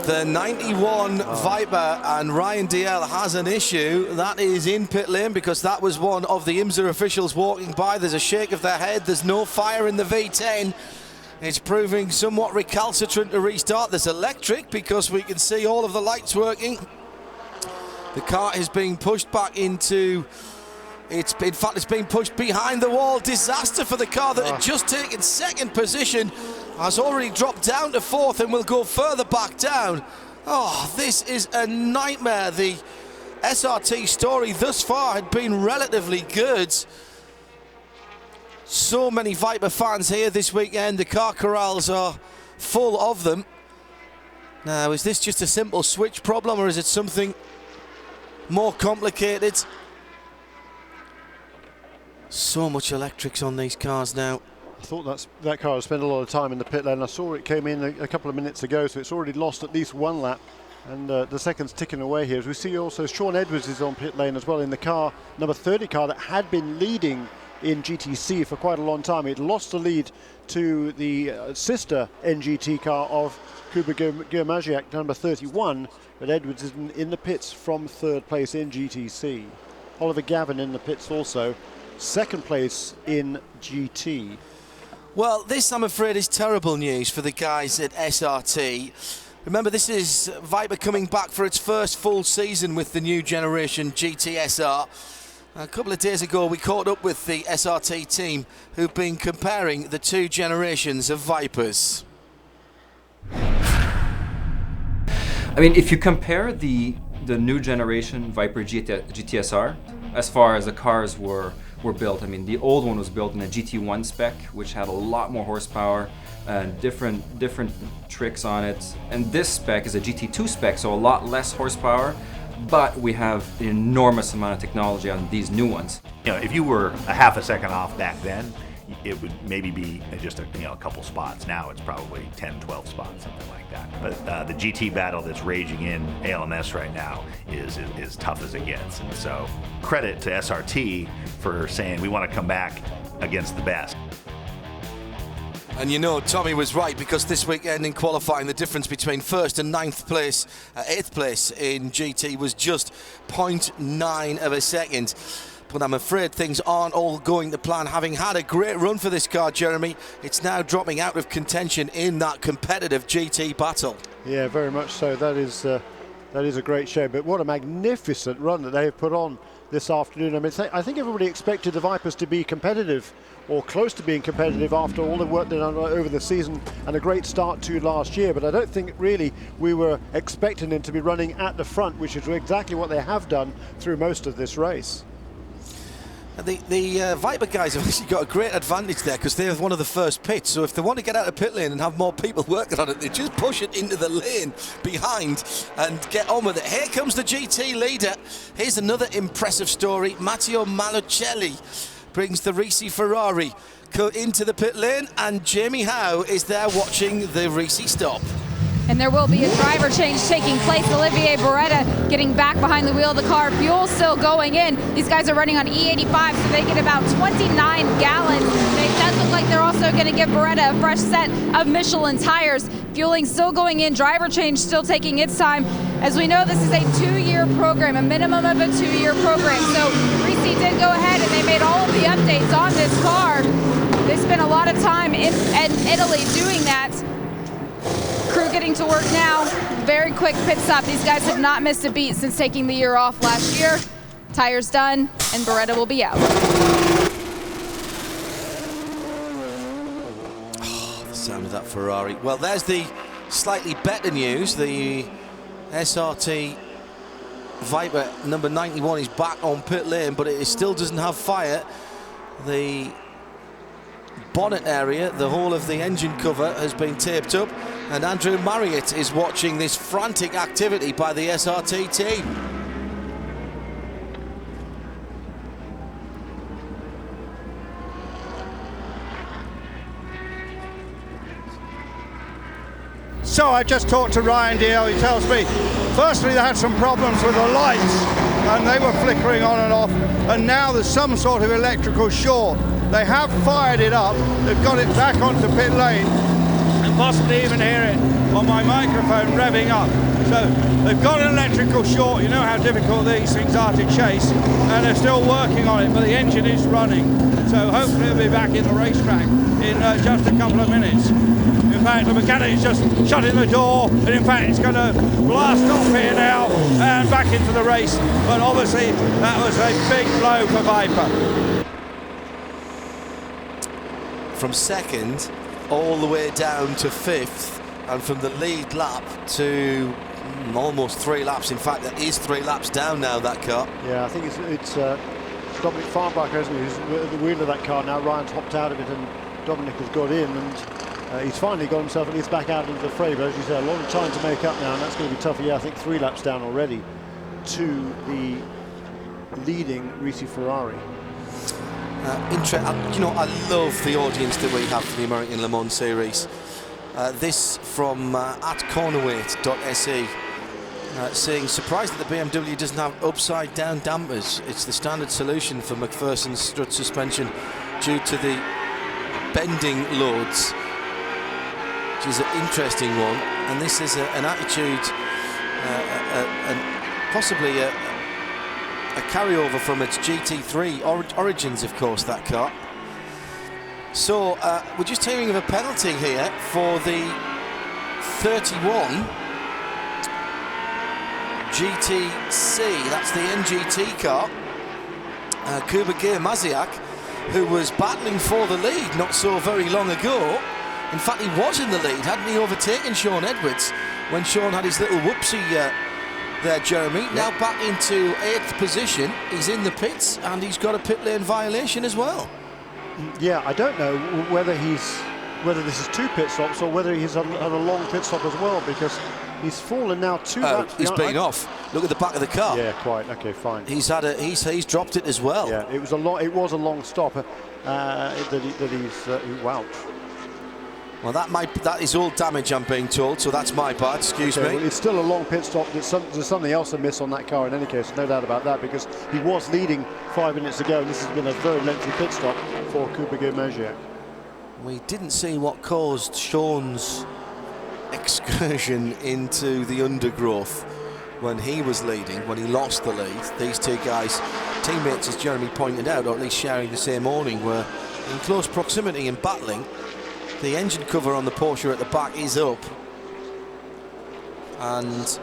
The 91 Viper, and Ryan DL has an issue. That is in pit lane because that was one of the IMSA officials walking by. There's a shake of their head. There's no fire in the V10. It's proving somewhat recalcitrant to restart. There's electric because we can see all of the lights working. The car is being pushed back into... in fact, it's being pushed behind the wall. Disaster for the car that had just taken second position. Has already dropped down to fourth and will go further back down. Oh, this is a nightmare. The SRT story thus far had been relatively good. So many Viper fans here this weekend. The car corrals are full of them. Now, is this just a simple switch problem or is it something more complicated? So much electrics on these cars now. I thought that car has spent a lot of time in the pit lane. I saw it came in a couple of minutes ago, so it's already lost at least one lap. And the second's ticking away here. As we see also, Sean Edwards is on pit lane as well in the car, number 30 car that had been leading in GTC for quite a long time. It lost the lead to the sister NGT car of Kuba Germaziak, number 31, but Edwards is in the pits from third place in GTC. Oliver Gavin in the pits also, second place in GT. Well, this, I'm afraid, is terrible news for the guys at SRT. Remember, this is Viper coming back for its first full season with the new generation GTSR. A couple of days ago, we caught up with the SRT team who've been comparing the two generations of Vipers. I mean, if you compare the new generation Viper GTSR, as far as the cars were built, I mean, the old one was built in a GT1 spec, which had a lot more horsepower and different tricks on it. And this spec is a GT2 spec, so a lot less horsepower, but we have an enormous amount of technology on these new ones. You know, if you were a half a second off back then, it would maybe be just a couple spots. Now it's probably 10, 12 spots, something like that. But the GT battle that's raging in ALMS right now is tough as it gets. And so credit to SRT for saying we want to come back against the best. And you know, Tommy was right, because this weekend in qualifying, the difference between first and eighth place in GT was just 0.9 of a second. But I'm afraid things aren't all going to plan. Having had a great run for this car, Jeremy, it's now dropping out of contention in that competitive GT battle. Yeah, very much so. That is a great show. But what a magnificent run that they have put on this afternoon. I mean, I think everybody expected the Vipers to be competitive or close to being competitive after all the work they've done over the season and a great start to last year. But I don't think really we were expecting them to be running at the front, which is exactly what they have done through most of this race. The Viper guys have actually got a great advantage there because they're one of the first pits. So if they want to get out of pit lane and have more people working on it, they just push it into the lane behind and get on with it. Here comes the GT leader. Here's another impressive story. Matteo Malucelli brings the Risi Ferrari into the pit lane, and Jamie Howe is there watching the Risi stop. And there will be a driver change taking place. Olivier Beretta getting back behind the wheel of the car. Fuel still going in. These guys are running on E85, so they get about 29 gallons. It does look like they're also going to give Beretta a fresh set of Michelin tires. Fueling still going in. Driver change still taking its time. As we know, this is a 2-year program, a minimum of a 2-year program. So Risi did go ahead and they made all of the updates on this car. They spent a lot of time in Italy doing that. Crew getting to work now. Very quick pit stop. These guys have not missed a beat since taking the year off last year. Tires done, and Beretta will be out. Oh, the sound of that Ferrari. Well, there's the slightly better news. The SRT Viper number 91 is back on pit lane, but it still doesn't have fire. The bonnet area, the whole of the engine cover has been taped up, and Andrew Marriott is watching this frantic activity by the SRT team. So I just talked to Ryan DL. He tells me, firstly they had some problems with the lights and they were flickering on and off, and now there's some sort of electrical short. They have fired it up, they've got it back onto pit lane, and possibly even hear it on my microphone revving up. So they've got an electrical short. You know how difficult these things are to chase, and they're still working on it, but the engine is running. So hopefully it'll be back in the racetrack in just a couple of minutes. In fact, the mechanic is just shutting the door, and in fact it's going to blast off here now and back into the race. But obviously that was a big blow for Viper. From second all the way down to fifth, and from the lead lap to almost 3 laps. In fact, that is 3 laps down now, that car. Yeah, I think it's Dominic Farnbacher, isn't he, who's at the wheel of that car now. Ryan's hopped out of it and Dominic has got in, and he's finally got himself at least back out into the fray. But as you say, a lot of time to make up now, and that's going to be tough. Yeah, I think 3 laps down already to the leading Ricci Ferrari. You know, I love the audience that we have for the American Le Mans Series. This from at cornerweight.se, saying, surprised that the BMW doesn't have upside down dampers. It's the standard solution for McPherson's strut suspension due to the bending loads, which is an interesting one. And this is an attitude, possibly a carryover from its GT3 origins, of course, that car. So we're just hearing of a penalty here for the 31 GTC. That's the NGT car. Kuba Maziak, who was battling for the lead not so very long ago. In fact, he was in the lead, hadn't he, overtaken Sean Edwards when Sean had his little whoopsie there, Jeremy. Yep. Now back into 8th position. He's in the pits and he's got a pit lane violation as well. Yeah, I don't know whether this is 2 pit stops or whether he's had a long pit stop as well, because he's fallen now 2 laps. He's been off. Look at the back of the car. Yeah, quite. Okay, fine. He's he's dropped it as well. Yeah, it was a long stop that he's wow. Well, that is all damage, I'm being told, so that's my bad, excuse me. Well, it's still a long pit stop. There's something else amiss on that car in any case, no doubt about that, because he was leading 5 minutes ago, and this has been a very lengthy pit stop for Kuba Maziak. We didn't see what caused Sean's excursion into the undergrowth when he was leading, when he lost the lead. These 2 guys, teammates, as Jeremy pointed out, or at least sharing the same awning, were in close proximity and battling. The engine cover on the Porsche at the back is up, and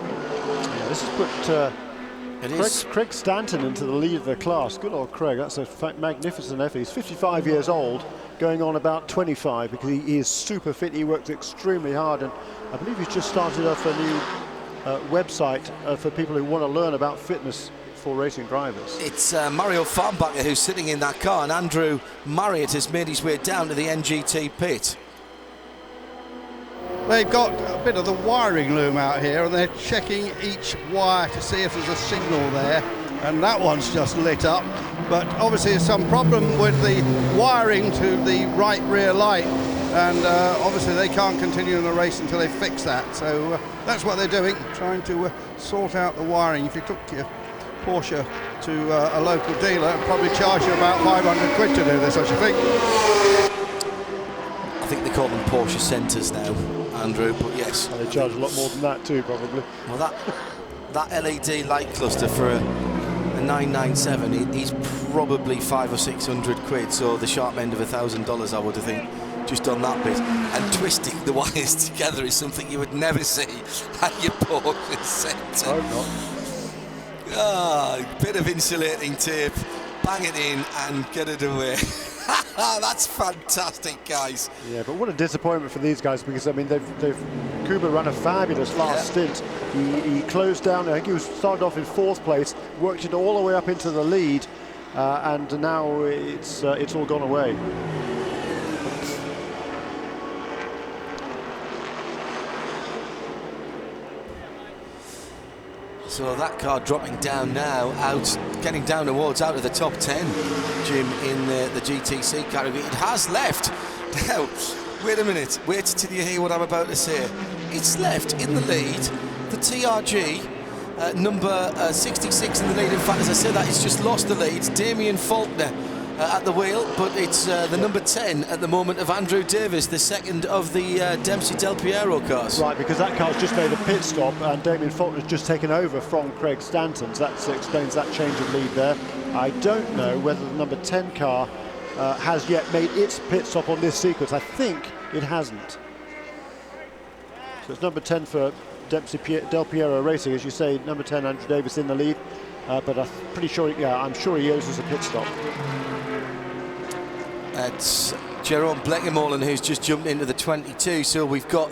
yeah, this has put Craig Stanton into the lead of the class. Good old Craig, that's a magnificent effort. He's 55 years old, going on about 25, because he is super fit. He works extremely hard, and I believe he's just started off a new website for people who want to learn about fitness for racing drivers. It's Mario Farnbacher who's sitting in that car, and Andrew Marriott has made his way down to the NGT pit. They've got a bit of the wiring loom out here, and they're checking each wire to see if there's a signal there, and that one's just lit up. But obviously there's some problem with the wiring to the right rear light, and obviously they can't continue in the race until they fix that. So that's what they're doing, trying to sort out the wiring. If you took your Porsche to a local dealer, it'd probably charge you about 500 quid to do this, I should think. I think they call them Porsche centres now, Andrew, but yes. And they charge a lot more than that too, probably. Well, that LED light cluster for a 997, he's probably 500 or 600 quid, so the sharp end of $1,000, I would think, just on that bit. And twisting the wires together is something you would never see at your Porsche centre. I hope not. Bit of insulating tape, bang it in and get it away. That's fantastic, guys. Yeah, but what a disappointment for these guys, because I mean Kuba ran a fabulous last stint. He closed down. I think he started off in 4th place, worked it all the way up into the lead, and now it's all gone away. So that car dropping down now, getting down towards out of the top 10, Jim, in the GTC category. It has left. Now, wait a minute. Wait till you hear what I'm about to say. It's left in the lead. The TRG, number 66 in the lead. In fact, as I said that, it's just lost the lead. Damien Faulkner at the wheel, but it's the number 10 at the moment of Andrew Davis, the second of the Dempsey Del Piero cars. Right, because that car's just made a pit stop and Damien Faulkner's just taken over from Craig Stanton. So that explains that change of lead there. I don't know whether the number 10 car has yet made its pit stop on this sequence. I think it hasn't. So it's number 10 for Dempsey Del Piero Racing, as you say, number 10 Andrew Davis in the lead, but I'm pretty sure, I'm sure he owes us a pit stop. It's Jerome Blekemolen who's just jumped into the 22, so we've got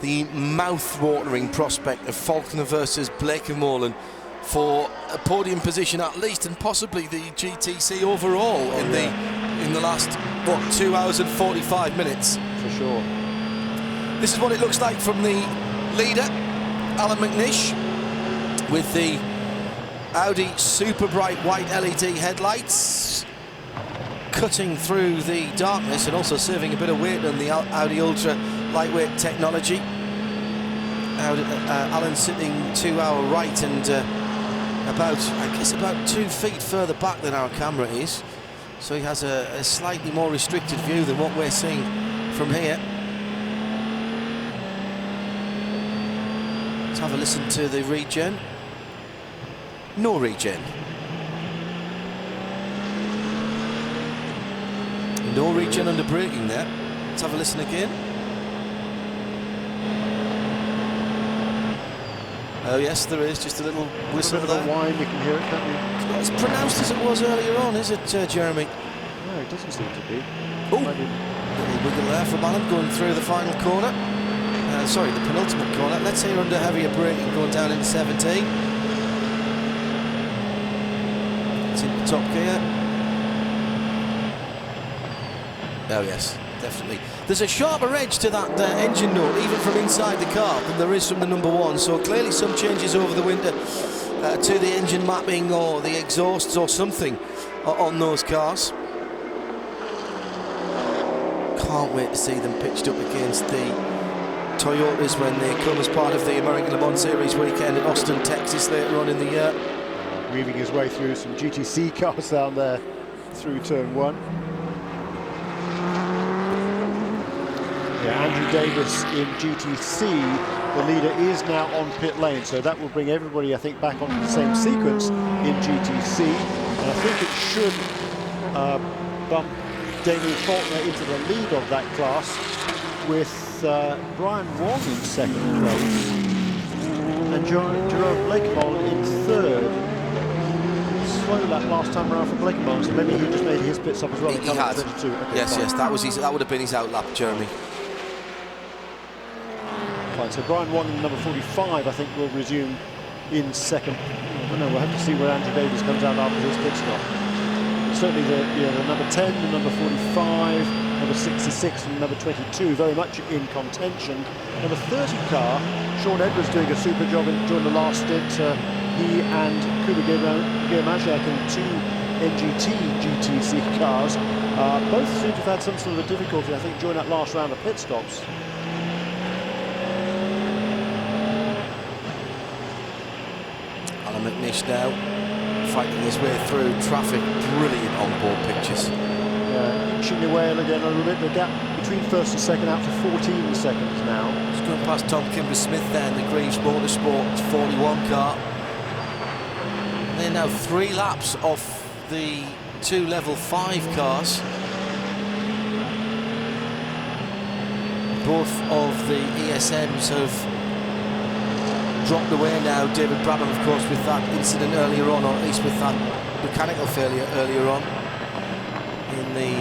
the mouth-watering prospect of Faulkner versus Blekemolen for a podium position at least, and possibly the GTC overall in the last 2 hours and 45 minutes. For sure. This is what it looks like from the leader, Alan McNish, with the Audi super bright white LED headlights cutting through the darkness and also saving a bit of weight on the Audi Ultra lightweight technology. Alan sitting to our right and about 2 feet further back than our camera is, so he has a slightly more restricted view than what we're seeing from here. Let's have a listen to the regen. No regen. No regen under braking there. Let's have a listen again. Oh yes, there is just a little whistle a bit there. of a whine, you can hear it, can't you? It's not as pronounced as it was earlier on, is it, Jeremy? No, it doesn't seem to be. Oh, little wiggle there from Alan going through the final corner. Sorry, the penultimate corner. Let's say you're under heavier braking going down into 17. It's in the top gear. Oh yes, definitely. There's a sharper edge to that engine note, even from inside the car, than there is from the number 1. So clearly some changes over the winter to the engine mapping or the exhausts or something on those cars. Can't wait to see them pitched up against the Toyotas when they come as part of the American Le Mans Series weekend at Austin, Texas later on in the year. Weaving his way through some GTC cars down there through turn 1. Yeah, Andrew Davis in GTC, the leader, is now on pit lane, so that will bring everybody, I think, back onto the same sequence in GTC, and I think it should bump Damien Faulkner into the lead of that class, with Brian Wong in second place and Jerome Blekemolen in third. Slow lap last time around for Blekemolen, so maybe he just made his pit stop as well. He had. Okay, yes, fine. yes, that would have been his outlap, Jeremy. Fine, so Brian Wong in number 45, I think, will resume in second. I don't know, we'll have to see where Andrew Davis comes out after his pit stop. Certainly the number 10, the number 45, number 66 and number 22 very much in contention. Number 30 car, Sean Edwards doing a super job during the last stint. He and Kuba Guillemajak in 2 NGT GTC cars both seem to have had some sort of a difficulty, I think, during that last round of pit stops. Alan McNish now fighting his way through traffic. Brilliant on-board pictures. Inching away again a little bit, the gap between first and second out to 14 seconds now. Just going past Tom Kimber-Smith there in the Greaves Motorsport 41 car. They're now 3 laps off the 2 level 5 cars. Both of the ESMs have dropped away now. David Brabham, of course, with that incident earlier on, or at least with that mechanical failure earlier on in the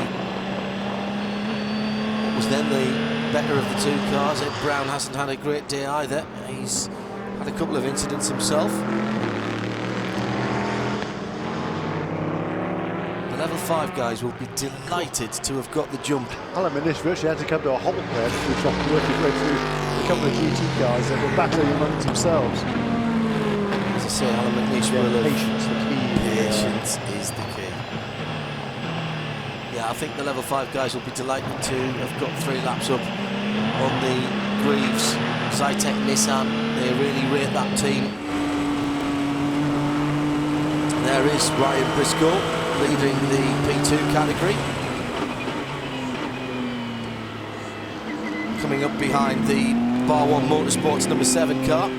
what was then the better of the 2 cars. Ed Brown hasn't had a great day either. He's had a couple of incidents himself. The level 5 guys will be delighted to have got the jump. Alan McNish virtually had to come to a halt there to try to work his way through a couple of GT cars that were battling amongst themselves. As I say, Alan McNish will have... Patience, the key. Patience is the key. Yeah, I think the level 5 guys will be delighted to have got 3 laps up on the Greaves Zytec Nissan. They really rate that team. There is Ryan Briscoe leading the P2 category. Coming up behind the Bar 1 Motorsports number 7 car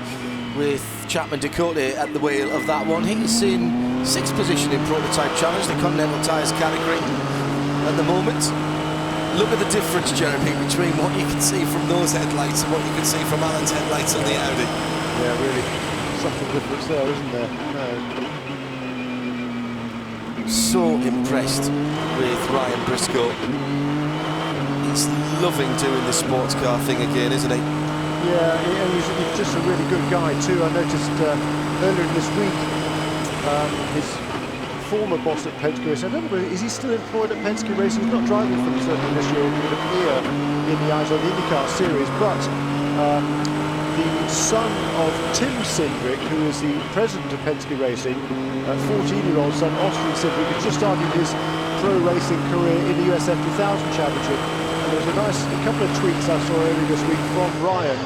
with Chapman Dakota at the wheel of that one. He's in 6th position in Prototype Challenge, the Continental Tyres category at the moment. Look at the difference, Jeremy, between what you can see from those headlights and what you can see from Alan's headlights on the Audi. Yeah, really. Subtle difference there, isn't there? No. So impressed with Ryan Briscoe. He's loving doing the sports car thing again, isn't he? Yeah, and he's just a really good guy too. I noticed earlier this week his former boss at Penske Racing, I don't know, is he still employed at Penske Racing? He's not driving for them certainly this year, it would appear in the Eyes on the IndyCar series, but the son of Tim Cindric, who is the president of Penske Racing, 14-year-old son, Austin Cindric, has just started his pro racing career in the USF 2000 Championship. And there was a couple of tweets I saw earlier this week from Ryan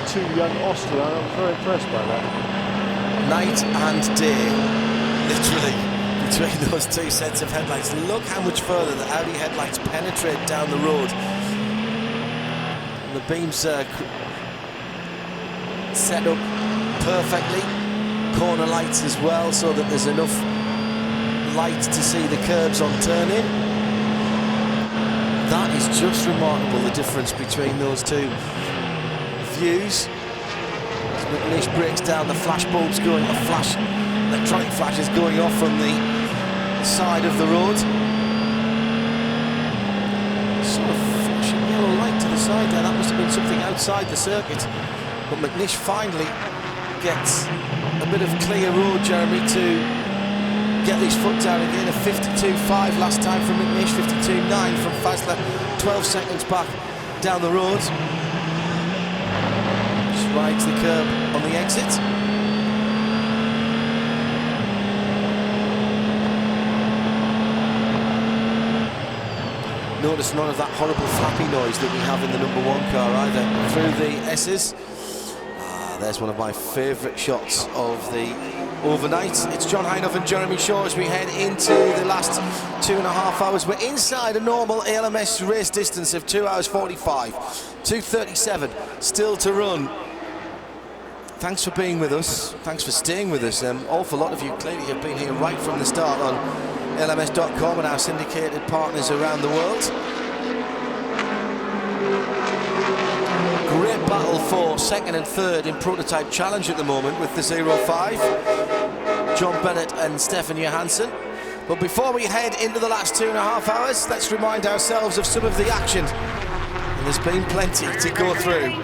to young Austin, and I'm very impressed by that. Night and day, literally, between those two sets of headlights. Look how much further the Audi headlights penetrate down the road. And the beams set up perfectly. Corner lights as well, so that there's enough light to see the curbs on turn-in. That is just remarkable, the difference between those two views. As McNish breaks down, the flash bulbs going off, electronic flashes going off from the side of the road. Sort of flashing yellow light to the side there, that must have been something outside the circuit. But McNish finally gets a bit of clear road, Jeremy, to get his foot down again. A 52.5 last time from McNish, 52.9 from Fazler, 12 seconds back down the road. Just rides the curb on the exit. Notice none of that horrible flappy noise that we have in the number 1 car either through the S's. There's one of my favourite shots of the overnight. It's John Hindhaugh and Jeremy Shaw as we head into the last 2.5 hours. We're inside a normal ALMS race distance of 2 hours 45, 2:37 still to run. Thanks for being with us. Thanks for staying with us. Awful lot of you clearly have been here right from the start on ALMS.com and our syndicated partners around the world. Great battle for 2nd and 3rd in Prototype Challenge at the moment with the 05. John Bennett and Stefan Johansson. But before we head into the last 2.5 hours, let's remind ourselves of some of the action. And there's been plenty to go through.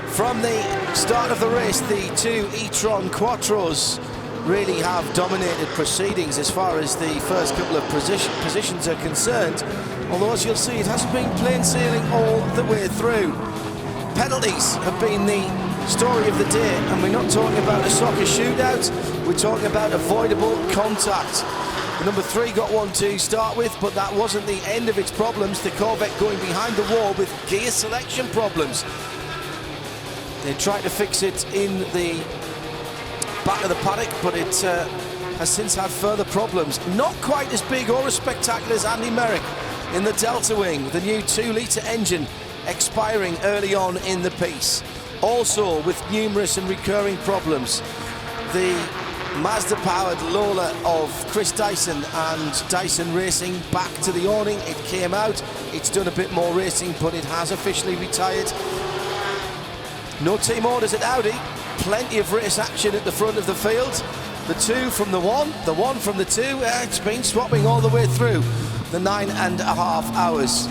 From the start of the race, the 2 e-tron Quattros really have dominated proceedings as far as the first couple of positions are concerned. Although, as you'll see, it hasn't been plain sailing all the way through. Penalties have been the story of the day, and we're not talking about a soccer shootout, we're talking about avoidable contact. The number 3 got 1 to start with, but that wasn't the end of its problems. The Corvette going behind the wall with gear selection problems. They tried to fix it in the back of the paddock, but it has since had further problems. Not quite as big or as spectacular as Andy Merrick in the Delta Wing, the new 2-litre engine expiring early on in the piece. Also with numerous and recurring problems, the Mazda-powered Lola of Chris Dyson and Dyson Racing back to the awning. It came out, it's done a bit more racing, but it has officially retired. No team orders at Audi, plenty of race action at the front of the field. The 2 from the 1 from the 2, it's been swapping all the way through the 9.5 hours.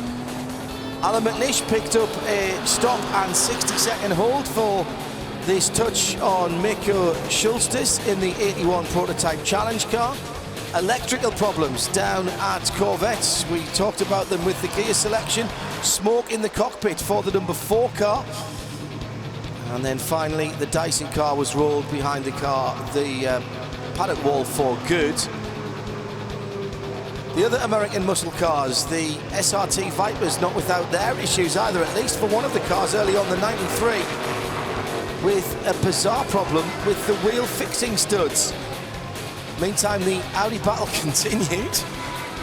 Alan McNish picked up a stop and 60-second hold for this touch on Miko Schulstis in the 81 Prototype Challenge car. Electrical problems down at Corvettes. We talked about them with the gear selection. Smoke in the cockpit for the number 4 car. And then finally, the Dyson car was rolled behind the paddock wall for good. The other American muscle cars, the SRT Vipers, not without their issues either, at least for one of the cars early on, the 93, with a bizarre problem with the wheel fixing studs. Meantime, the Audi battle continued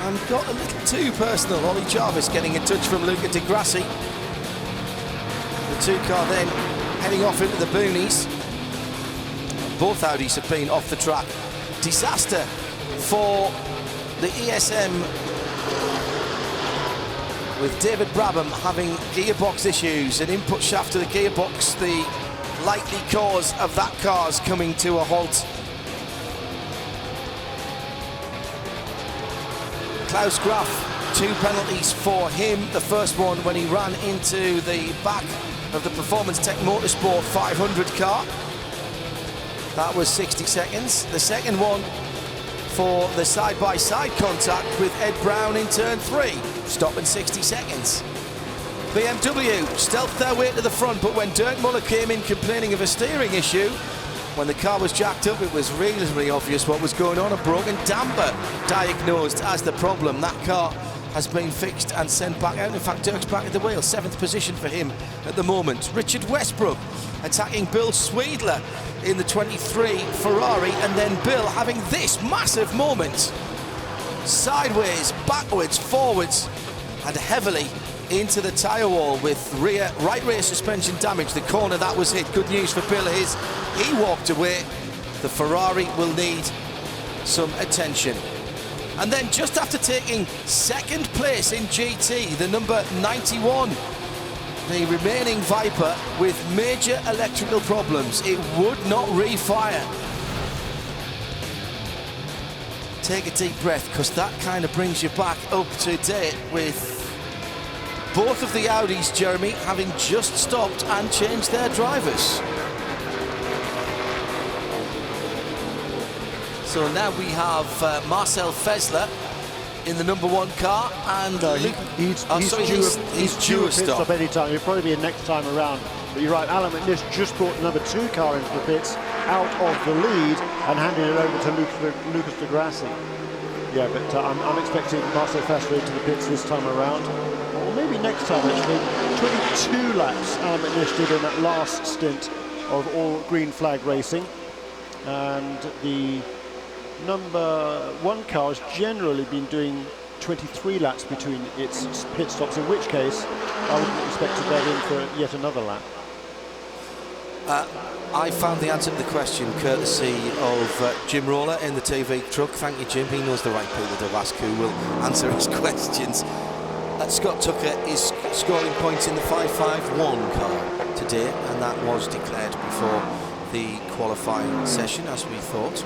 and got a little too personal. Ollie Jarvis getting a touch from Luca Di Grassi. The two car then heading off into the boonies. Both Audis have been off the track. Disaster for the ESM, with David Brabham having gearbox issues, an input shaft to the gearbox, the likely cause of that car's coming to a halt. Klaus Graf, 2 penalties for him. The first one when he ran into the back of the Performance Tech Motorsport 500 car. That was 60 seconds. The second one for the side-by-side contact with Ed Brown in turn 3, stopping 60 seconds. BMW stealthed their way to the front, but when Dirk Muller came in complaining of a steering issue, when the car was jacked up, it was reasonably obvious what was going on. A broken damper diagnosed as the problem. That car has been fixed and sent back out. In fact, Dirk's back at the wheel, 7th position for him at the moment. Richard Westbrook attacking Bill Sweedler in the 23 Ferrari, and then Bill having this massive moment. Sideways, backwards, forwards, and heavily into the tyre wall with right rear suspension damage. The corner that was hit. Good news for Bill is he walked away. The Ferrari will need some attention. And then just after taking second place in GT, the number 91, the remaining Viper with major electrical problems. It would not refire. Take a deep breath, because that kind of brings you back up to date with both of the Audis, Jeremy, having just stopped and changed their drivers. So now we have Marcel Fessler in the number 1 car, and he's due a pit stop any time. He'll probably be in next time around. But you're right, Alan McNish just brought the number 2 car into the pits out of the lead and handed it over to Lucas Di Grassi. Yeah, but I'm expecting Marcel Fessler into the pits this time around. Or maybe next time, actually. 22 laps Alan McNish did in that last stint of all green flag racing. And the number 1 car has generally been doing 23 laps between its pit stops, in which case I wouldn't expect to get in for yet another lap. I found the answer to the question courtesy of Jim Roller in the TV truck. Thank you, Jim. He knows the right people to ask who will answer his questions. Scott Tucker is scoring points in the 551 car today, and that was declared before the qualifying session, as we thought.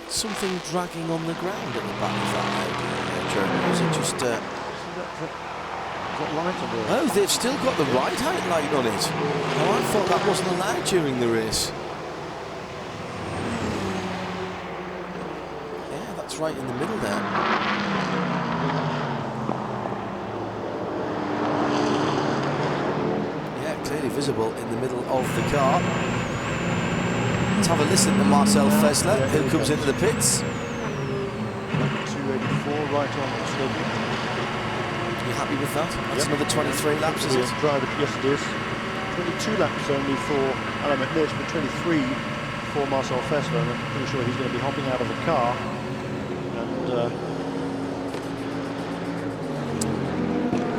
Something dragging on the ground at the back of that Audi, Jeremy? Was it just... light on there? Oh, they've still got the ride-height light on it. Oh, I thought that wasn't allowed during the race. Yeah, that's right in the middle there. Yeah, clearly visible in the middle of the car. Let's have a listen to Marcel Fessler, who comes into the pits. 284 right on the schedule. You happy with that? That's another 23 laps, is it? Yes, it is. 22 laps only for Alan McNish, but 23 for Marcel Fessler, and I'm pretty sure he's going to be hopping out of the car. And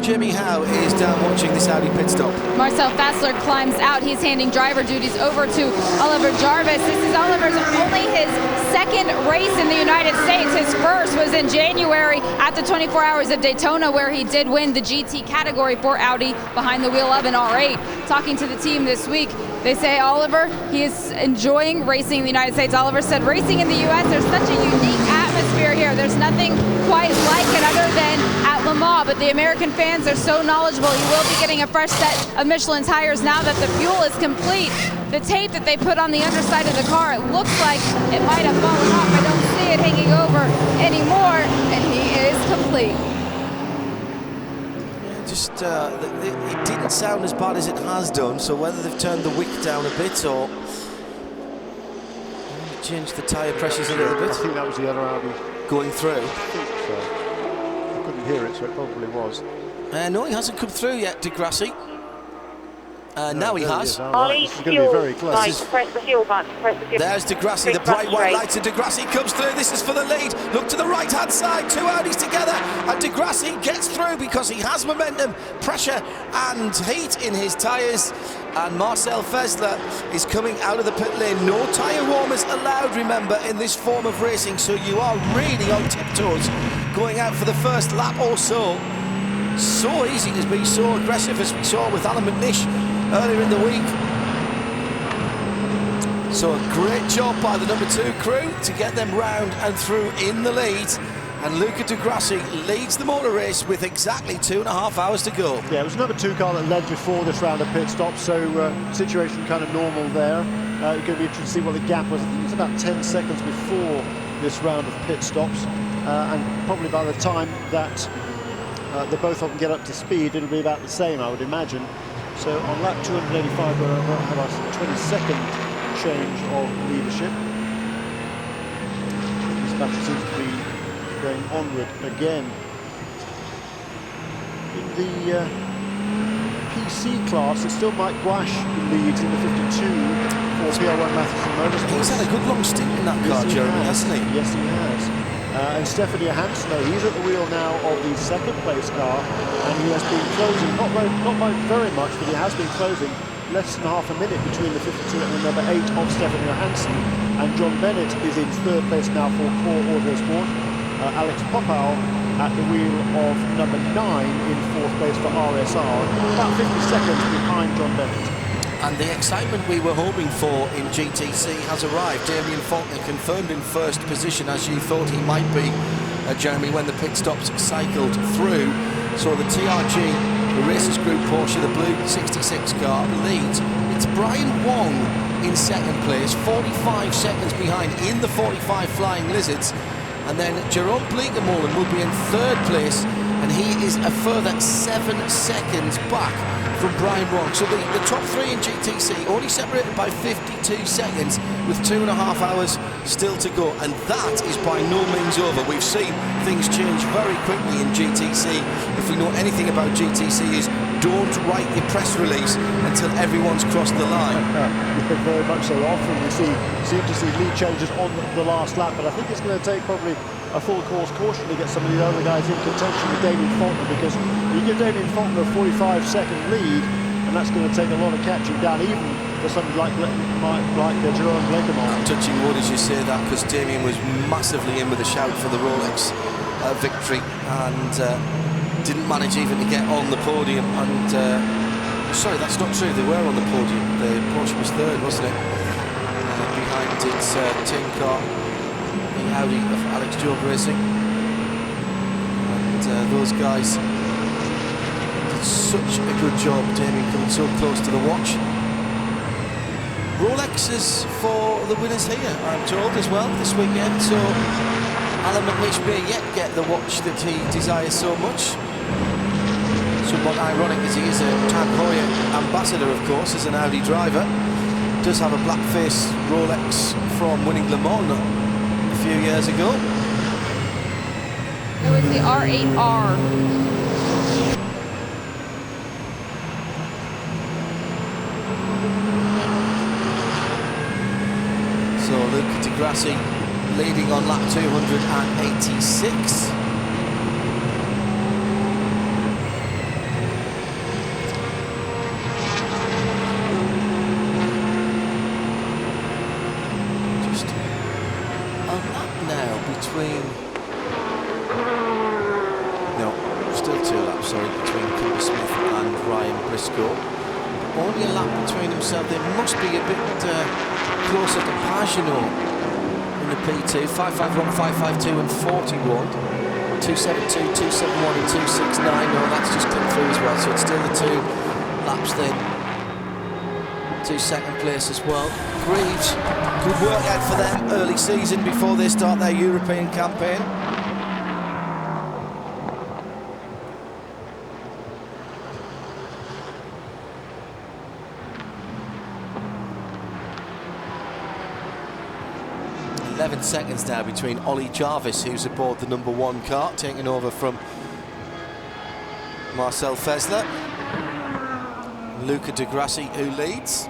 Jimmy Howe is down watching this Audi pit stop. Marcel Fessler climbs out. He's handing driver duties over to Oliver Jarvis. This is Oliver's only his second race in the United States. His first was in January at the 24 Hours of Daytona, where he did win the GT category for Audi behind the wheel of an R8. Talking to the team this week, they say Oliver, he is enjoying racing in the United States. Oliver said, racing in the US, there's such a unique atmosphere here. There's nothing quite like it other than at Le Mans, but the American fans are so knowledgeable. He will be getting a fresh set of Michelin tires now that the fuel is complete. The tape that they put on the underside of the car, it looks like it might have fallen off. I don't see it hanging over anymore, and he is complete. It didn't sound as bad as it has done, so whether they've turned the wick down a bit or changed the tyre pressures a little bit. I think that was the other Audi going through. I think so. I couldn't hear it, so it probably was. No, he hasn't come through yet, Di Grassi. Now he has. Right. This is going to be very close. Right, press the fuel button. Press the fuel. There's Degrassi, the bright white lights, and Degrassi comes through. This is for the lead. Look to the right-hand side, 2 Audis together, and Degrassi gets through because he has momentum, pressure, and heat in his tyres. And Marcel Fessler is coming out of the pit lane. No tyre warmers allowed, remember, in this form of racing, so you are really on tiptoes going out for the first lap or so. So easy to be so aggressive as we saw with Alan McNish earlier in the week. So a great job by the number 2 crew to get them round and through in the lead. And Luca Degrassi leads the motor race with exactly 2.5 hours to go. Yeah, it was number 2 car that led before this round of pit stops, so situation kind of normal there. It's going to be interesting to see what the gap was. I think it was about 10 seconds before this round of pit stops, and probably by the time that the both of them get up to speed, it'll be about the same, I would imagine. So on lap 285, we'll have a 22nd change of leadership. This battle seems to be going onward again. In the PC class, it's still Mike Gouache who leads in the 52 for PR1 Matheson Motorsports. He's had a good long stint in that car, Jeremy, hasn't he? Yes, he has. And Stefania Hansen, he's at the wheel now of the 2nd place car, and he has been closing, not by very much, but he has been closing less than half a minute between the 52 and the number 8 of Stefania Hansen. And John Bennett is in 3rd place now for Core Autosport. Alex Popow at the wheel of number 9 in 4th place for RSR, about 50 seconds behind John Bennett. And the excitement we were hoping for in GTC has arrived. Damien Faulkner confirmed in 1st position, as you thought he might be, Jeremy, when the pit stops cycled through. So the TRG, the Racers Group Porsche, the blue 66 car, leads. It's Brian Wong in 2nd place, 45 seconds behind in the 45 Flying Lizards. And then Jerome Bleekemolen will be in 3rd place, and he is a further 7 seconds back from Brian Wong. So the top 3 in GTC only separated by 52 seconds with 2.5 hours still to go, and that is by no means over. We've seen things change very quickly in GTC. If we know anything about GTC is don't write your press release until everyone's crossed the line. Very much so. Often we seem to see lead changes on the last lap, but I think it's going to take probably a full course caution to get some of the other guys in contention with Damien Faulkner, because you give Damien Faulkner a 45-second lead, and that's going to take a lot of catching down, even for somebody like Jerome Bleekemolen. I'm touching wood as you say that, because Damien was massively in with a shout for the Rolex victory, and didn't manage even to get on the podium. And sorry, that's not true, they were on the podium. The Porsche was 3rd, wasn't it? Behind its team car, the Audi of Alex Job Racing. And those guys did such a good job. Damien coming so close to the watch. Rolexes for the winners here, I'm told, as well this weekend. So Alan McNish may yet get the watch that he desires so much. Somewhat ironic as he is a Tag Heuer ambassador, of course, as an Audi driver. Does have a black face Rolex from winning Le Mans a few years ago. It was the R8R. So Luca Degrassi leading on lap 286. Only a lap between themselves. They must be a bit closer to Pagenaud in the P2. 551, 552 and 41. 272, 271 and 269. No, that's just clipped through as well. So it's still the 2 laps then. 2 second place as well. Greaves, good work out for them early season before they start their European campaign. Seconds now between Ollie Jarvis, who's aboard the number 1 car, taking over from Marcel Fessler. Luca Di Grassi who leads.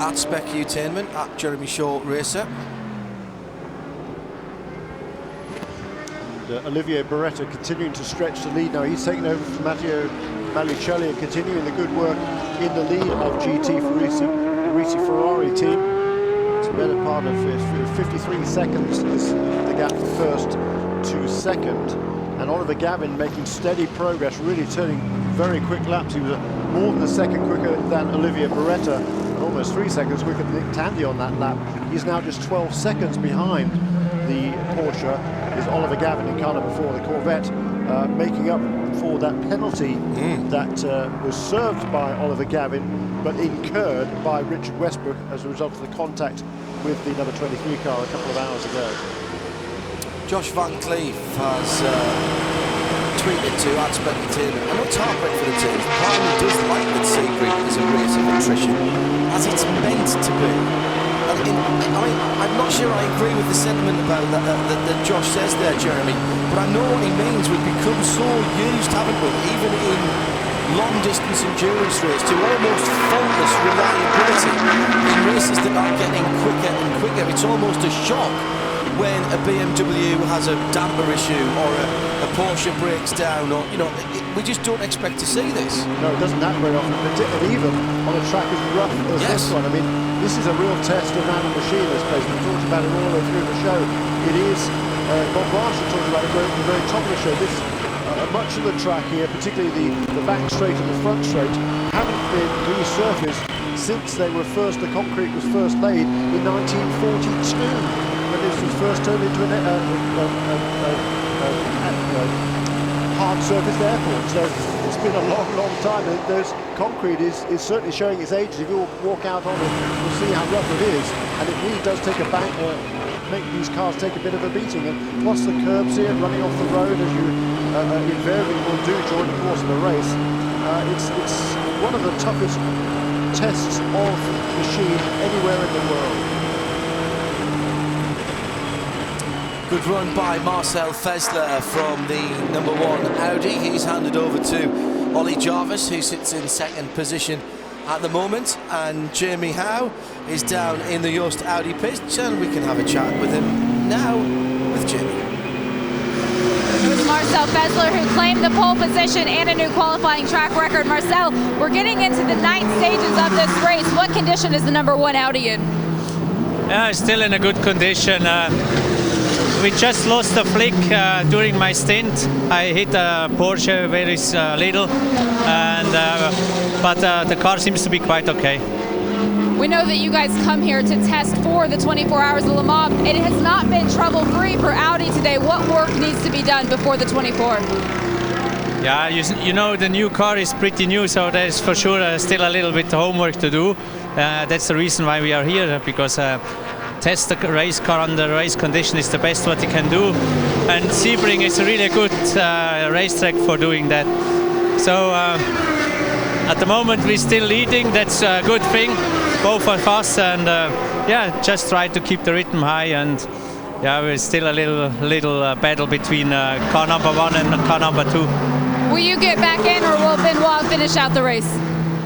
At Spec Utainment, at Jeremy Shaw Racer. And Olivier Beretta continuing to stretch the lead now. He's taken over from Matteo Malicelli and continuing the good work in the lead of GT Risi Ferrari team. It's a better part of 53 seconds is the gap from first to second. And Oliver Gavin making steady progress, really turning very quick laps. He was more than a second quicker than Olivier Beretta, and almost 3 seconds quicker than Nick Tandy on that lap. He's now just 12 seconds behind the Porsche. Is Oliver Gavin in car number 4, the Corvette, making up for that penalty that was served by Oliver Gavin, but incurred by Richard Westbrook as a result of the contact with the number 23 car a couple of hours ago. Josh Van Cleef has tweeted to Adspec Team, I know it's heartbreak for the team. Prime does like that Sebring is a race of attrition, as it's meant to be. I'm not sure I agree with the sentiment about that Josh says there, Jeremy, but I know what he means. We've become so used, haven't we, even in long-distance endurance race, to almost faultless reliability in races that are getting quicker and quicker. It's almost a shock when a BMW has a damper issue or a Porsche breaks down, or we just don't expect to see this. No, it doesn't happen very often, and even on a track as rough as this one. I mean, this is a real test of man and machine, this place. We've talked about it all the way through the show. It is, Bob Marshall talked about it at the very top of the show. This, much of the track here, particularly the back straight and the front straight, haven't been resurfaced since the concrete was first laid in 1942. When this was first turned into a hard surfaced airport. So it's been a long, long time. And those concrete is certainly showing its age. If you walk out on it, you'll see how rough it is. And it really does take make these cars take a bit of a beating. And plus the curbs here, running off the road as you invariably will do during the course of the race. It's one of the toughest tests of machine anywhere in the world. Good run by Marcel Fessler from the number 1 Audi. He's handed over to Ollie Jarvis, who sits in second position at the moment, and Jamie Howe is down in the Yost Audi pit, and we can have a chat with him now with Jamie. It was Marcel Fessler who claimed the pole position and a new qualifying track record. Marcel, we're getting into the 9th stages of this race. What condition is the number 1 Audi in? Yeah, still in a good condition. We just lost a flick during my stint. I hit a Porsche very little, but the car seems to be quite okay. We know that you guys come here to test for the 24 Hours of Le Mans. It has not been trouble-free for Audi today. What work needs to be done before the 24? Yeah, you know the new car is pretty new, so there's for sure still a little bit of homework to do. That's the reason why we are here, because test the race car under race condition is the best what you can do, and Sebring is a really good racetrack for doing that. So at the moment we're still leading. That's a good thing, both of us, and just try to keep the rhythm high. And we're still a little battle between car number 1 and car number 2. Will you get back in, or will Benoit finish out the race?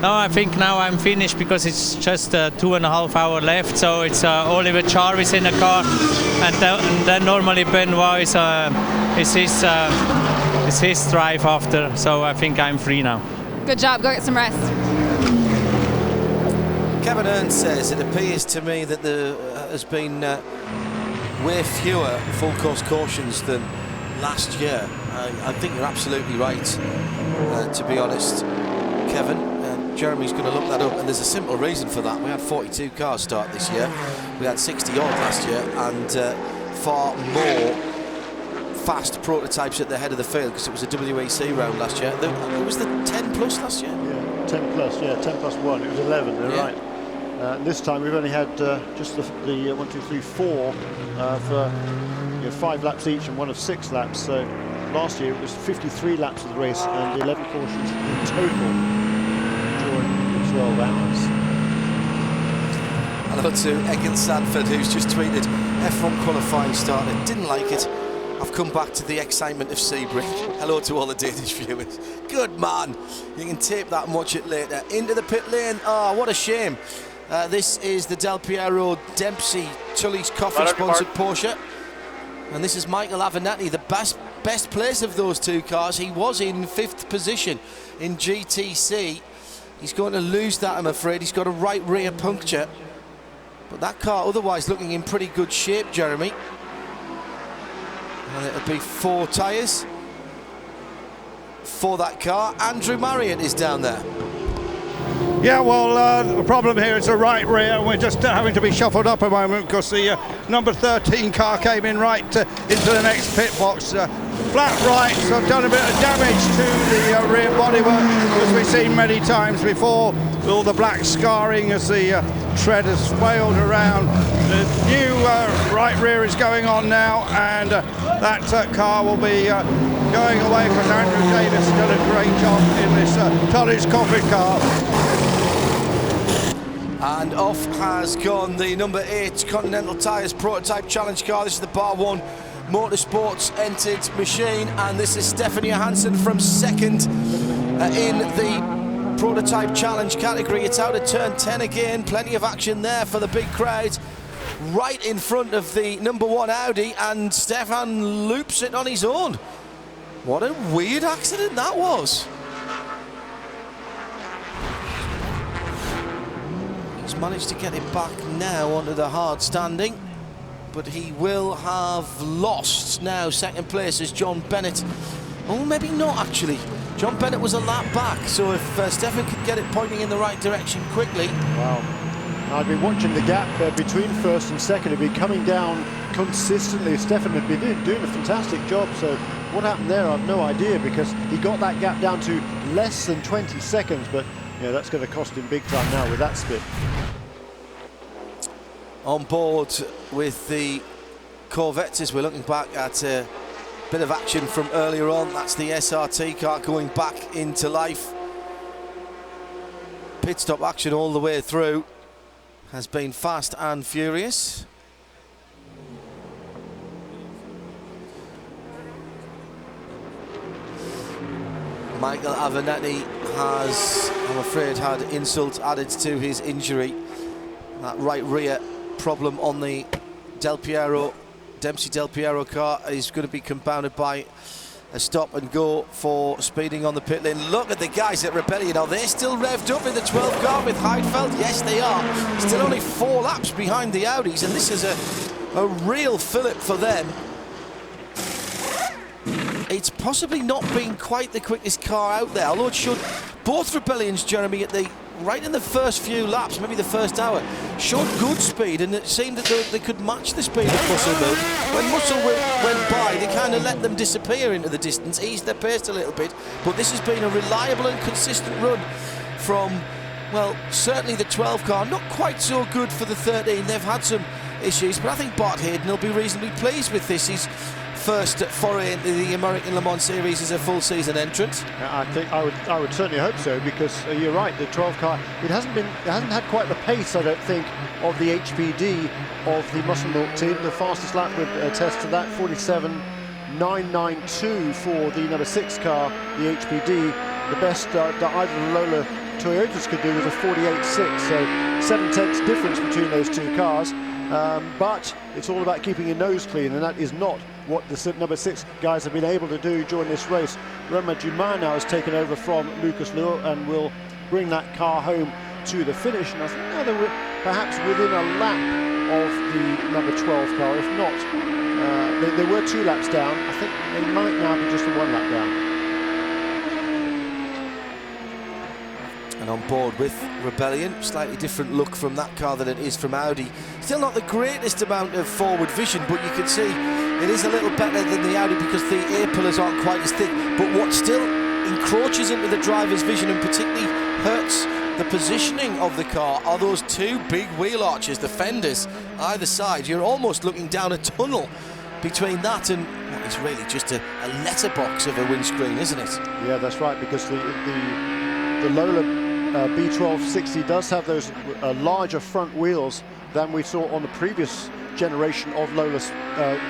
No, I think now I'm finished, because it's just 2.5 hours left. So it's Oliver Jarvis in the car, and then normally Benoit is his drive after. So I think I'm free now. Good job. Go get some rest. Kevin Ernst says, it appears to me that there has been way fewer full course cautions than last year. I think you're absolutely right, to be honest, Kevin. Jeremy's going to look that up, and there's a simple reason for that. We had 42 cars start this year. We had 60 odd last year, and far more fast prototypes at the head of the field, because it was a WEC round last year. It was the 10 plus last year? Yeah, 10 plus, 10 plus 1. It was 11, they're right. This time we've only had just the 1, 2, 3, 4 for 5 laps each and one of 6 laps. So last year it was 53 laps of the race and 11 cautions in total. 12 hours. Hello to Egan Sanford, who's just tweeted F1 qualifying started, didn't like it, I've come back to the excitement of Sebring. Hello to all the Danish viewers. Good man. You can tape that and watch it later. Into the pit lane. Oh, what a shame. This is the Del Piero Dempsey Tully's Coffee sponsored Porsche. And this is Michael Avenatti, the best place of those two cars. He was in 5th position in GTC. He's going to lose that, I'm afraid. He's got a right rear puncture. But that car otherwise looking in pretty good shape, Jeremy. And it'll be 4 tyres for that car. Andrew Marriott is down there. Yeah, well, the problem here is the right rear, and we're just having to be shuffled up a moment because the number 13 car came in right into the next pit box. Flat right, so I've done a bit of damage to the rear bodywork, as we've seen many times before, with all the black scarring as the tread has flailed around. The new right rear is going on now, and that car will be going away because Andrew Davis has done a great job in this Tully's Coffee car. And off has gone the number 8 Continental Tires Prototype Challenge car. This is the Bar 1 Motorsports entered machine, and this is Stephanie Johansson from 2nd in the Prototype Challenge category. It's out of turn 10 again. Plenty of action there for the big crowd. Right in front of the number 1 Audi, and Stefan loops it on his own. What a weird accident that was. He's managed to get it back now onto the hard standing, but he will have lost now. 2nd place is John Bennett. Oh, maybe not actually. John Bennett was a lap back, so if Stefan could get it pointing in the right direction quickly. Wow. I've been watching the gap between 1st and 2nd. It'd been coming down consistently. Stefan had been doing a fantastic job, so what happened there, I've no idea, because he got that gap down to less than 20 seconds, but yeah, that's going to cost him big time now with that spin. On board with the Corvettes as we're looking back at a bit of action from earlier on. That's the SRT car going back into life. Pit stop action all the way through has been fast and furious. Michael Avenatti has, I'm afraid, had insult added to his injury. That right rear problem on the Dempsey Del Piero car is going to be compounded by a stop and go for speeding on the pit lane. Look at the guys at Rebellion. Are they still revved up in the 12 car with Heidfeld? Yes, they are. Still only 4 laps behind the Audis, and this is a real fillip for them. It's possibly not been quite the quickest car out there, although it should. Both Rebellions, Jeremy, at the right in the first few laps, maybe the first hour, showed good speed, and it seemed that they could match the speed of Muscle Milk. When Muscle went by, they kind of let them disappear into the distance, eased their pace a little bit, but this has been a reliable and consistent run from, well, certainly the 12 car. Not quite so good for the 13. They've had some issues, but I think Bart Hayden will be reasonably pleased with this. He's first foray into the American Le Mans Series as a full season entrant. I think I would certainly hope so, because you're right, the 12 car, it hasn't had quite the pace, I don't think, of the HPD of the Muscle Milk team. The fastest lap would attest to that, 47.992 for the number 6 car, the HPD. The best that either the Lola Toyotas could do was a 48.6, so 7/10 difference between those two cars. But it's all about keeping your nose clean, and that is not what the number 6 guys have been able to do during this race. Romain Dumas now has taken over from Lucas Luhr and will bring that car home to the finish. And I think now they're perhaps within a lap of the number 12 car. If not, they were 2 laps down. I think they might now be just a 1 lap down. And on board with Rebellion, slightly different look from that car than it is from Audi. Still not the greatest amount of forward vision, but you can see it is a little better than the Audi because the air pillars aren't quite as thick. But what still encroaches into the driver's vision and particularly hurts the positioning of the car are those 2 big wheel arches, the fenders either side. You're almost looking down a tunnel between that and what is really just a letterbox of a windscreen, isn't it? Yeah, that's right, because the Lola B1260 does have those larger front wheels than we saw on the previous generation of Lola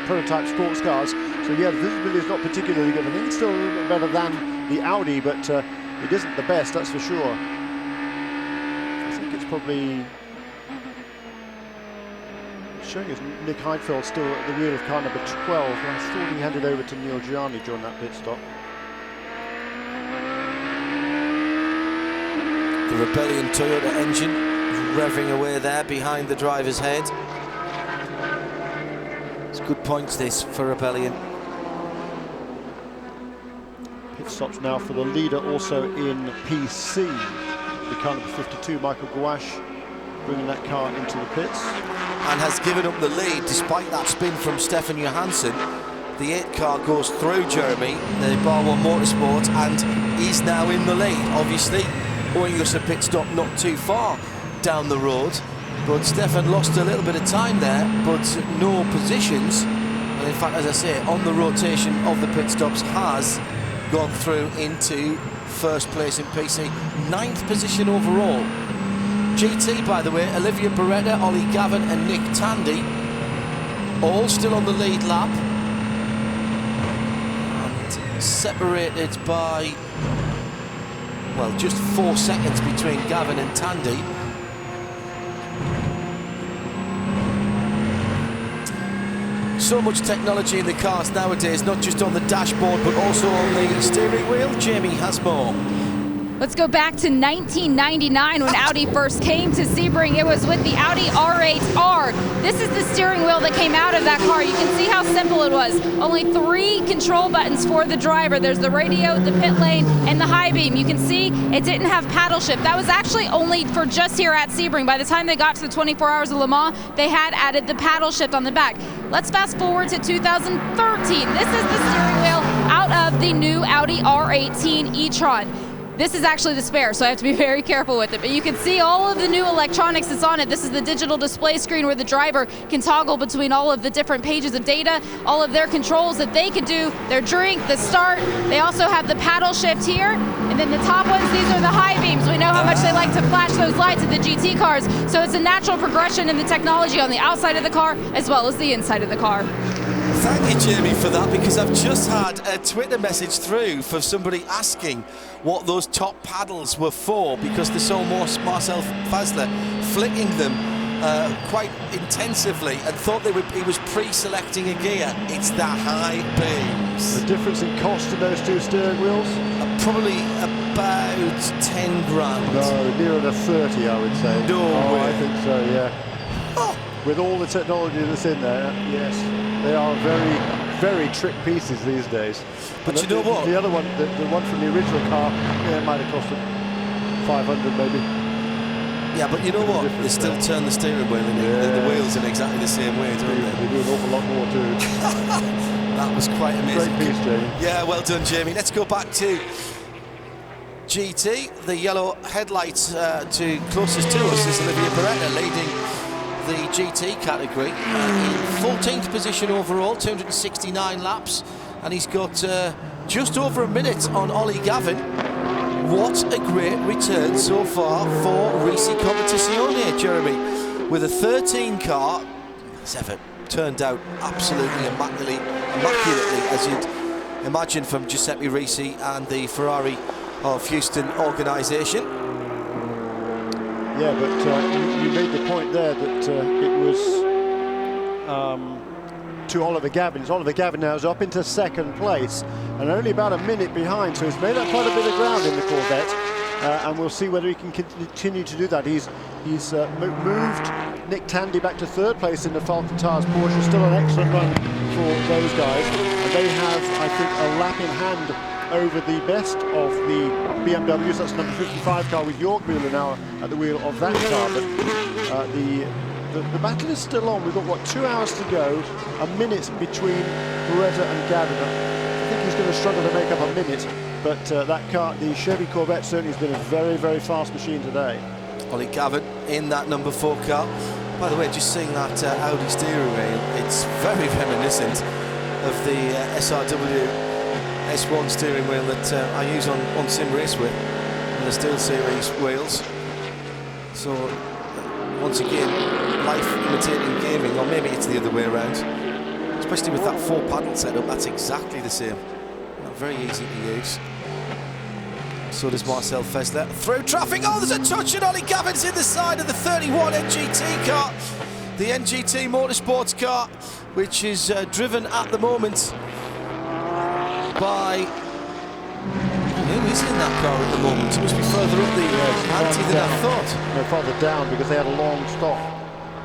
prototype sports cars. So yeah, the visibility is not particularly good. I think it's still a little bit better than the Audi, but it isn't the best, that's for sure. I think it's probably showing us Nick Heidfeld still at the wheel of car number 12. I thought he handed over to Neil Gianni during that pit stop. The Rebellion Toyota engine revving away there behind the driver's head. It's good points this for Rebellion. Pit stops now for the leader also in PC. The car number 52, Michael Gouache, bringing that car into the pits. And has given up the lead despite that spin from Stefan Johansson. The 8 car goes through Jeremy, the Bar 1 Motorsport, and he's now in the lead. Obviously, owing us a pit stop not too far down the road, but Stefan lost a little bit of time there, but no positions. And in fact, as I say, on the rotation of the pit stops, has gone through into first place in PC, 9th position overall. GT, by the way, Olivia Beretta, Ollie Gavin and Nick Tandy, all still on the lead lap, and separated by, well, just 4 seconds between Gavin and Tandy. So much technology in the cars nowadays, not just on the dashboard, but also on the steering wheel. Jamie has more. Let's go back to 1999 when Audi first came to Sebring. It was with the Audi R8R. This is the steering wheel that came out of that car. You can see how simple it was. Only 3 control buttons for the driver. There's the radio, the pit lane, and the high beam. You can see it didn't have paddle shift. That was actually only for just here at Sebring. By the time they got to the 24 Hours of Le Mans, they had added the paddle shift on the back. Let's fast forward to 2013. This is the steering wheel out of the new Audi R18 e-tron. This is actually the spare, so I have to be very careful with it. But you can see all of the new electronics that's on it. This is the digital display screen where the driver can toggle between all of the different pages of data, all of their controls that they could do, their drink, the start. They also have the paddle shift here. And then the top ones, these are the high beams. We know how much they like to flash those lights at the GT cars. So it's a natural progression in the technology on the outside of the car as well as the inside of the car. Thank you, Jamie, for that, because I've just had a Twitter message through for somebody asking what those top paddles were for, because they saw Marcel Fazler flicking them quite intensively and thought he was pre-selecting a gear. It's the high beams. The difference in cost in those 2 steering wheels? Probably about 10 grand. No, nearer to 30, I would say. No way. I think so, yeah. Oh. With all the technology that's in there, yes. They are very, very trick pieces these days. But you know what? The other one, the one from the original car, yeah, it might have cost them 500 maybe. Yeah, but you know what? They still turn the steering wheel and the wheels in exactly the same way, don't they? They do an awful lot more too. That was quite amazing. Great piece, Jamie. Yeah, well done, Jamie. Let's go back to GT. The yellow headlights to closest to us is Olivia Beretta leading the GT category in 14th position overall, 269 laps, and he's got just over a minute on Ollie Gavin. What a great return so far for Risi Competizione, Jeremy, with a 13 car. It's ever turned out absolutely immaculately, as you'd imagine from Giuseppe Risi and the Ferrari of Houston organisation. Yeah, but you made the point there that it was to Oliver Gavin. Oliver Gavin now is up into 2nd place and only about a minute behind, so he's made up quite a bit of ground in the Corvette, and we'll see whether he can continue to do that. He's moved Nick Tandy back to 3rd place in the Falcon Tires Porsche. Still an excellent run for those guys, and they have, I think, a lap in hand over the best of the BMWs. That's number 55 car with York Mueller now at the wheel of that car. But the battle is still on. We've got, what, 2 hours to go, a minute between Beretta and Gavin. I think he's going to struggle to make up a minute, but that car, the Chevy Corvette, certainly has been a very, very fast machine today. Ollie Gavin in that number 4 car. By the way, just seeing that Audi steering wheel, it's very reminiscent of the SRW S1 steering wheel that I use on Sim Race with, and the Steel Series wheels. So once again, life imitating gaming, or maybe it's the other way around. Especially with that 4-paddle setup, that's exactly the same. Not very easy to use. So does Marcel Fessler. Through traffic, oh, there's a touch, and Ollie Gavin's in the side of the 31 NGT car. The NGT Motorsports car, which is driven at the moment by... Who is in that car at the moment? It must be further up the ante than I thought. No, further down, because they had a long stop.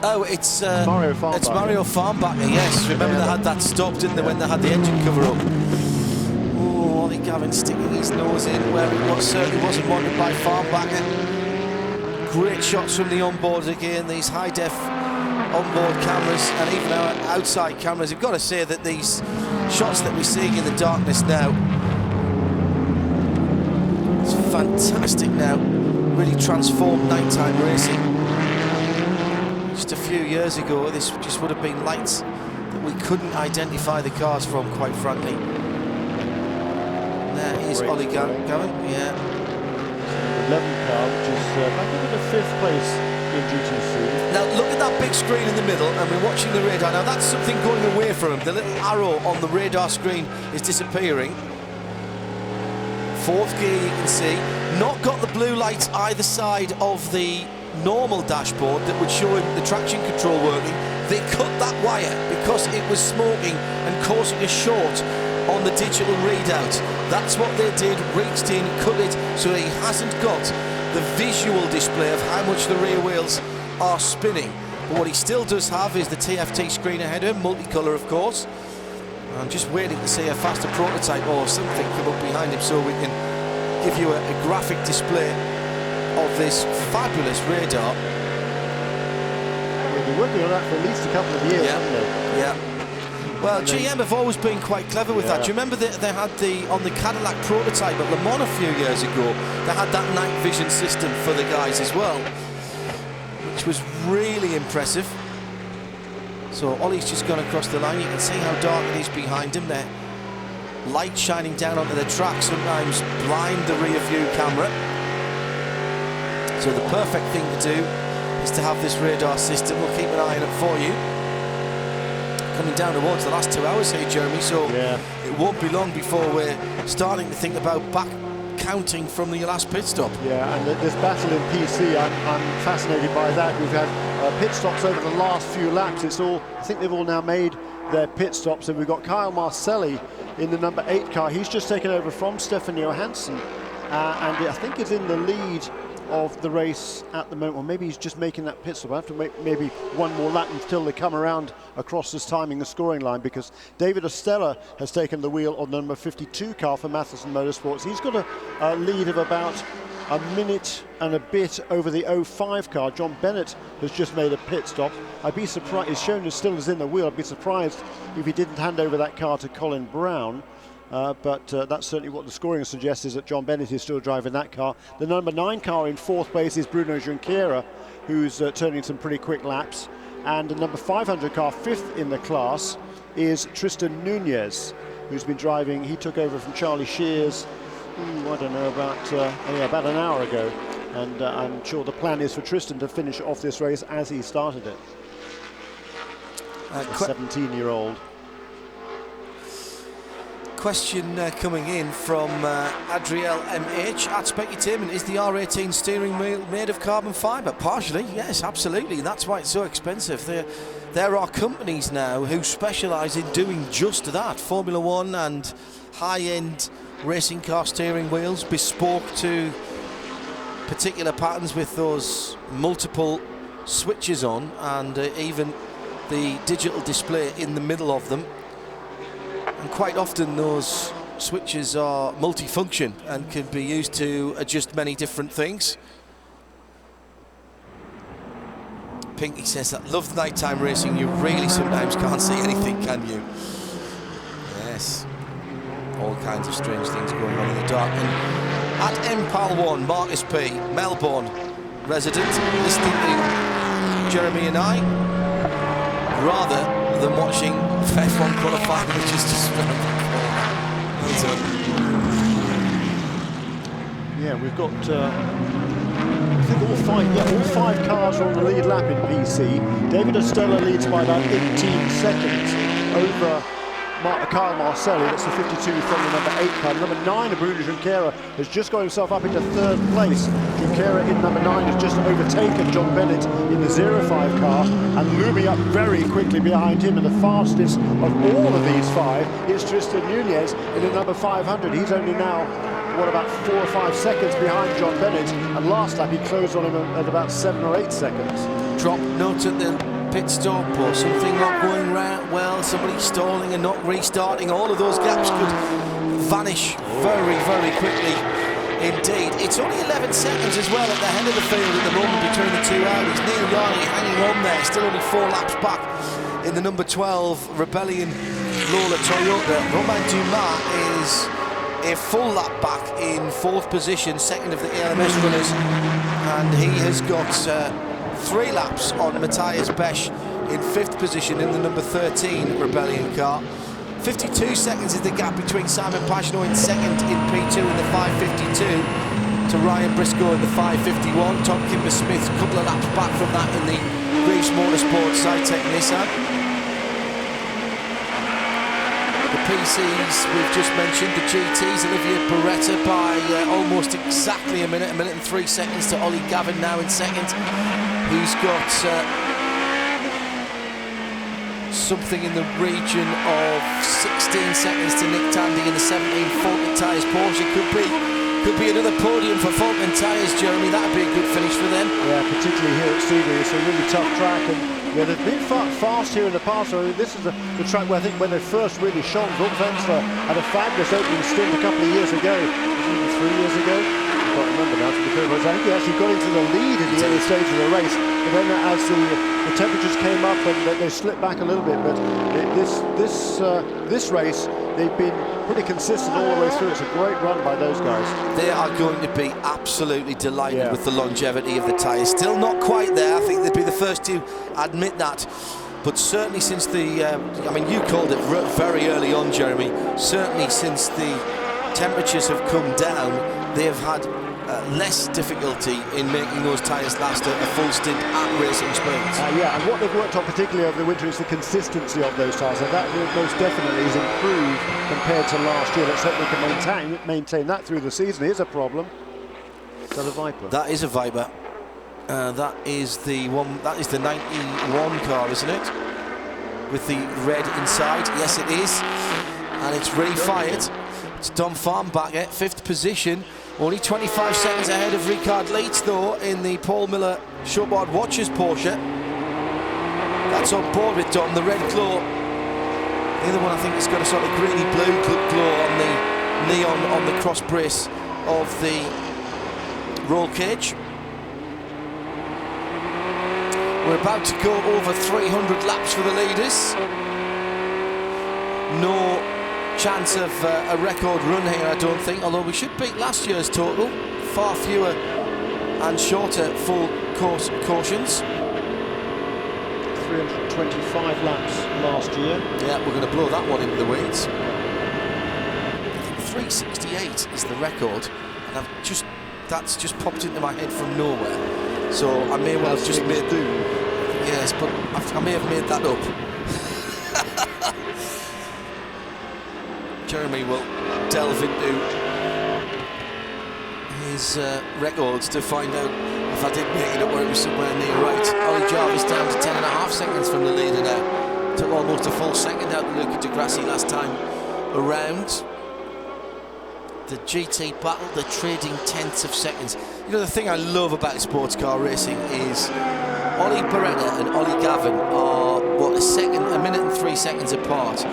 Oh, it's Mario Farnbacher. It's Mario Farnbacher, yes. Remember they had that stop, didn't they, when they had the engine cover up? Oh, Ollie Gavin sticking his nose in where it certainly wasn't wanted by Farnbacher. Great shots from the onboards again, these high-def onboard cameras and even our outside cameras. You've got to say that these shots that we're seeing in the darkness now, it's fantastic now. Really transformed nighttime racing. Just a few years ago, this just would have been lights that we couldn't identify the cars from, quite frankly. There is Ollie Gavin, yeah. 11 car, which is back into the 5th place in GTC. Now look at that big screen in the middle, and we're watching the radar. Now that's something going away from him. The little arrow on the radar screen is disappearing. 4th gear, you can see. Not got the blue lights either side of the normal dashboard that would show him the traction control working. They cut that wire because it was smoking and causing a short on the digital readout. That's what they did, reached in, cut it, so he hasn't got the visual display of how much the rear wheels are spinning. But what he still does have is the TFT screen ahead of him, multicolour of course. I'm just waiting to see a faster prototype or something come up behind him so we can give you a graphic display of this fabulous radar. They've been working on that for at least a couple of years, haven't they? Yeah. Well, GM have always been quite clever with that. Do you remember that they had on the Cadillac prototype at Le Mans a few years ago, they had that night vision system for the guys as well, which was really impressive. So Ollie's just gone across the line. You can see how dark it is behind him there. Light shining down onto the track sometimes blind the rear view camera. So the perfect thing to do is to have this radar system. We'll keep an eye on it for you. Coming down towards the last 2 hours here, Jeremy, so it won't be long before we're starting to think about back counting from the last pit stop. Yeah, and this battle in PC, I'm fascinated by that. We've had pit stops over the last few laps. It's all, I think they've all now made their pit stops, and we've got Kyle Marcelli in the number 8 car. He's just taken over from Stefan Johansson, and I think is in the lead of the race at the moment, or maybe he's just making that pit stop. I have to make maybe one more lap until they come around across this timing the scoring line, because David Ostella has taken the wheel on the number 52 car for Matheson Motorsports. He's got a lead of about a minute and a bit over the 05 car. John Bennett has just made a pit stop. I'd be surprised, he's shown as still as in the wheel, I'd be surprised if he didn't hand over that car to Colin Brown. But that's certainly what the scoring suggests, is that John Bennett is still driving that car. The number 9 car in 4th place is Bruno Junqueira, who's turning some pretty quick laps. And the number 500 car, 5th in the class, is Tristan Nunez, who's been driving. He took over from Charlie Shears, I don't know, about an hour ago. And I'm sure the plan is for Tristan to finish off this race as he started it. A 17-year-old. Question coming in from Adriel MH at Specutainment. Is the R18 steering wheel made of carbon fibre? Partially, yes, absolutely. That's why it's so expensive. There are companies now who specialise in doing just that. Formula One and high-end racing car steering wheels, bespoke to particular patterns with those multiple switches on, and even the digital display in the middle of them. And quite often those switches are multifunction and can be used to adjust many different things. Pinky says that loves nighttime racing. You really sometimes can't see anything, can you? Yes. All kinds of strange things going on in the dark. And at MPAL1, Marcus P, Melbourne resident, listening to Jeremy and I, rather than watching F1 qualifying, which is just around the corner. Yeah, we've got I think all five cars are on the lead lap in PC. David Estella leads by about 18 seconds over Carl Marcelli. That's the 52 from the number 8 car. Number 9, Bruno Junqueira, has just got himself up into 3rd place. Junqueira in number 9 has just overtaken John Bennett in the 05 car, and looming up very quickly behind him, and the fastest of all of these 5 is Tristan Nunez in the number 500. He's only now, what, about 4 or 5 seconds behind John Bennett, and last lap he closed on him at about 7 or 8 seconds. Drop note at the pit stop, or something not going well, somebody stalling and not restarting. All of those gaps could vanish very, very quickly indeed. It's only 11 seconds as well at the head of the field at the moment between the two Audis. Neil Yarley hanging on there, still only 4 laps back in the number 12 Rebellion Lola Toyota. Romain Dumas is a full lap back in 4th position, second of the ALMS runners, and he has got 3 laps on Matthias Besch in 5th position in the number 13 Rebellion car. 52 seconds is the gap between Simon Pagenaud in 2nd in P2 in the 552 to Ryan Briscoe in the 551. Tom Kimber-Smith a couple of laps back from that in the Reeves Motorsport Cytec Nissan. The PCs we've just mentioned, the GTs, Olivier Beretta by almost exactly a minute and 3 seconds to Ollie Gavin now in 2nd. He's got something in the region of 16 seconds to Nick Tandy in the 17 Falcon Tyres Porsche. Could be another podium for Falcon Tyres, Jeremy. That would be a good finish for them. Yeah, particularly here at Sebring. It's a really tough track, and yeah, they've been fast here in the past. So this is the track where I think when they first really shone. Zoltfensler had a fabulous opening stint a couple of years ago, even 3 years ago. I can't remember now. I think he actually got into the lead in the early stage of the race, but then as the temperatures came up and they slipped back a little bit. But this race, they've been pretty consistent all the way through. It's a great run by those guys. They are going to be absolutely delighted with the longevity of the tyres. Still not quite there. I think they'd be the first to admit that. But certainly since the, I mean, you called it very early on, Jeremy. Certainly since the temperatures have come down, they have had less difficulty in making those tyres last a full stint at racing speeds. Yeah, and what they've worked on particularly over the winter is the consistency of those tyres, and that most definitely is improved compared to last year. Let's hope they can maintain that through the season. Here's a problem. Is that a Viper? That is a Viper. That is the one. That is the 91 car, isn't it? With the red inside. Yes, it is, and it's refired. It's Dom Farnbach at 5th position. Only 25 seconds ahead of Ricard Leitz, though, in the Paul Miller Shortboard Watchers Porsche. That's on board with Dom, the red glow. The other one, I think, has got a sort of greeny-blue glow on the neon on the cross brace of the roll cage. We're about to go over 300 laps for the leaders. No chance of a record run here, I don't think, although we should beat last year's total. Far fewer and shorter full course cautions. 325 laps last year. Yeah, we're going to blow that one into the weeds. I think 368 is the record, and that's just popped into my head from nowhere. So I may well have just made yes, but I may have made that up. Jeremy will delve into his records to find out if I did make it up or it was somewhere near right. Ollie Jarvis down to 10.5 seconds from the leader now. Took almost a full second out of Luca Di Grassi last time around. The GT battle, the trading tenths of seconds. You know, the thing I love about sports car racing is Ollie Beretta and Ollie Gavin are, what, a minute and 3 seconds apart.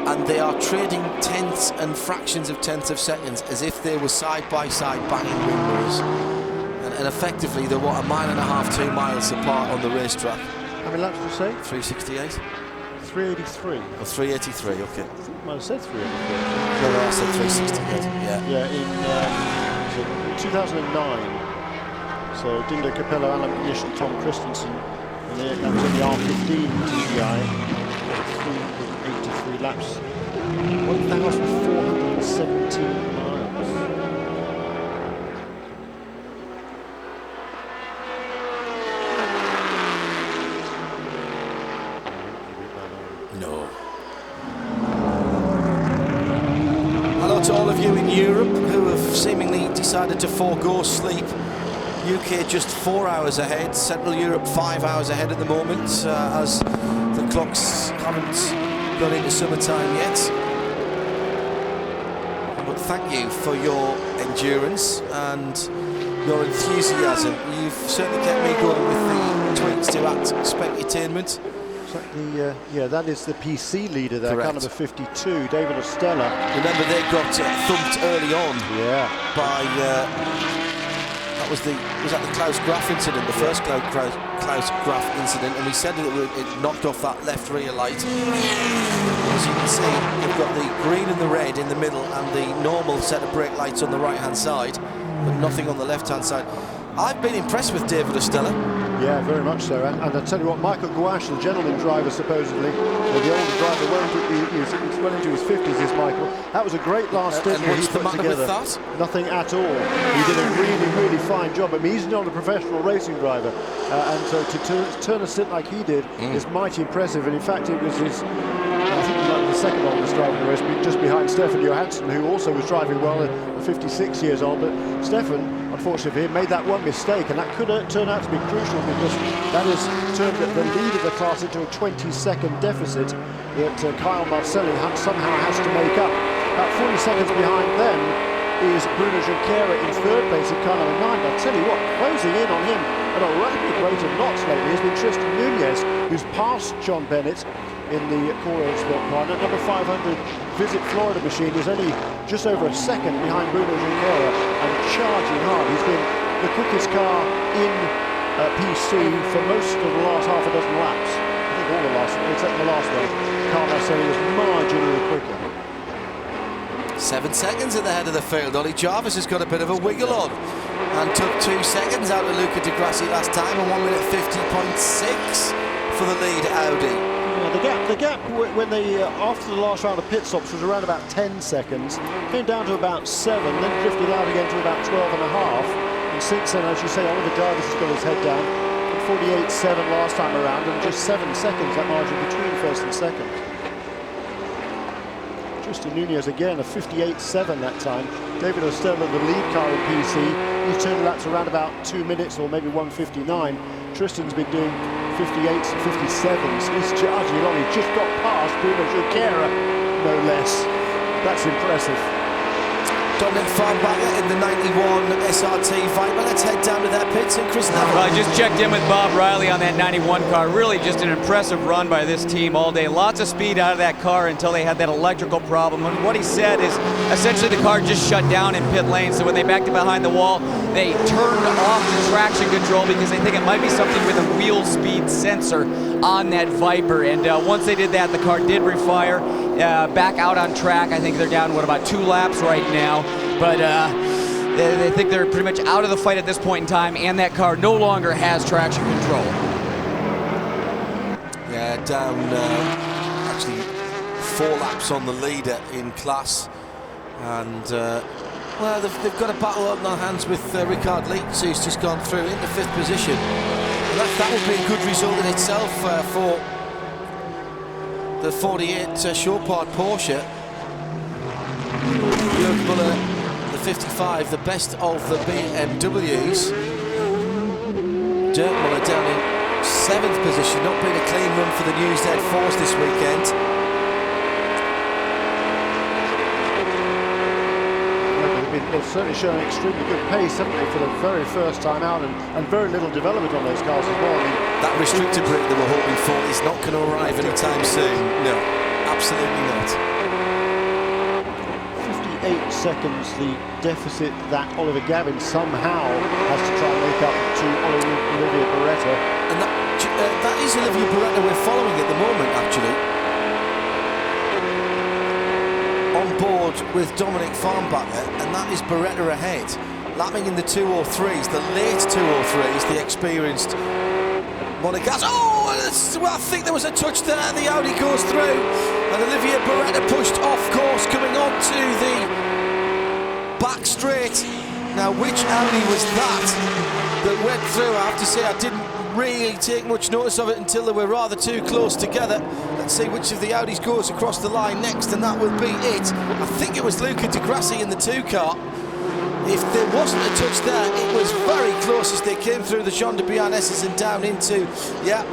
And they are trading tenths and fractions of tenths of seconds as if they were side by side banging wing mirrors. And effectively they're, what, 1.5 miles, 2 miles apart on the racetrack. How many laps did you say? 368. 383. Or 383, okay. I might have said 383. No, I said 368, yeah. Yeah, in 2009. So Dindo Capello, Alan McNish and Tom Christensen. And that was in the R15 TGI. 383 laps. 1,417 miles. of you in Europe who have seemingly decided to forego sleep. UK just 4 hours ahead, Central Europe 5 hours ahead at the moment, as the clocks haven't gone into summertime yet. But thank you for your endurance and your enthusiasm. You've certainly kept me going with the tweets to @Specutainment. Yeah, that is the PC leader there, car number 52, David Ostella. Remember, they got thumped early on by, was that the Klaus Graf incident, the first Klaus Graf incident, and we said that it knocked off that left rear light. As you can see, you've got the green and the red in the middle and the normal set of brake lights on the right-hand side, but nothing on the left-hand side. I've been impressed with David Ostella. Yeah, very much so. And I tell you what, Michael Gouache, the gentleman driver, supposedly, or the older driver, well into his 50s, is Michael. That was a great last stint that he put together. Nothing at all. He did a really, really fine job. I mean, he's not a professional racing driver, and so to turn a stint like he did is mighty impressive. And in fact, it was his, I think, the second oldest driver in the race, just behind Stefan Johansson, who also was driving well at 56 years old. But Stefan, unfortunately, he made that one mistake, and that could turn out to be crucial, because that has turned the lead of the class into a 20-second deficit that Kyle Marcelli somehow has to make up. About 40 seconds behind them is Bruno Junqueira in third place at car number 9. But I'll tell you what, closing in on him at a rapid rate of knots lately has been Tristan Nunez, who's passed John Bennett in the Cora Sport Prime. At number 500, Visit Florida machine is only just over a second behind Bruno Junqueira and charging hard. He's been the quickest car in PC for most of the last half a dozen laps. I think all the last, except the last one. Carl Marcelli was marginally quicker. 7 seconds at the head of the field. Ollie Jarvis has got a bit of a wiggle on and took 2 seconds out of Luca Di Grassi last time, and 1 minute 50.6 for the lead Audi. Yeah, the gap when they after the last round of pit stops was around about 10 seconds, came down to about 7, then drifted out again to about 12 and a half. And since then, as you say, Oliver Jarvis has got his head down. 48.7 last time around, and just 7 seconds that margin between first and second. Tristan Nunez again, a 58.7 that time. David Ostella, the lead car in PC, he turned laps around about 2 minutes or maybe 1:59. Tristan's been doing 58s and 57s. He's charging on. He just got past Bruno Junqueira, no less. That's impressive. Dominic Farnbacher in the 91 SRT Viper. Let's head down to their pits and Chris Neville. I just checked in with Bob Riley on that 91 car. Really just an impressive run by this team all day. Lots of speed out of that car until they had that electrical problem. And what he said is essentially the car just shut down in pit lane. So when they backed it behind the wall, they turned off the traction control because they think it might be something with a wheel speed sensor on that Viper. And once they did that, the car did refire. Back out on track. I think they're down, about 2 laps right now. But they think they're pretty much out of the fight at this point in time, and that car no longer has traction control. Yeah, down actually 4 laps on the leader in class. And, well, they've got a battle on their hands with Ricard Leitz, who's just gone through into 5th position. And that would be a good result in itself for the 48 Shortpart Porsche. Jörg Müller, the 55, the best of the BMWs. Dirk Müller down in 7th position, not been a clean run for the News Dead Force this weekend. They've certainly shown extremely good pace, haven't they, for the very first time out, and very little development on those cars as well. I mean, that restricted brake they were hoping for is not going to arrive anytime soon. No, absolutely not. 58 seconds, the deficit that Oliver Gavin somehow has to try and make up to Olivier Beretta. And that is Olivier Beretta we're following at the moment, actually. On board with Dominic Farnbacher, and that is Beretta ahead, lapping in the 203s, the late 203s, the experienced Monegasque. Oh, well, I think there was a touch there. The Audi goes through, and Olivier Beretta pushed off course, coming on to the back straight. Now, which Audi was that went through? I have to say, I didn't really take much notice of it until they were rather too close together. Let's see which of the Audis goes across the line next, and that will be it. I think it was Luca Di Grassi in the 2 car. If there wasn't a touch there, it was very close as they came through the Jean de Biarnesses and down into, yeah,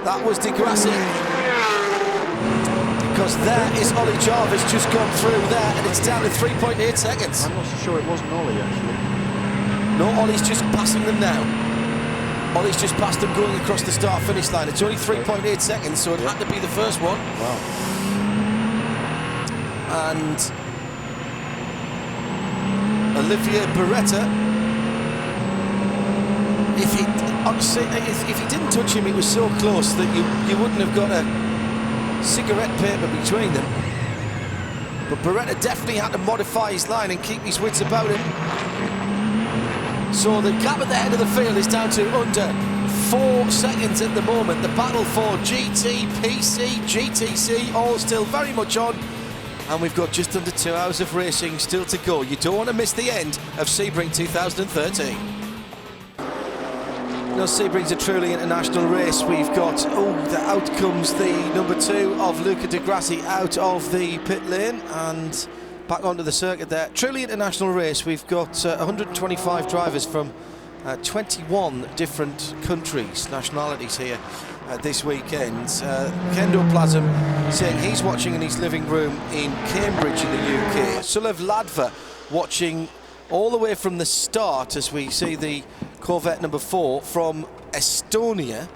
that was Di Grassi. Because there is Ollie Jarvis just gone through there, and it's down to 3.8 seconds. I'm not so sure it wasn't Ollie, actually. No, Ollie's just passing them now. Ollie's just passed them going across the start-finish line. It's only 3.8 seconds, so it had to be the first one. Wow. And Olivier Beretta, if he didn't touch him, it was so close that you wouldn't have got a cigarette paper between them. But Beretta definitely had to modify his line and keep his wits about him. So the gap at the head of the field is down to under 4 seconds at the moment. The battle for GT, PC, GTC, all still very much on. And we've got just under 2 hours of racing still to go. You don't want to miss the end of Sebring 2013. No, Sebring's a truly international race. We've got, the outcomes, the number 2 of Luca Di Grassi out of the pit lane and back onto the circuit there. Truly international race. We've got 125 drivers from 21 different countries, nationalities here this weekend. Kendo Plasm saying he's watching in his living room in Cambridge in the UK. Sulev Ladva watching all the way from the start as we see the Corvette number 4 from Estonia.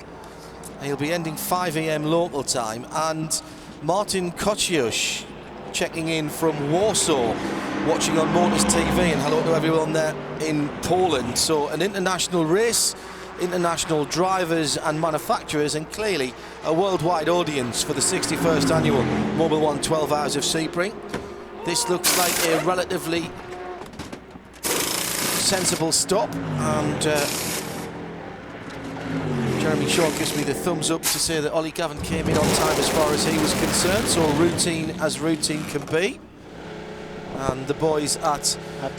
He'll be ending 5 AM local time. And Martin Kociusz checking in from Warsaw, watching on Motors TV, and hello to everyone there in Poland. So an international race, international drivers and manufacturers, and clearly a worldwide audience for the 61st annual Mobil 1 12 Hours of Sebring. This looks like a relatively sensible stop, and Jeremy Shaw gives me the thumbs up to say that Ollie Gavin came in on time as far as he was concerned, so routine as routine can be. And the boys at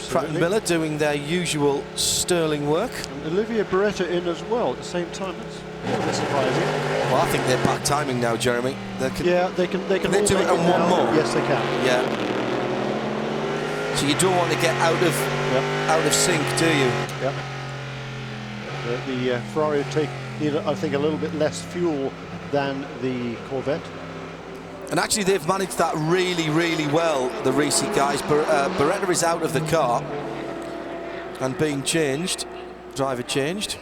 Pratt & Miller doing their usual sterling work. And Olivier Beretta in as well at the same time. That's a little bit surprising. Well, I think they're back timing now, Jeremy. They can they all do it make on it one now. more? Yes, they can. Yeah. So you don't want to get out of sync, do you? Yep. The Ferrari would take, I think, a little bit less fuel than the Corvette. And actually they've managed that really, really well, the Risi guys. Beretta is out of the car and being changed, driver changed.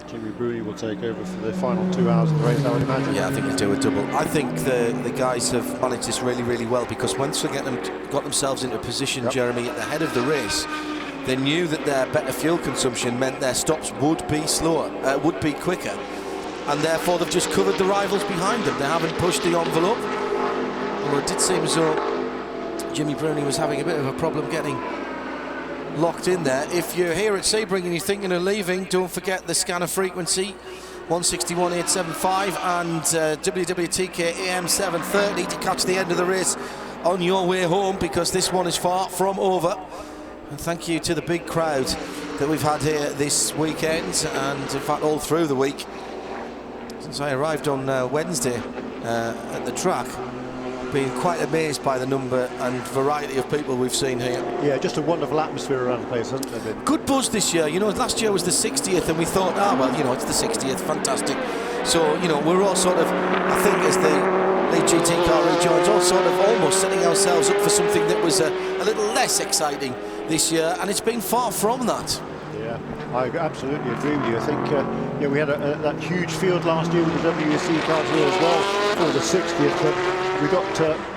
Jimmy Bruni will take over for the final 2 hours of the race, I would imagine. Yeah, I think he'll do a double. I think the guys have managed this really, really well, because once they got themselves into a position, Jeremy, at the head of the race, they knew that their better fuel consumption meant their stops would be slower, would be quicker. And therefore they've just covered the rivals behind them. They haven't pushed the envelope. Although it did seem as though Jimmy Bruni was having a bit of a problem getting locked in there. If you're here at Sebring and you're thinking of leaving, don't forget the scanner frequency 161.875 and WWTK AM 730 to catch the end of the race on your way home, because this one is far from over. And thank you to the big crowd that we've had here this weekend, and in fact all through the week since I arrived on Wednesday at the track. Been quite amazed by the number and variety of people we've seen here. Yeah, just a wonderful atmosphere around the place, hasn't there been? Good buzz this year. You know, last year was the 60th and we thought, well, you know, it's the 60th, fantastic. So, you know, we're all sort of, I think as the lead GT car rejoins, all sort of almost setting ourselves up for something that was a little less exciting this year, and it's been far from that. Yeah, I absolutely agree with you. I think we had that huge field last year with the WEC cars here as well for the 60th, but we got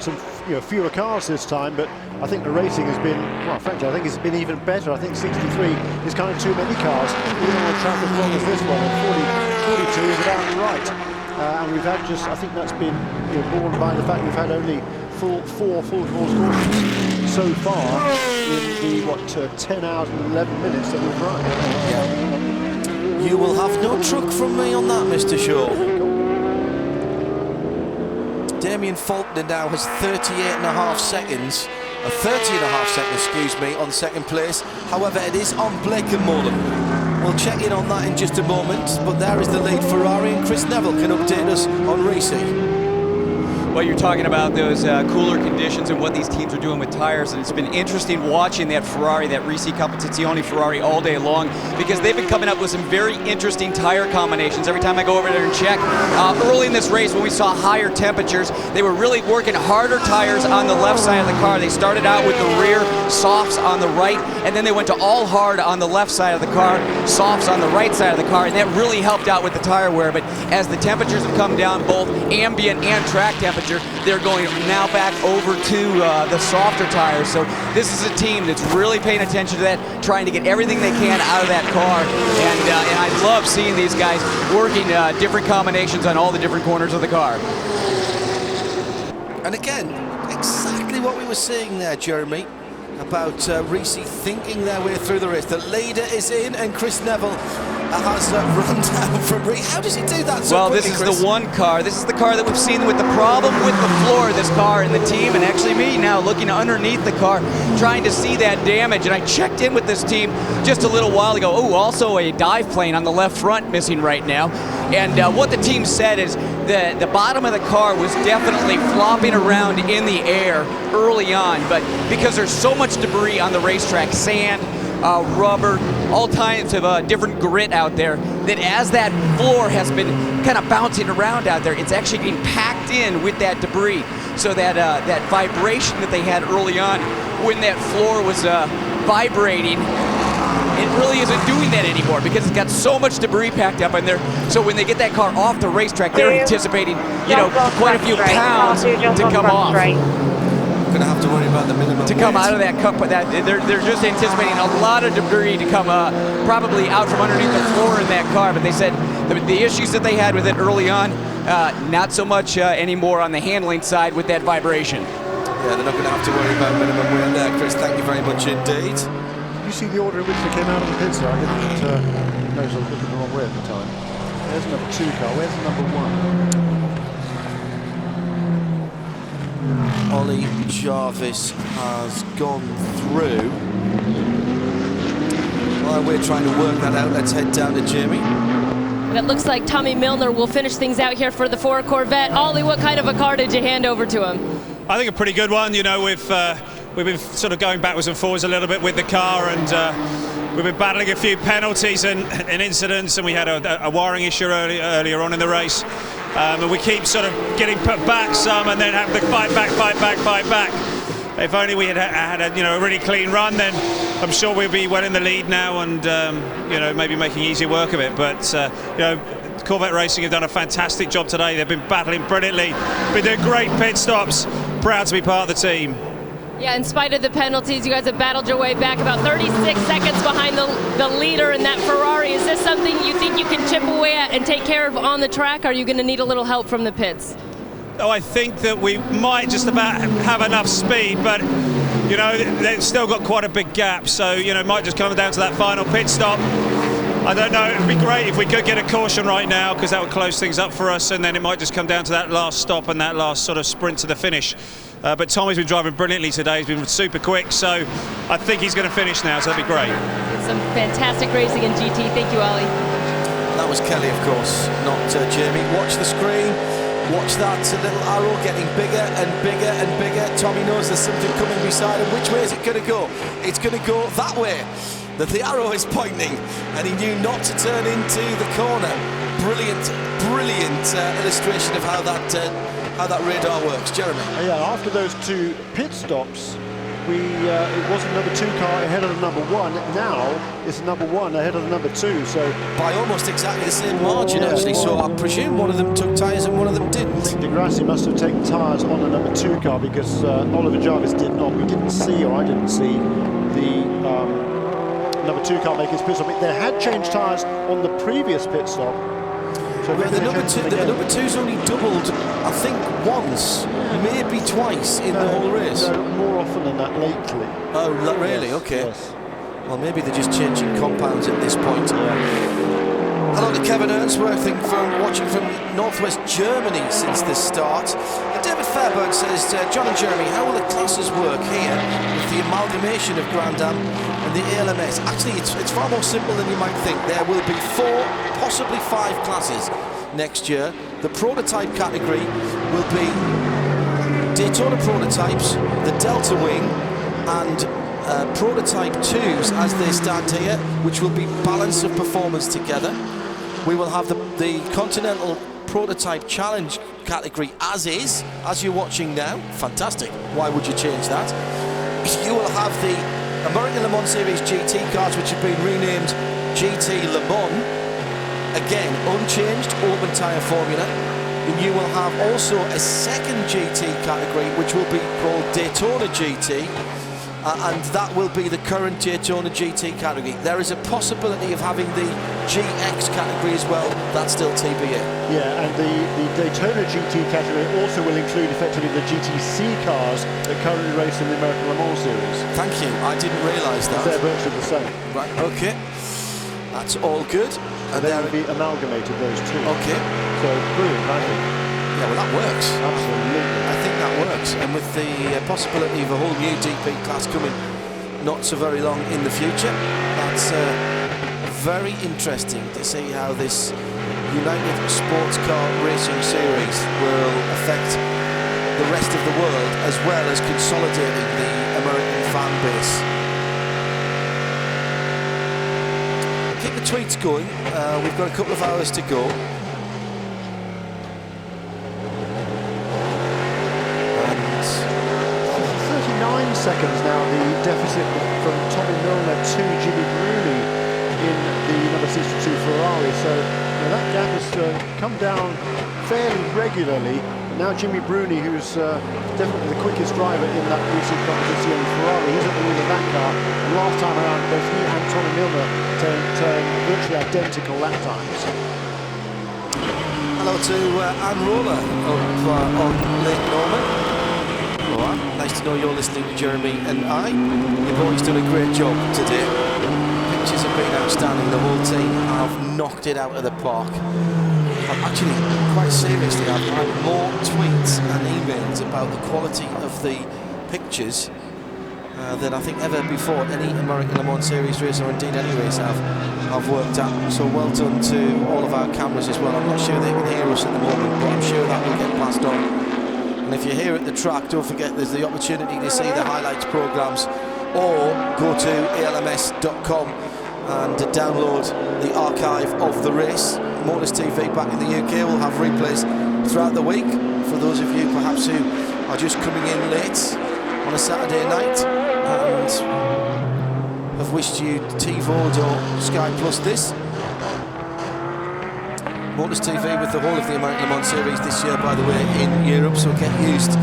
some fewer cars this time, but I think the racing has been, well, frankly, I think it's been even better. I think 63 is kind of too many cars, even on a track as long as this one, and 42 is about right. And we've had I think that's been borne by the fact we've had only 4 full course cautions so far in the 10 hours and 11 minutes that we've run. Yeah. You will have no truck from me on that, Mr. Shaw. Damien Faulkner now has 30.5 seconds, on second place. However, it is on Blake and Molan. We'll check in on that in just a moment, but there is the lead Ferrari, and Chris Neville can update us on racing. Well, you're talking about those cooler conditions and what these teams are doing with tires, and it's been interesting watching that Ferrari, that Risi Competizione Ferrari all day long, because they've been coming up with some very interesting tire combinations. Every time I go over there and check, early in this race when we saw higher temperatures, they were really working harder tires on the left side of the car. They started out with the rear softs on the right, and then they went to all hard on the left side of the car, softs on the right side of the car, and that really helped out with the tire wear. But as the temperatures have come down, both ambient and track temperature, they're going now back over to the softer tires. So this is a team that's really paying attention to that, trying to get everything they can out of that car. And I love seeing these guys working different combinations on all the different corners of the car. And again, exactly what we were seeing there, Jeremy, about Risi thinking their way through the race. The leader is in, and Chris Neville has run down from Risi. How does he do that so quickly, this is Chris? the one car. This is the car that we've seen with the problem with the floor, this car and the team, and actually me now looking underneath the car, trying to see that damage. And I checked in with this team just a little while ago. Oh, also a dive plane on the left front missing right now. And what the team said is the bottom of the car was definitely flopping around in the air early on, but because there's so much debris on the racetrack, sand, rubber, all kinds of different grit out there, that as that floor has been kind of bouncing around out there, it's actually getting packed in with that debris. So that that vibration that they had early on when that floor was vibrating, it really isn't doing that anymore because it's got so much debris packed up in there. So when they get that car off the racetrack, they're anticipating, you know, quite a few pounds to come off. Going to have to worry about the minimum to come out of that cup, but they're just anticipating a lot of debris to come probably out from underneath the floor in that car. But they said the issues that they had with it early on, not so much anymore on the handling side with that vibration. Yeah, they're not going to have to worry about minimum wear there, Chris. Thank you very much indeed. You see the order in which they came out of the pits there? I didn't notice I was looking the wrong way at the time. There's number 2 car. Where's the number 1? Ollie Jarvis has gone through. While we're trying to work that out, let's head down to Jamie. And it looks like Tommy Milner will finish things out here for the Ford Corvette. Ollie, what kind of a car did you hand over to him? I think a pretty good one. You know, we've been sort of going backwards and forwards a little bit with the car, and we've been battling a few penalties and incidents, and we had a wiring issue earlier on in the race. And we keep sort of getting put back some and then having to fight back. If only we had a really clean run, then I'm sure we'll be well in the lead now and maybe making easy work of it. But Corvette Racing have done a fantastic job today. They've been battling brilliantly, been doing great pit stops. Proud to be part of the team. Yeah, in spite of the penalties, you guys have battled your way back, about 36 seconds behind the leader in that Ferrari. Is this something you think you can chip away at and take care of on the track? Or are you going to need a little help from the pits? Oh, I think that we might just about have enough speed, but they've still got quite a big gap, so it might just come down to that final pit stop. I don't know, it would be great if we could get a caution right now, because that would close things up for us, and then it might just come down to that last stop and that last sort of sprint to the finish. But Tommy's been driving brilliantly today. He's been super quick, so I think he's going to finish now, so that'd be great. Some fantastic racing in GT. Thank you, Ollie. That was Kelly, of course, not Jamie. Watch the screen. Watch that little arrow getting bigger and bigger and bigger. Tommy knows there's something coming beside him. Which way is it going to go? It's going to go that way that the arrow is pointing, and he knew not to turn into the corner. Brilliant illustration of how that radar works. Jeremy? Yeah, after those 2 pit stops, it was a number 2 car ahead of the number 1. Now it's number 1 ahead of the number 2. So by almost exactly the same margin, actually. So I presume one of them took tyres and one of them didn't. I think De Grassi must have taken tyres on the number 2 car, because Oliver Jarvis did not. We didn't see, or I didn't see, the number 2 car make his pit stop. They had changed tyres on the previous pit stop. So the number two's only doubled, I think, once, maybe twice in the whole race. No, more often than that lately. Oh, really? Yes, okay. Yes. Well, maybe they're just changing compounds at this point. Hello to Kevin Ernsworth, watching from northwest Germany since the start. A day David Fairburn says, John and Jeremy, how will the classes work here with the amalgamation of Grand Am and the ALMS? Actually, it's far more simple than you might think. There will be 4, possibly 5 classes next year. The prototype category will be Daytona prototypes, the Delta Wing, and prototype 2s as they stand here, which will be balance of performance together. We will have the Continental Prototype Challenge category as is, as you're watching now. Fantastic. Why would you change that? You will have the American Le Mans Series GT cars, which have been renamed GT Le Mans. Again, unchanged, open tyre formula. And you will have also a second GT category, which will be called Daytona GT. And that will be the current Daytona GT category. There is a possibility of having the GX category as well. That's still TBA. Yeah, and the Daytona GT category also will include effectively the GTC cars that currently race in the American Le Mans Series. Thank you. I didn't realise that. They're virtually the same. Right, okay. That's all good. And they will be amalgamated, those two. Okay. So, brilliant, I think. Yeah, well, that works. Absolutely. I think that works. And with the possibility of a whole new DP class coming not so very long in the future, that's very interesting to see how this United Sports Car Racing Series will affect the rest of the world, as well as consolidating the American fan base. Keep the tweets going. We've got a couple of hours to go. 39 seconds now, the deficit from Tommy Milner to Jimmy Bruni in the number 62 Ferrari. So that gap has come down fairly regularly. Now Jimmy Bruni, who's definitely the quickest driver in that recent competition in Ferrari, he's at the wheel of that car. And last time around, both he and Tommy Milner turned virtually identical lap times. Hello to Anne Roller on Lake Norman. Right. Nice to know you're listening to Jeremy and I. You've always done a great job today. Pictures have been outstanding. The whole team have knocked it out of the park. Actually, quite seriously, I've had more tweets and emails about the quality of the pictures than I think ever before any American Le Mans Series race, or indeed any race I've worked at. So well done to all of our cameras as well. I'm not sure they can hear us at the moment, but I'm sure that will get passed on. And if you're here at the track, don't forget there's the opportunity to see the highlights programmes, or go to alms.com and download the archive of the race. Motors TV back in the UK will have replays throughout the week for those of you perhaps who are just coming in late on a Saturday night and have wished you TiVo'd or Sky Plus this. Motors TV with the whole of the American Le Mans Series this year, by the way, in Europe, so get used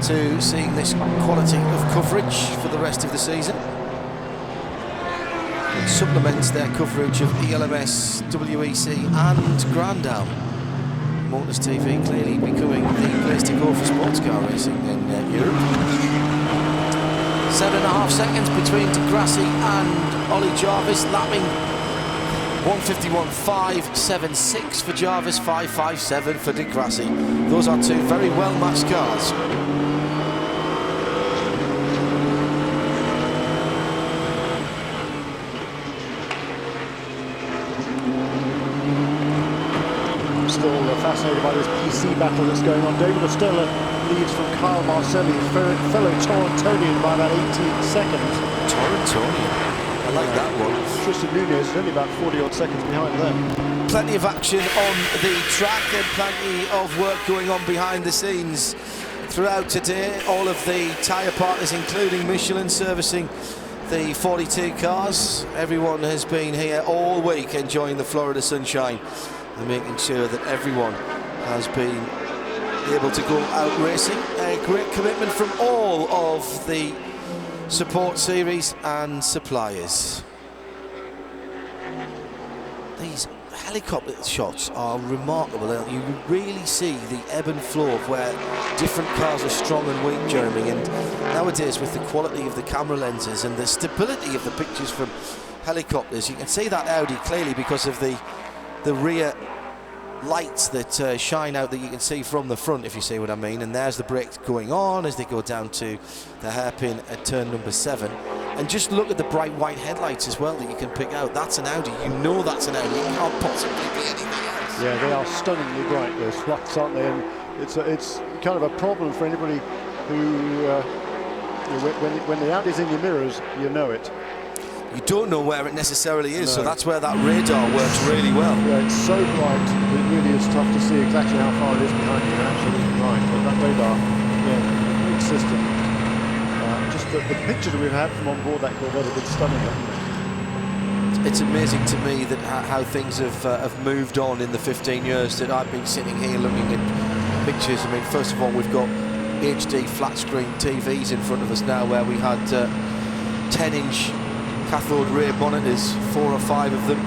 to seeing this quality of coverage for the rest of the season. It supplements their coverage of ELMS, WEC and Grand Am. Motors TV clearly becoming the place to go for sports car racing in Europe. 7.5 seconds between Degrassi and Ollie Jarvis, lapping 151.576 for Jarvis, 5.57 for Degrassi. Those are two very well matched cars. Still fascinated by this PC battle that's going on. David Ostola leads from Kyle Marcelli, fellow Torontonian, by about 18 seconds. Torontonian, I like that one. Tristan Nunez is only about 40 odd seconds behind them. Plenty of action on the track and plenty of work going on behind the scenes throughout today. All of the tyre partners, including Michelin, servicing the 42 cars. Everyone has been here all week enjoying the Florida sunshine and making sure that everyone has been able to go out racing. A great commitment from all of the support series and suppliers. These helicopter shots are remarkable. You really see the ebb and flow of where different cars are strong and weak, Jeremy, and nowadays with the quality of the camera lenses and the stability of the pictures from helicopters, you can see that Audi clearly because of the rear lights that shine out that you can see from the front, if you see what I mean. And there's the brakes going on as they go down to the hairpin at turn number 7. And just look at the bright white headlights as well that you can pick out. That's an Audi. You know that's an Audi. It can't possibly be anything else. Yeah, they are stunningly bright, those lights, aren't they? And it's kind of a problem for anybody who, when the Audi's in your mirrors, you know it. You don't know where it necessarily is, so that's where that radar works really well. Yeah, it's so bright, it really is tough to see exactly how far it is behind you. You're absolutely right, but that radar, yeah, great system. Just the pictures that we've had from on board that Corvette have been stunning, haven't they? It's amazing to me that how things have moved on in the 15 years that I've been sitting here looking at pictures. I mean, first of all, we've got HD flat screen TVs in front of us now, where we had 10-inch cathode ray monitors, 4 or 5 of them.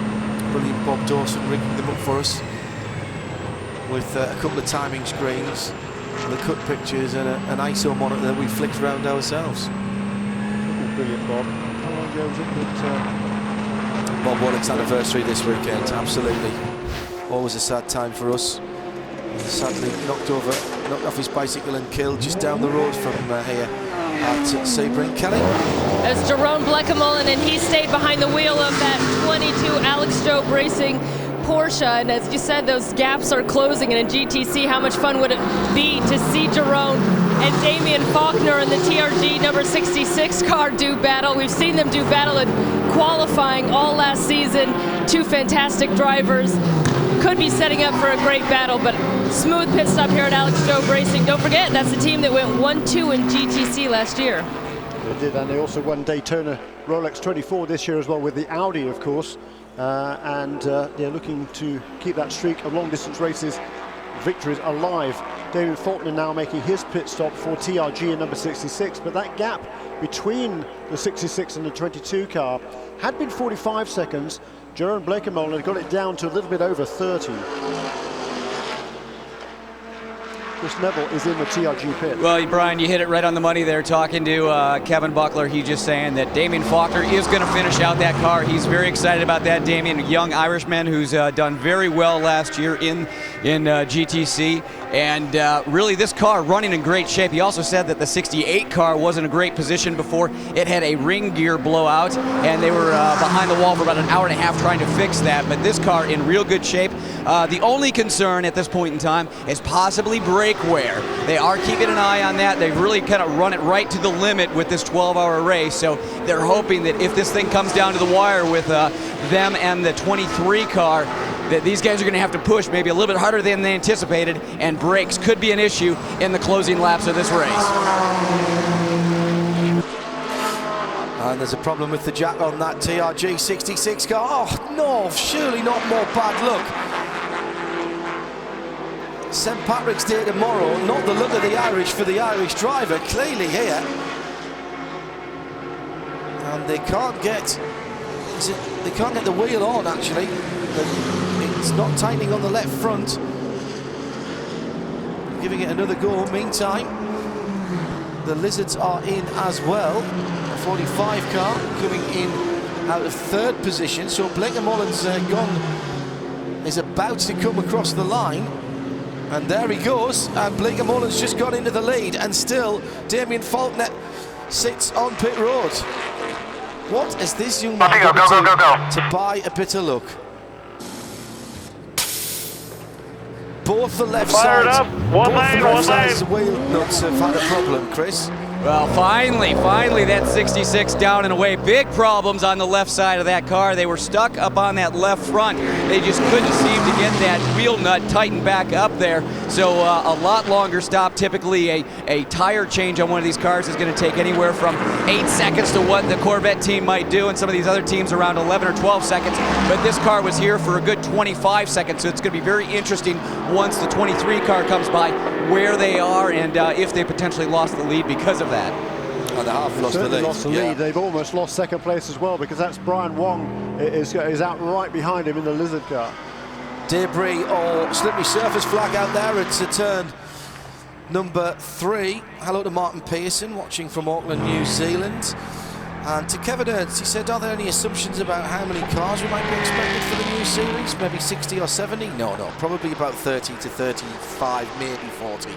Brilliant Bob Dawson rigging them up for us with a couple of timing screens, the cut pictures, and an ISO monitor that we flicked around ourselves. Brilliant, Bob. How long ago was it that Bob Wallach's anniversary this weekend? Absolutely. Always a sad time for us. Sadly knocked off his bicycle and killed just down the road from here at Sebring. Kelly? As Jerome Bleckemullen, and he stayed behind the wheel of that 22 Alex Strobe Racing Porsche, and as you said, those gaps are closing in a GTC. How much fun would it be to see Jerome and Damien Faulkner in the TRG number 66 car do battle? We've seen them do battle in qualifying all last season. Two fantastic drivers. Could be setting up for a great battle, but smooth pit stop here at Alex Strobe Racing. Don't forget, that's the team that went 1-2 in GTC last year. They did, and they also won Daytona Rolex 24 this year as well with the Audi, of course. They're looking to keep that streak of long-distance races victories alive. David Faulkner now making his pit stop for TRG in number 66, but that gap between the 66 and the 22 car had been 45 seconds. Jerome Bleckemullen had got it down to a little bit over 30. Chris Neville is in the TRG pit. Well, Brian, you hit it right on the money there, talking to Kevin Buckler. He just saying that Damien Faulkner is going to finish out that car. He's very excited about that. Damien, a young Irishman who's done very well last year in GTC. And really, this car running in great shape. He also said that the 68 car was in a great position before. It had a ring gear blowout, and they were behind the wall for about an hour and a half trying to fix that. But this car in real good shape. The only concern at this point in time is possibly brake wear. They are keeping an eye on that. They've really kind of run it right to the limit with this 12-hour race. So they're hoping that if this thing comes down to the wire with them and the 23 car, that these guys are going to have to push maybe a little bit harder than they anticipated, and brakes could be an issue in the closing laps of this race. And there's a problem with the jack on that TRG 66 car. Oh, no, surely not more bad luck. St. Patrick's Day tomorrow, not the look of the Irish for the Irish driver, clearly here. And they can't get the wheel on, actually. It's not tightening on the left front. Giving it another go. Meantime, the Lizards are in as well. A 45 car coming in out of 3rd position. So Bleckemullen's is about to come across the line. And there he goes. And Bleckemullen's just got into the lead. And still, Damien Faulkner sits on pit road. What is this young man going to buy a bit of luck? Both the left sides, one lane. Wheel nuts have had a problem, Chris. Well, finally, that 66 down and away. Big problems on the left side of that car. They were stuck up on that left front. They just couldn't seem to get that wheel nut tightened back up there. So a lot longer stop. Typically, a tire change on one of these cars is going to take anywhere from 8 seconds to what the Corvette team might do, and some of these other teams around 11 or 12 seconds. But this car was here for a good 25 seconds, so it's going to be very interesting once the 23 car comes by, where they are and if they potentially lost the lead because of that. Oh, they have lost the lead. Yeah. They've almost lost 2nd place as well, because that's Brian Wong is out right behind him in the Lizard car. Debris or slippery surface flag out there. It's a turn number 3. Hello to Martin Pearson watching from Auckland, New Zealand. And to Kevin Ernst, he said, are there any assumptions about how many cars we might be expected for the new series? Maybe 60 or 70? No, probably about 30 to 35, maybe 40.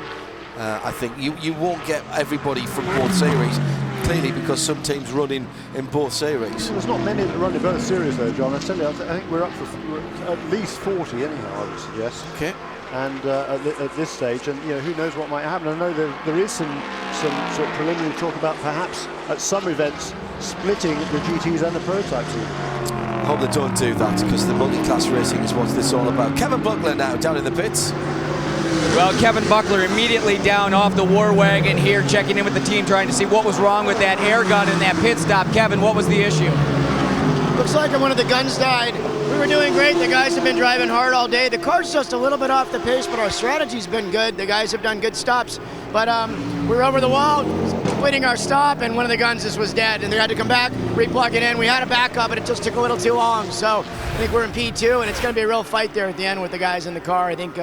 I think you won't get everybody from both series, clearly, because some teams run in both series. There's not many that run in both series, though, John. I tell you, I think we're up for at least 40 anyhow, I would suggest. Okay. And at this stage, and who knows what might happen. I know there is some sort of preliminary talk about perhaps at some events splitting the GTs and the prototype team. I hope they don't do that, because the multi-class racing is what this is all about. Kevin Buckler now down in the pits. Well, Kevin Buckler immediately down off the war wagon here, checking in with the team, trying to see what was wrong with that air gun in that pit stop. Kevin, what was the issue? Looks like one of the guns died. We were doing great. The guys have been driving hard all day. The car's just a little bit off the pace, but our strategy's been good. The guys have done good stops. But we're over the wall, completing our stop, and one of the guns was dead, and they had to come back, re-plug it in. We had a backup, but it just took a little too long. So I think we're in P2, and it's going to be a real fight there at the end with the guys in the car. I think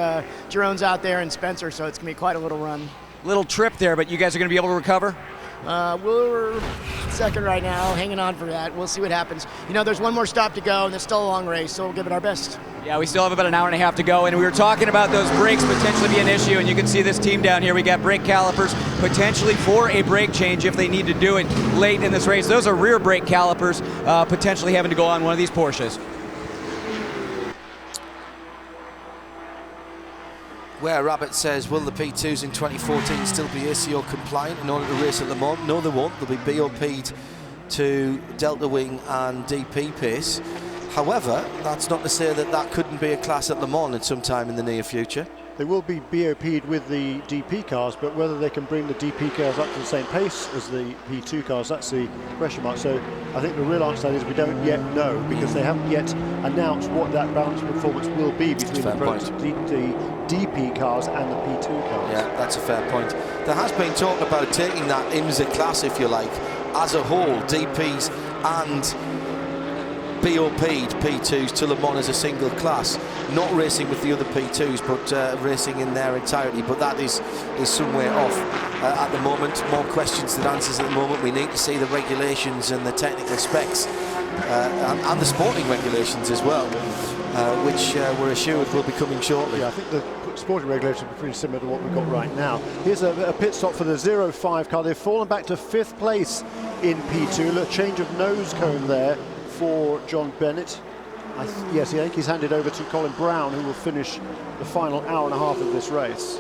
Jerome's out there and Spencer, so it's going to be quite a little run. Little trip there, but you guys are going to be able to recover? We're second right now, hanging on for that. We'll see what happens. There's one more stop to go, and there's still a long race, so we'll give it our best. Yeah, we still have about an hour and a half to go, and we were talking about those brakes potentially be an issue, and you can see this team down here. We got brake calipers potentially for a brake change if they need to do it late in this race. Those are rear brake calipers potentially having to go on one of these Porsches. Where Rabbit says, will the P2s in 2014 still be ACO compliant in order to race at Le Mans? No, they won't. They'll be BOP'd to Delta Wing and DP pace. However, that's not to say that that couldn't be a class at Le Mans at some time in the near future. They will be BOP'd with the DP cars, but whether they can bring the DP cars up to the same pace as the P2 cars, that's the question mark. So I think the real answer to that is we don't yet know, because they haven't yet announced what that balance performance will be between the DP cars and the P2 cars. Yeah, that's a fair point. There has been talk about taking that IMSA class, if you like, as a whole, DPs and BOP'd P2s to Le Mans as a single class, not racing with the other P2s, but racing in their entirety. But that is some way off at the moment. More questions than answers at the moment. We need to see the regulations and the technical specs and the sporting regulations as well, which we're assured will be coming shortly. Yeah, I think the sporting regulations are pretty similar to what we've got right now. Here's a pit stop for the 05 car. They've fallen back to 5th place in P2. A change of nose cone there for John Bennett. Yes, I think he's handed over to Colin Brown, who will finish the final hour and a half of this race.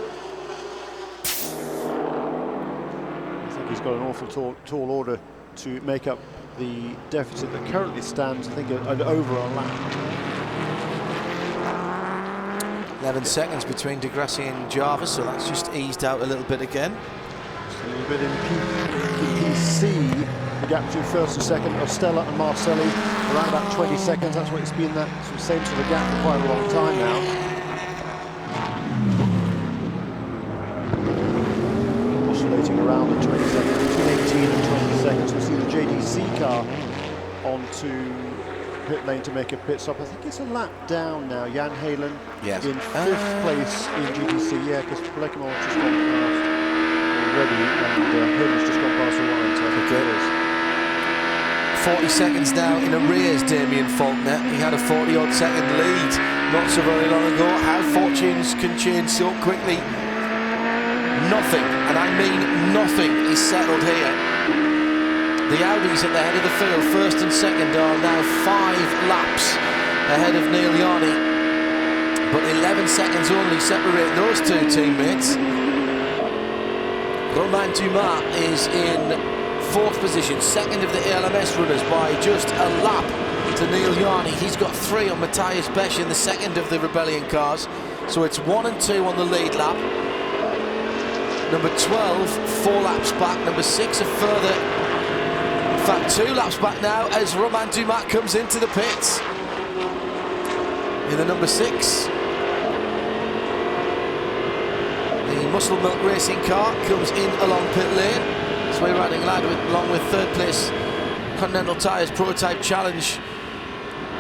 I think he's got an awful tall order to make up the deficit that currently stands, I think, an over a lap. 11 seconds between Degrassi and Jarvis, so that's just eased out a little bit again. Just a little bit in PC. The gap between first and second of Stella and Marcelli, around about 20 seconds. That's what it's been, that same sort of gap for quite a long time now. Oscillating around the 20 seconds, between 18 and 20 seconds. We'll see the JDC car onto pit lane to make a pit stop. I think it's a lap down now. Jan Halen in 5th place in GDC. Yeah, because Blekemore just gone past already, and Halen's just gone past the line, so I think it is. 40 seconds now in arrears, Damien Faulkner. He had a 40-odd second lead not so very long ago. How fortunes can change so quickly. Nothing, and I mean nothing, is settled here. The Audis at the head of the field, first and second, are now 5 laps ahead of Neil Yarny. But 11 seconds only separate those two teammates. Romain Dumas is in 4th position, second of the ALMS runners by just a lap to Neil Yarny. He's got 3 on Matthias Besch in the second of the Rebellion cars. So it's 1 and 2 on the lead lap. Number 12, 4 laps back. Number 6, a further, in fact, 2 laps back now as Romain Dumas comes into the pits. In the number 6. The Muscle Milk Racing car comes in along pit lane. So we're riding along with 3rd place Continental Tires Prototype Challenge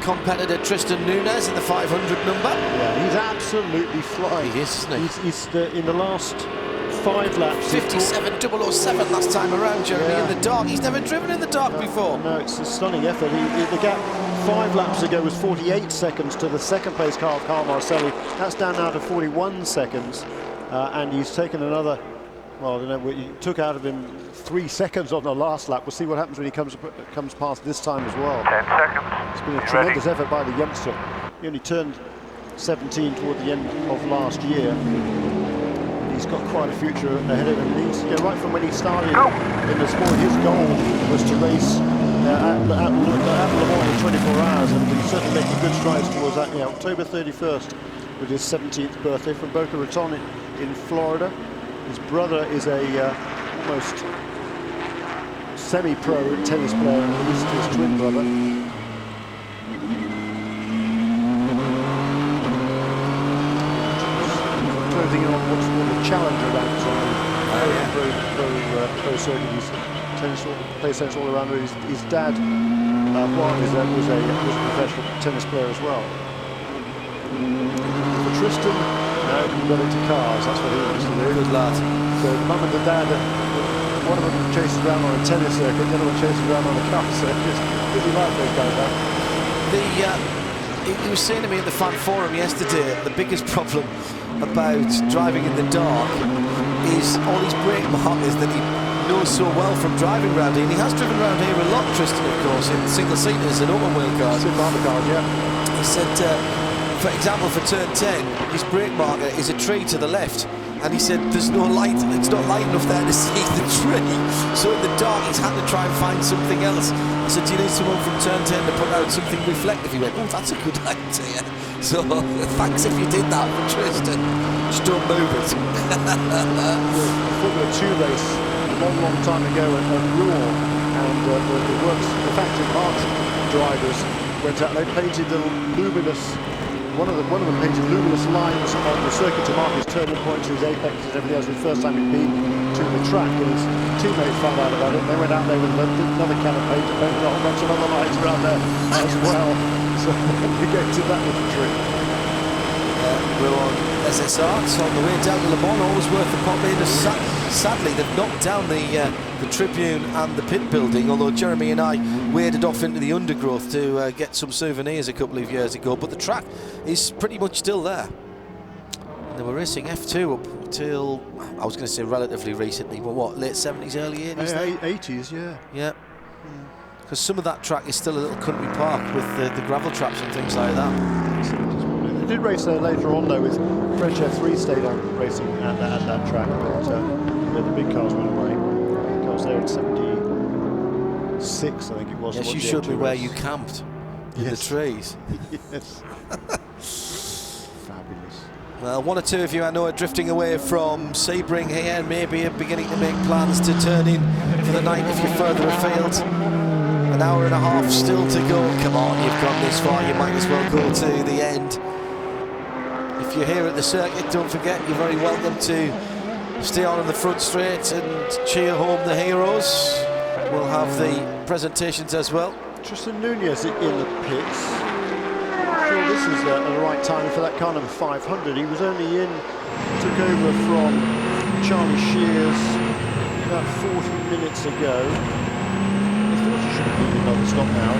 competitor Tristan Nunez in the 500 number. Yeah, he's absolutely flying. He is, isn't he? He's in the last 5 laps. 57.007 last time around, Jeremy, in the dark. He's never driven in the dark before. No, it's a stunning effort. The gap 5 laps ago was 48 seconds to the second place car of Carl Marcelli. That's down now to 41 seconds. And he's taken another, well, I don't know, he took out of him 3 seconds on the last lap. We'll see what happens when he comes past this time as well. 10 seconds. It's been a tremendous effort by the youngster. He only turned 17 toward the end of last year. He's got quite a future ahead of him. He's, right from when he started in the sport, his goal was to race at Le Mans in 24 hours, and he's certainly making good strides towards that. October 31st with his 17th birthday from Boca Raton in Florida. His brother is a almost semi-pro tennis player, and his twin brother. Closing in on what's called a challenger ranks on the pro circuit. He plays tennis all around. His dad, Juan, was a professional tennis player as well. For Tristan, now he got into cars. That's what he wants to do. Good lad. So the mum and the dad, one of them chases around on a tennis circuit, the other one chases around on a car circuit. Really like those guys now. He was saying to me at the fan forum yesterday, the biggest problem about driving in the dark is all these brake markers that he knows so well from driving around here. And he has driven around here a lot, Tristan, of course, in single-seaters and open wheel cars. He said, for example, for turn 10, his brake marker is a tree to the left. And he said there's no light, it's not light enough there to see the tree. So in the dark he's had to try and find something else. I said, do you need someone from turn 10 to put out something reflective? He went, oh, that's a good idea. So thanks if you did that for Tristan. Just don't move it. Formula 2 race a long time ago at Rouen, and the factory parts drivers went out and they painted little luminous, one of them painted luminous lines on the circuit to mark his turning points, his apexes, everything else. The first time he'd been to the track, and his teammates found out about it. They went out there with another can of paint and painted a whole bunch of other lines around there as well. So we get to that little trick. We're on SSR, so on the way down to Le Mans, always worth the pop in. Sadly, they've knocked down the Tribune and the pit building, although Jeremy and I waded off into the undergrowth to get some souvenirs a couple of years ago, but the track is pretty much still there. And they were racing F2 up till, I was going to say relatively recently, but what, late 70s, early 80s? 80s, yeah. Yeah. Because some of that track is still a little country park with the gravel traps and things like that. They did race there later on though, with French F3 stayed on racing at that track, but the big cars went away. I was there in 76, I think it was. Yes, you showed me where you camped in the trees. Yes. Fabulous. Well, one or two of you I know are drifting away from Sebring here and maybe are beginning to make plans to turn in for the night if you're further afield. An hour and a half still to go. Come on, you've gone this far, you might as well go to the end. If you're here at the circuit, don't forget you're very welcome to stay on in the front straight and cheer home the heroes. We'll have the presentations as well. Tristan Nunez in the pits. I'm sure this is the right time for that car number 500. He was only in, took over from Charlie Shears about 40 minutes ago. I thought he should have been another stop now.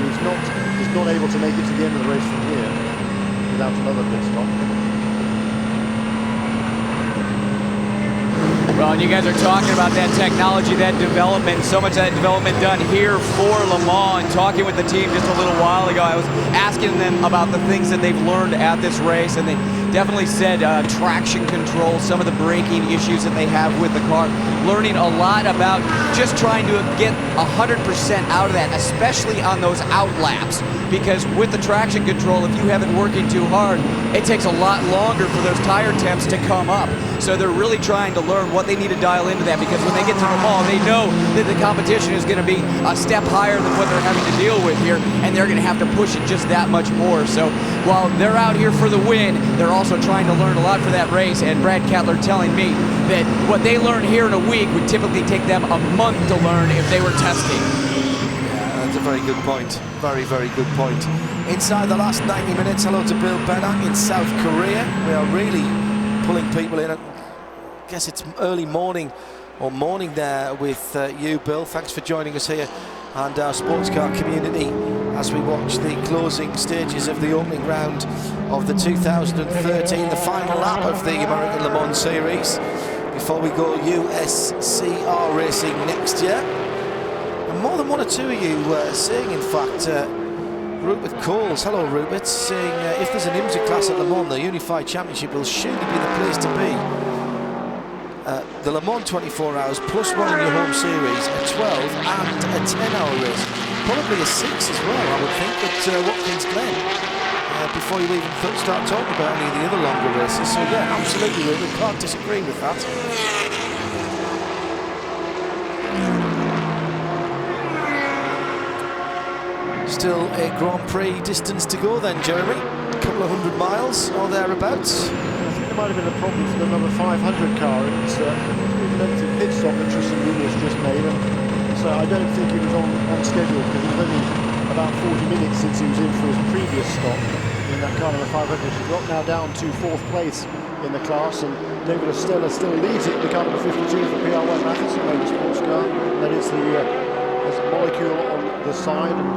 He's not able to make it to the end of the race from here without another pit stop. Well, and you guys are talking about that technology, that development, so much of that development done here for Le Mans. And talking with the team just a little while ago, I was asking them about the things that they've learned at this race, and they definitely said traction control, some of the braking issues that they have with the car, learning a lot about just trying to get 100% out of that, especially on those out laps, because with the traction control, if you have it working too hard, it takes a lot longer for those tire temps to come up. So they're really trying to learn what they need to dial into that, because when they get to Le Mans, they know that the competition is going to be a step higher than what they're having to deal with here, and they're going to have to push it just that much more. So while they're out here for the win, they're also trying to learn a lot for that race, and Brad Kettler telling me that what they learn here in a week would typically take them a month to learn if they were testing. Yeah, that's a very good point. Very, very good point. Inside the last 90 minutes, hello to Bill Benak in South Korea. We are really pulling people in. guess it's early morning or morning there with you, Bill. Thanks for joining us here and our sports car community as we watch the closing stages of the opening round of the 2013, the final lap of the American Le Mans Series, before we go USCR racing next year. And more than one or two of you saying, in fact, Rupert Coles, hello Rupert, saying if there's an IMSA class at Le Mans, the Unified Championship will surely be the place to be. The Le Mans 24 hours plus one in your home series, a 12 and a 10-hour race. Probably a 6 as well, I would think, at Watkins Glen. Before you even start talking about any of the other longer races. So yeah, absolutely, we can't disagree with that. Still a Grand Prix distance to go then, Jeremy. A couple of 100 miles or thereabouts. I think there might have been a problem for the number 500 car. It's a lengthy pit stop that Tristan Williams just made, and so I don't think he was on schedule, because it was only about 40 minutes since he was in for his previous stop in that car number 500. He's dropped now down to 4th place in the class, and David Estella still leads it in the car number 52 for PR1 Matheson Motorsports car. That is the molecule on the side, and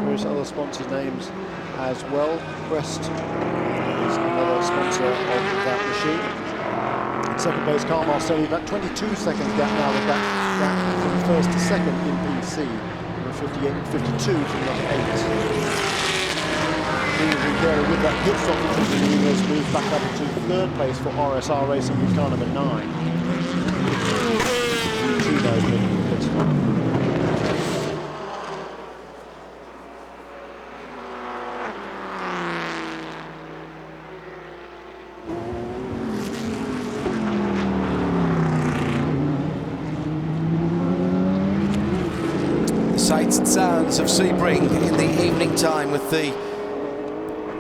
various other sponsors' names as well. Quest is another sponsor of that machine. In second place, Carl Marcelli, about 22 seconds gap now with that from first to second in PC. Number 58 and 52 from number 8. With that pit stop, which has moved back up to third place for RSR Racing with car number 9. Sights and sounds of Sebring in the evening time, with the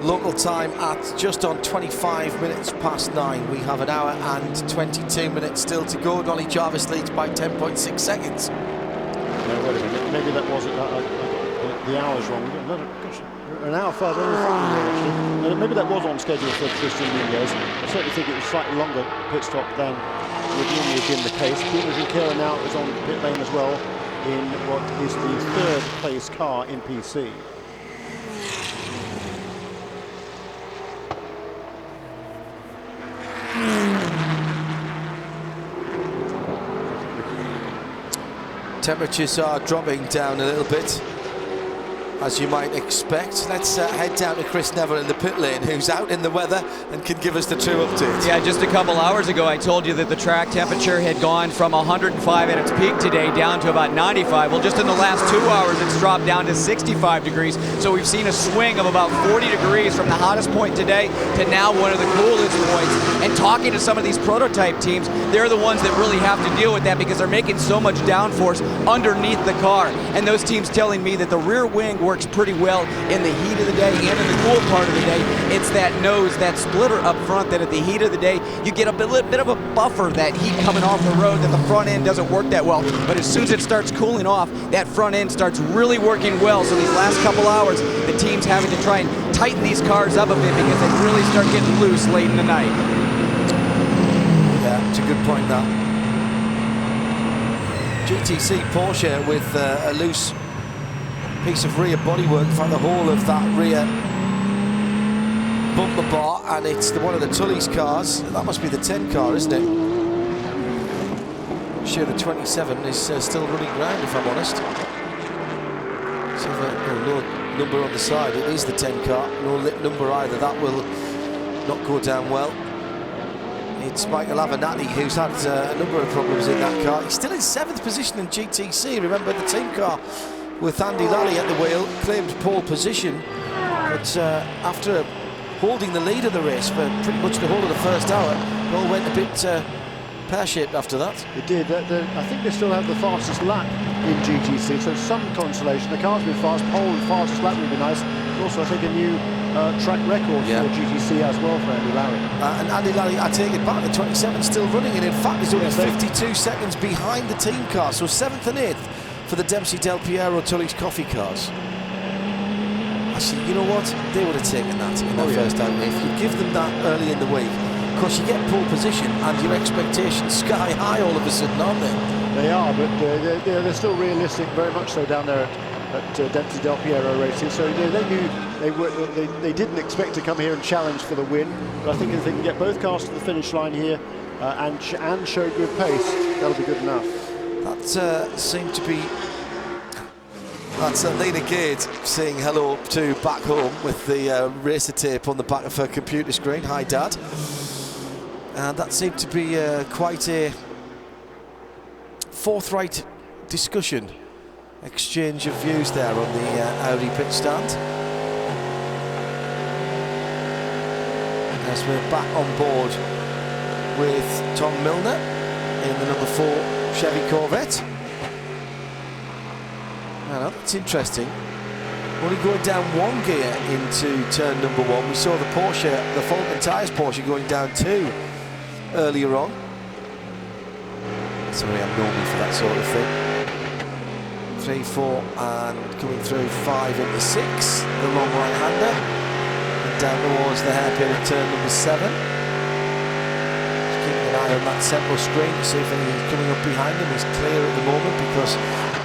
local time at just on 25 minutes past 9. We have an hour and 22 minutes still to go. Dolly Jarvis leads by 10.6 seconds. No, wait a minute, maybe that wasn't the hour's wrong. Gosh, an hour further in front of me, actually. Maybe that was on schedule for Tristan Nunez. I certainly think it was slightly longer pit stop than would normally have been the case. Peter Junqueira now is on the pit lane as well, in what is the 3rd place car in PC. Temperatures are dropping down a little bit, as you might expect. Let's head down to Chris Neville in the pit lane, who's out in the weather and can give us the true update. Yeah, just a couple hours ago I told you that the track temperature had gone from 105 at its peak today down to about 95. Well, just in the last 2 hours it's dropped down to 65 degrees. So we've seen a swing of about 40 degrees from the hottest point today to now one of the coolest points. And talking to some of these prototype teams, they're the ones that really have to deal with that, because they're making so much downforce underneath the car. And those teams telling me that the rear wing works pretty well in the heat of the day and in the cool part of the day. It's that nose, that splitter up front, that at the heat of the day you get a bit of a buffer, that heat coming off the road, that the front end doesn't work that well. But as soon as it starts cooling off, that front end starts really working well. So these last couple hours, the team's having to try and tighten these cars up a bit, because they really start getting loose late in the night. Yeah, it's a good point, that. GTC Porsche with a loose piece of rear bodywork. In fact, the whole of that rear bumper bar, and it's one of the Tully's cars. That must be the 10 car, isn't it? I'm sure the 27 is still running ground, if I'm honest. So no number on the side. It is the 10 car. No lit number either. That will not go down well. It's Michael Avenatti who's had a number of problems in that car. He's still in 7th position in GTC. Remember, the team car with Andy Lally at the wheel claimed pole position, but after holding the lead of the race for pretty much the whole of the first hour, it all went a bit pear-shaped after that. It did. I think they still have the fastest lap in GTC, so some consolation. The car's been fast. Pole and fastest lap would be nice. And also, I think a new track record for GTC as well for Andy Lally. And Andy Lally, I take it back, the 27 still running, and in fact he's only 52 seconds behind the team car, so 7th and 8th for the Dempsey Del Piero Tully's coffee cars. Actually, you know what? They would have taken that in their first outing. If you give them that early in the week, of course, you get pole position and your expectations sky high all of a sudden, aren't they? They are, but they're still realistic, very much so down there at Dempsey Del Piero Racing. So they knew they didn't expect to come here and challenge for the win. But I think if they can get both cars to the finish line here and show good pace, that'll be good enough. That seemed to be. That's Lena Gade saying hello to back home with the racer tape on the back of her computer screen. Hi, Dad. And that seemed to be quite a forthright discussion, exchange of views there on the Audi pit stand. As we're back on board with Tom Milner in the number 4 Chevy Corvette. Well, that's interesting. Only going down 1 gear into turn number 1. We saw the Porsche, the Falcon Tyres Porsche, going down 2 earlier on. It's very abnormal for that sort of thing. 3, 4, and coming through 5 into 6. The long right-hander. And down towards the hairpin of turn number 7. Just keeping an eye on that central screen to see if anything's coming up behind him. He's clear at the moment because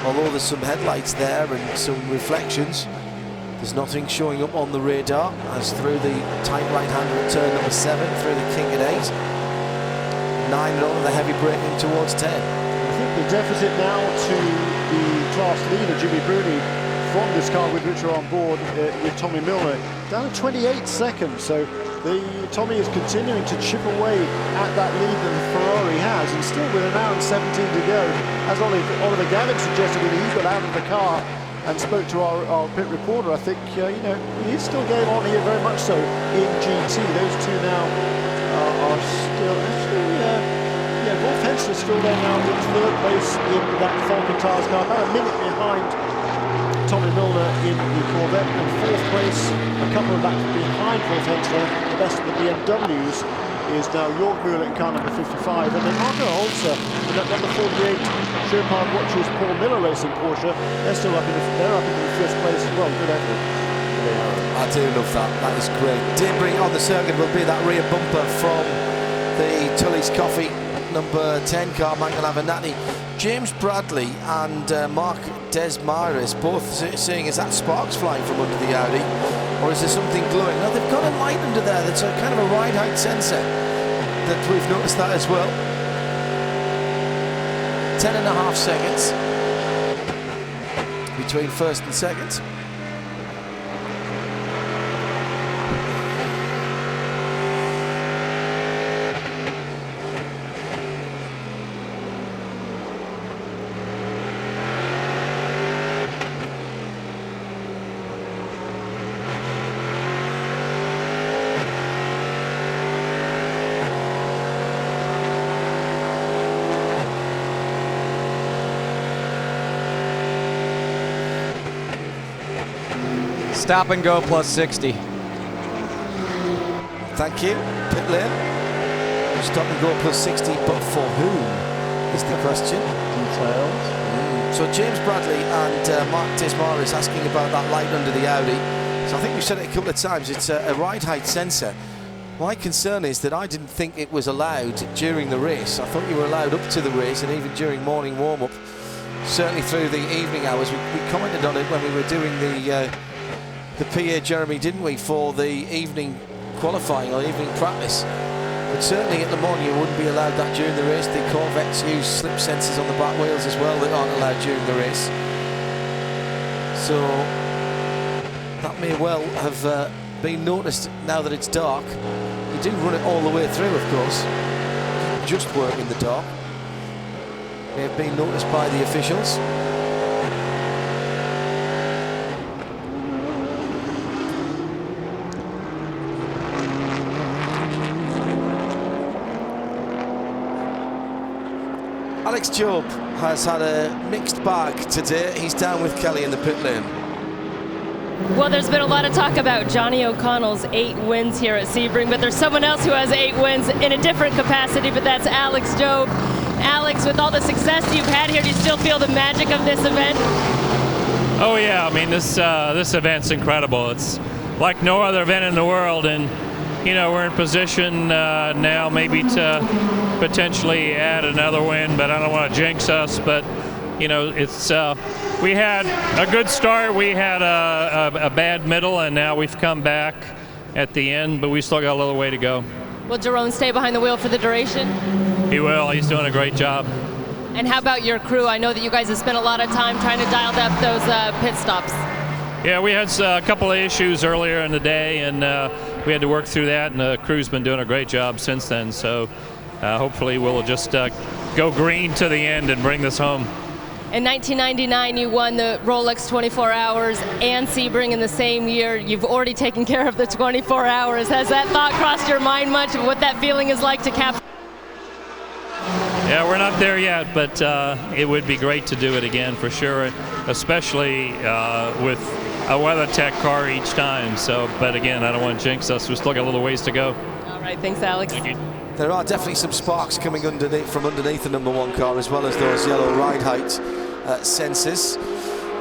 although there's some headlights there and some reflections, there's nothing showing up on the radar as through the tight right-hander at turn number 7, through the kink at 8. 9 on the heavy braking towards 10. I think the deficit now to the class leader, Jimmy Bruni, from this car with which we're on board with Tommy Milner, down to 28 seconds. So Tommy is continuing to chip away at that lead that the Ferrari has, and still with an hour and 17 to go. As Oliver Gavin suggested when he got out of the car and spoke to our pit reporter, I think he's still going on here very much so in GT. Those two now are still actually, Wolf Hensler still there now in 3rd place in that Falcon Tyres car, about a minute behind Tommy Milner in the Corvette, and 4th place, a couple of laps behind Wolf Hensler. The best of the BMWs is now Jörg Müller in car number 55, and then Marco Holzer in that number 48 Chopard Watches Paul Miller Racing Porsche. They're still up in the 5th place as well. Good effort. I do love that. That is great. Debris on the circuit will be that rear bumper from the Tully's Coffee number 10 car, Michael Avenatti. James Bradley and Mark Desmarais both saying, is that sparks flying from under the Audi, or is there something glowing? Now they've got a light under there that's a kind of a ride height sensor that we've noticed that as well. 10.5 seconds between 1st and 2nd. Stop and go plus 60. Thank you. Pit lane. Stop and go plus 60, but for whom is the question. Details. So James Bradley and Mark Desmarais asking about that light under the Audi. So I think we've said it a couple of times. It's a ride height sensor. My concern is that I didn't think it was allowed during the race. I thought you were allowed up to the race and even during morning warm-up. Certainly through the evening hours. We commented on it when we were doing the PA, Jeremy, didn't we, for the evening qualifying or evening practice. But certainly at Le Mans you wouldn't be allowed that during the race. The Corvettes use slip sensors on the back wheels as well that aren't allowed during the race. So that may well have been noticed now that it's dark. You do run it all the way through, of course. It doesn't just work in the dark. May have been noticed by the officials. Alex Job has had a mixed bag today. He's down with Kelly in the pit lane. Well, there's been a lot of talk about Johnny O'Connell's 8 wins here at Sebring, but there's someone else who has 8 wins in a different capacity, but that's Alex Job. Alex, with all the success you've had here, do you still feel the magic of this event? Oh yeah, I mean this event's incredible. It's like no other event in the world, and we're in position now maybe to potentially add another win, but I don't want to jinx us. But it's we had a good start, we had a bad middle, and now we've come back at the end, but we still got a little way to go. Will Jerome stay behind the wheel for the duration? He will. He's doing a great job. And how about your crew? I know that you guys have spent a lot of time trying to dial up those pit stops. Yeah, we had a couple of issues earlier in the day, and we had to work through that, and the crew's been doing a great job since then. So hopefully we'll just go green to the end and bring this home. In 1999, you won the Rolex 24 Hours and Sebring in the same year. You've already taken care of the 24 Hours. Has that thought crossed your mind much of what that feeling is like to capture? Yeah, we're not there yet, but it would be great to do it again for sure, especially with a WeatherTech car each time. So, but again, I don't want to jinx us. We've still got a little ways to go. All right, thanks, Alex. Thank you. There are definitely some sparks coming from underneath the number 1 car, as well as those yellow ride height sensors.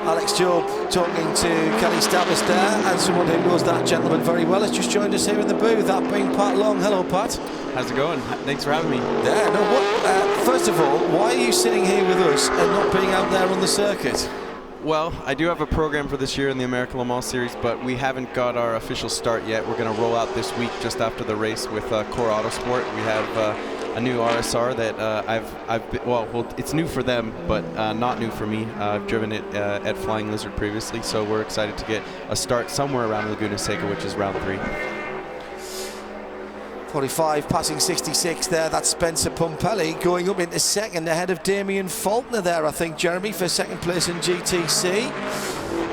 Alex Job talking to Kelly Stavis there, and someone who knows that gentleman very well has just joined us here in the booth, that being Pat Long. Hello, Pat. How's it going? Thanks for having me. Yeah, no, first of all, why are you sitting here with us and not being out there on the circuit? Well, I do have a program for this year in the American Le Mans Series, but we haven't got our official start yet. We're going to roll out this week just after the race with Core Autosport. We have a new RSR that it's new for them, but not new for me. I've driven it at Flying Lizard previously, so we're excited to get a start somewhere around Laguna Seca, which is round 3. 45 passing 66 there. That's Spencer Pumpelly going up into second ahead of Damien Faulkner there, I think, Jeremy, for second place in GTC.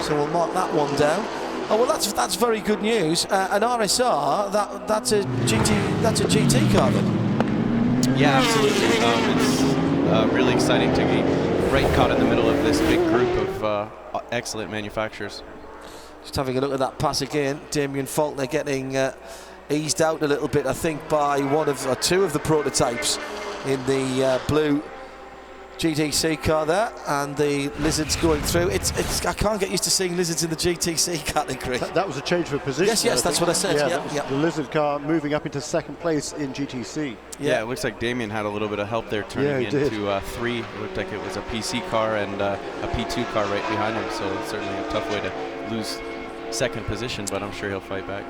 So we'll mark that one down. Oh, well, that's very good news. An RSR, that's a GT car then. Yeah, absolutely. It's really exciting to be right caught in the middle of this big group of excellent manufacturers. Just having a look at that pass again. Damien Faulkner getting eased out a little bit, I think, by two of the prototypes in the blue GTC car there, and the Lizards going through. I can't get used to seeing Lizards in the GTC category. That was a change of position. Yes, that's what I said. Yeah. The Lizard car moving up into second place in GTC. Yeah, it looks like Damien had a little bit of help there turning into 3. It looked like it was a PC car and a P2 car right behind him, so it's certainly a tough way to lose second position, but I'm sure he'll fight back.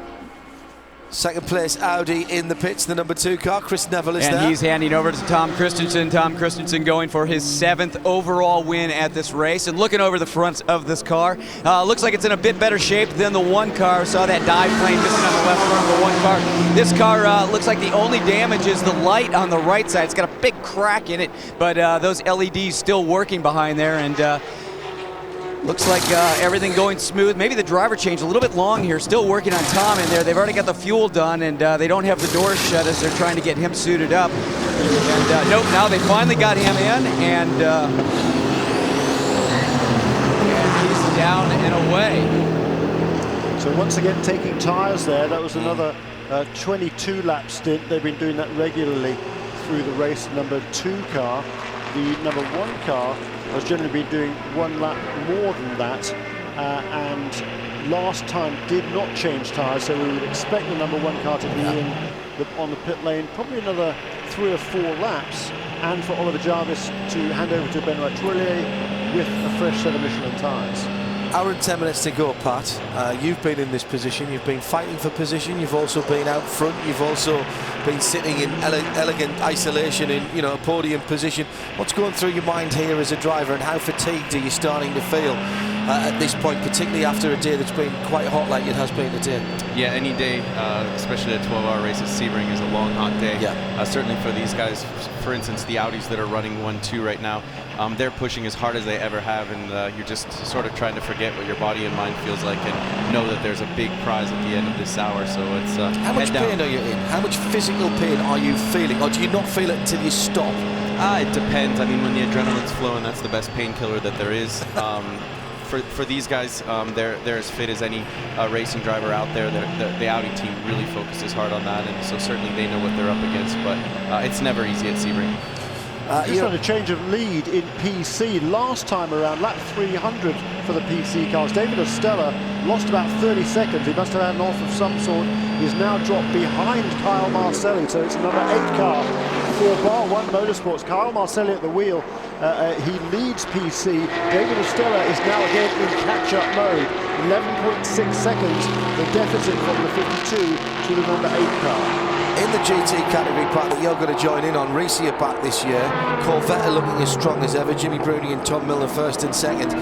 Second place Audi in the pits, the number 2 car. Chris Neville is there. And he's handing over to Tom Christensen. Tom Christensen going for his 7th overall win at this race. And looking over the front of this car, looks like it's in a bit better shape than the 1 car. Saw that dive plane missing on the left front of the 1 car. This car looks like the only damage is the light on the right side. It's got a big crack in it, but those LEDs still working behind there. And looks like everything going smooth. Maybe the driver change a little bit long here. Still working on Tom in there. They've already got the fuel done, and they don't have the doors shut as they're trying to get him suited up. And nope, now they finally got him in, and he's down and away. So once again taking tyres there. That was another 22-lap stint. They've been doing that regularly through the race. Number 2 car, the number 1 car, has generally been doing 1 lap more than that, and last time did not change tyres, so we would expect the number 1 car to be on the pit lane probably another 3 or 4 laps, and for Oliver Jarvis to hand over to Benoit Tourlier with a fresh set of Michelin tyres. Hour and 10 minutes to go, Pat. You've been in this position, you've been fighting for position, you've also been out front, you've also been sitting in elegant isolation in a podium position. What's going through your mind here as a driver, and how fatigued are you starting to feel at this point, particularly after a day that's been quite hot like it has been today? Yeah, any day, especially a 12-hour race at Sebring, is a long, hot day. Yeah. Certainly for these guys, for instance, the Audis that are running 1-2 right now, they're pushing as hard as they ever have, and you're just sort of trying to forget what your body and mind feels like and know that there's a big prize at the end of this hour. So it's how much pain are you in? How much physical pain are you feeling, or do you not feel it until you stop? It depends. I mean, when the adrenaline's flowing, that's the best painkiller that there is. For these guys, they're as fit as any racing driver out there. The Audi team really focuses hard on that, and so certainly they know what they're up against, but it's never easy at Sebring. Just had a change of lead in PC last time around, lap 300 for the PC cars. David Estella lost about 30 seconds. He must have had an off of some sort. He's now dropped behind Kyle Marcelli, so it's another 8 car for Bar 1 Motorsports. Kyle Marcelli at the wheel. He leads PC. David Estella is now again in catch-up mode. 11.6 seconds, the deficit from the 52 to the number 8 car. In the GT category, Pat, that you're going to join in on, Risi are back this year. Corvette are looking as strong as ever. Jimmy Bruni and Tom Miller first and second.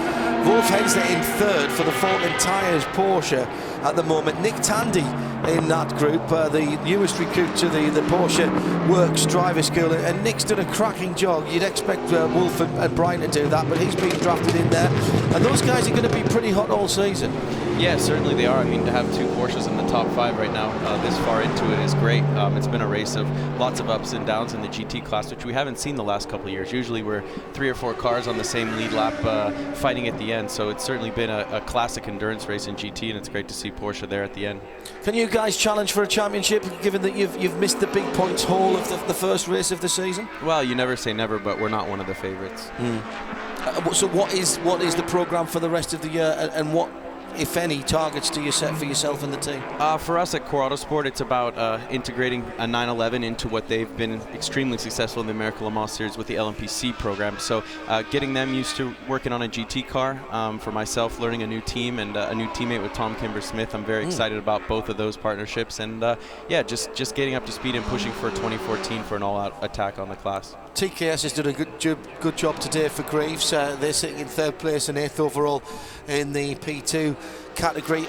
Wolf Hensler in third for the Falcon Tyres Porsche at the moment. Nick Tandy in that group, the newest recruit to the Porsche Works driver school, and Nick's done a cracking job. You'd expect Wolf and Brian to do that, but he's been drafted in there, and those guys are going to be pretty hot all season. Yeah, certainly they are. I mean, to have 2 Porsches in the top 5 right now, this far into it, is great. It's been a race of lots of ups and downs in the GT class, which we haven't seen the last couple of years. Usually we're 3 or 4 cars on the same lead lap fighting at the end, so it's certainly been a classic endurance race in GT, and it's great to see Porsche there at the end. Can you guys challenge for a championship, given that you've missed the big points haul of the first race of the season? Well, you never say never, but we're not one of the favourites. So what is the programme for the rest of the year, and what, if any, targets do you set for yourself and the team? For us at Core Autosport, it's about integrating a 911 into what they've been extremely successful in the American Le Mans Series with the LMPC program. So getting them used to working on a GT car, for myself learning a new team and a new teammate with Tom Kimber-Smith. I'm very excited about both of those partnerships, and yeah, just getting up to speed and pushing for 2014 for an all-out attack on the class. TKS has done a good job today for Greaves. They're sitting in 3rd place and 8th overall in the P2 category.